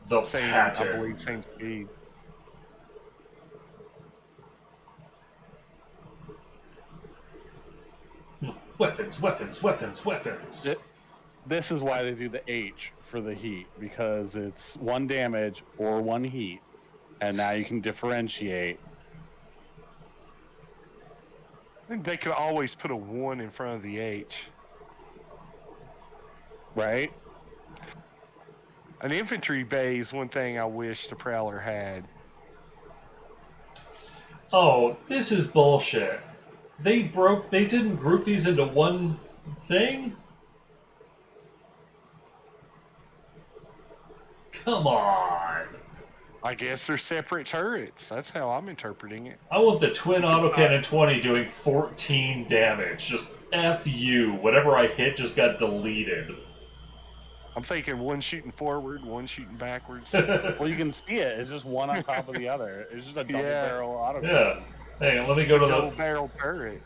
The Same, I pattern. believe, same speed. Weapons, weapons, weapons, weapons. This is why they do the H for the heat, because it's 1 damage or 1 heat, and now you can differentiate. I think they could always put a 1 in front of the H. Right? An infantry bay is one thing I wish the Prowler had. Oh, this is bullshit. They didn't group these into one thing? Come on. I guess they're separate turrets. That's how I'm interpreting it. I want the twin autocannon 20 doing 14 damage. Just F you. Whatever I hit just got deleted. I'm thinking 1 shooting forward, 1 shooting backwards. Well, you can see it. It's just one on top of the other. It's just a double barrel auto. Yeah. Hey, let me go to Double the... barrel turret.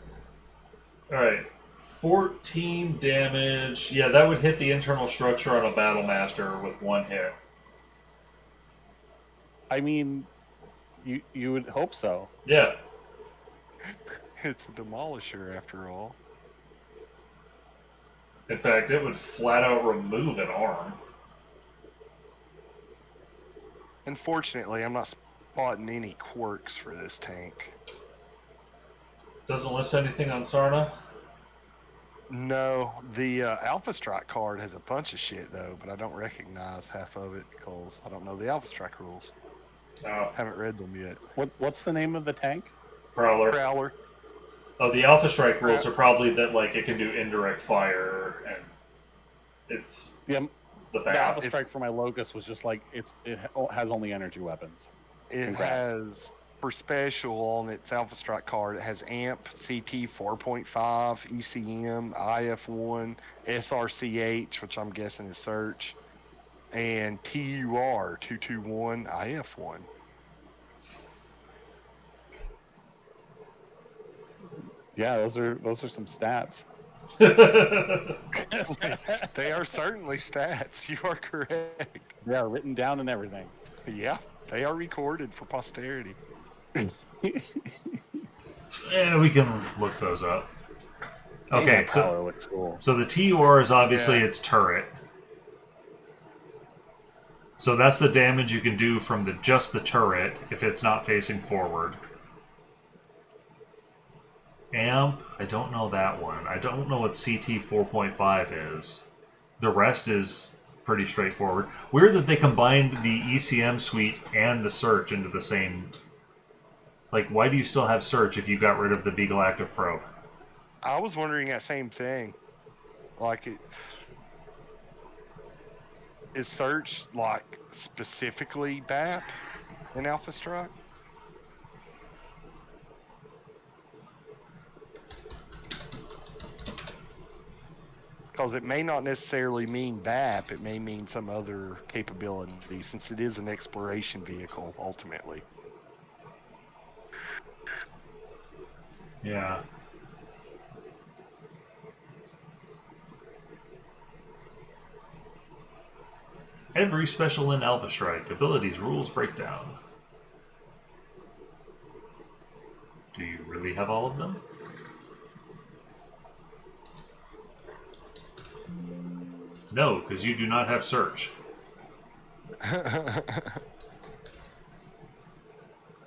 Alright. 14 damage. Yeah, that would hit the internal structure on a Battlemaster with 1 hit. I mean, you would hope so. Yeah. It's a demolisher after all. In fact, it would flat out remove an arm. Unfortunately, I'm not spotting any quirks for this tank. Doesn't list anything on Sarna? No, the Alpha Strike card has a bunch of shit though, but I don't recognize half of it because I don't know the Alpha Strike rules. Oh, Haven't read them yet. What's the name of the tank? Prowler. Prowler. Oh, the Alpha Strike rules are probably that, like, it can do indirect fire, and it's Yeah, the the bad. Alpha Strike for my Locust was just like it has only energy weapons. It Congrats. has, for special on its Alpha Strike card, it has AMP, CT 4.5, ECM, IF1, SRCH, which I'm guessing is search, and TUR 221 IF1. Yeah, those are some stats. They are certainly stats. You are correct. They are written down and everything. Yeah, they are recorded for posterity. Yeah, we can look those up. Okay, Power looks cool. so the T-Or is obviously its turret. So that's the damage you can do from just the turret if it's not facing forward. Amp, I don't know that one. I don't know what CT 4.5 is. The rest is pretty straightforward. Weird that they combined the ECM suite and the search into the same... Like, why do you still have search if you got rid of the Beagle Active Probe? I was wondering that same thing. Like, is search like specifically BAP in Alpha Strike? Because it may not necessarily mean BAP, it may mean some other capability, since it is an exploration vehicle ultimately. Yeah. Every special in Alpha Strike. Abilities, rules, breakdown. Do you really have all of them? No, because you do not have search. I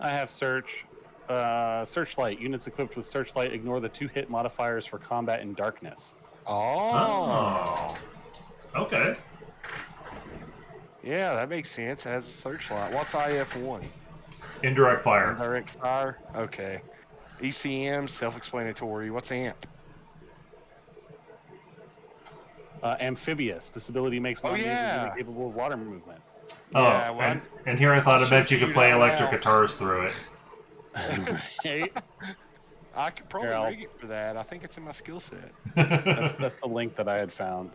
have search. Searchlight. Units equipped with Searchlight ignore the 2-hit modifiers for combat in darkness. Oh. Okay. Yeah, that makes sense. It has a searchlight. What's IF1? Indirect fire. Indirect fire? Okay. ECM, self-explanatory. What's AMP? Amphibious. This ability makes non-naval capable of water movement. Oh, Yeah, well, and here I thought it meant you could play electric out. guitars through it. Hey, I could probably Here, rig it for that. I think it's in my skill set. that's the link that I had found.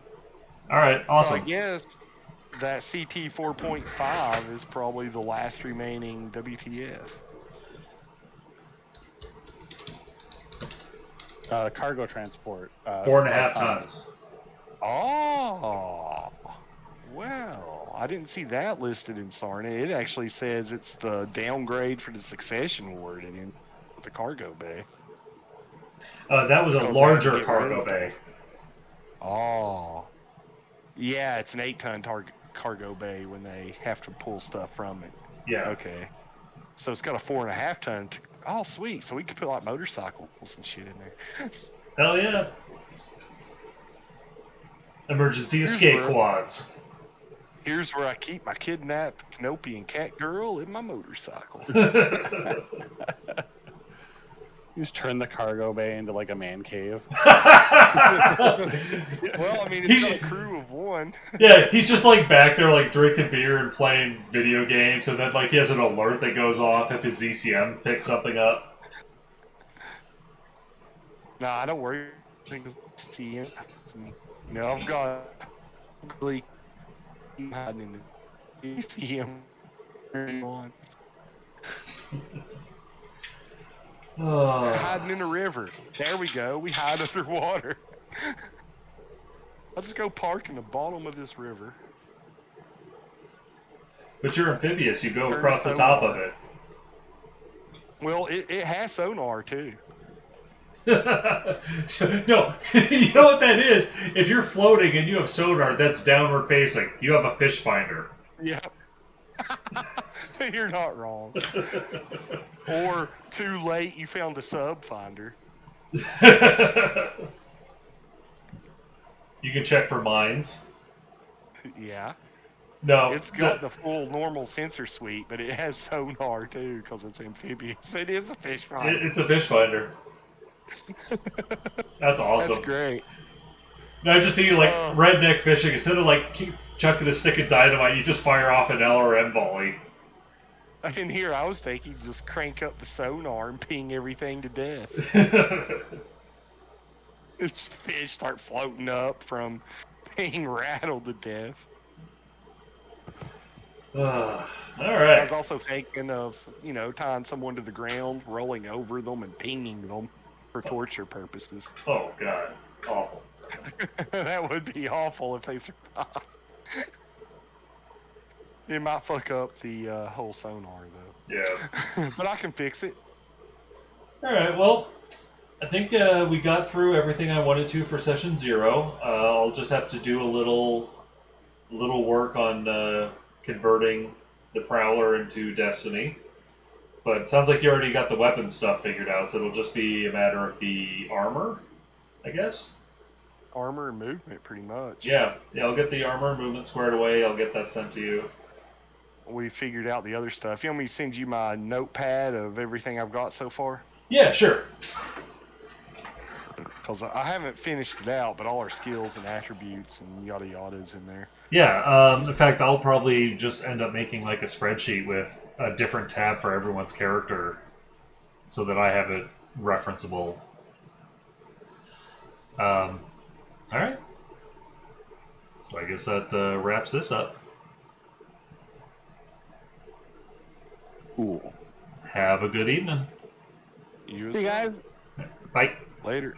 All right, awesome. So I guess that CT 4.5 is probably the last remaining WTF. Cargo transport. 4.5 tons. Oh, well, I didn't see that listed in Sarna. It actually says it's the downgrade for the succession wording in the cargo bay. That was a Because I larger get rid cargo of bay. Oh, yeah, it's an 8-ton cargo bay when they have to pull stuff from it. Yeah. Okay, so it's got a 4.5-ton. Oh, sweet. So we could put like motorcycles and shit in there. Hell yeah. Emergency escape quads. Here's where I keep my kidnapped Canopian cat girl and my motorcycle. You just turn the cargo bay into like a man cave. Well, I mean, it's got a crew of one. Yeah, he's just like back there like drinking beer and playing video games, and then like he has an alert that goes off if his ZCM picks something up. Nah, I don't worry. No, I've got really hiding in the ECM. Hiding in the river. There we go. We hide underwater. I'll just go park in the bottom of this river. But you're amphibious. You go across the top of it. Well, it has sonar too. So, no, you know what that is? If you're floating and you have sonar that's downward facing, you have a fish finder. Yeah. You're not wrong. Or too late, you found a sub finder. You can check for mines. Yeah. No, It's got the full normal sensor suite, but it has sonar too because it's amphibious. It is a fish finder. It's a fish finder. That's awesome. That's great. Now I just see you like redneck fishing. Instead of like chucking a stick of dynamite, you just fire off an LRM volley. In here, I was thinking just crank up the sonar and ping everything to death. It's fish start floating up from being rattled to death. All I right. was also thinking of, tying someone to the ground, rolling over them, and pinging them for torture purposes. Oh god. Awful. That would be awful if they survive. It might fuck up the whole sonar, though. Yeah. But I can fix it. All right. Well, I think we got through everything I wanted to for session 0. I'll just have to do a little work on converting the Prowler into Destiny. But it sounds like you already got the weapon stuff figured out, so it'll just be a matter of the armor, I guess. Armor and movement, pretty much. Yeah, I'll get the armor and movement squared away. I'll get that sent to you. We figured out the other stuff. You want me to send you my notepad of everything I've got so far? Yeah, sure. Because I haven't finished it out, but all our skills and attributes and yada yadas in there. Yeah, in fact, I'll probably just end up making like a spreadsheet with a different tab for everyone's character so that I have it referenceable. All right. So I guess that wraps this up. Cool. Have a good evening. You as See you well. guys. Bye. Later.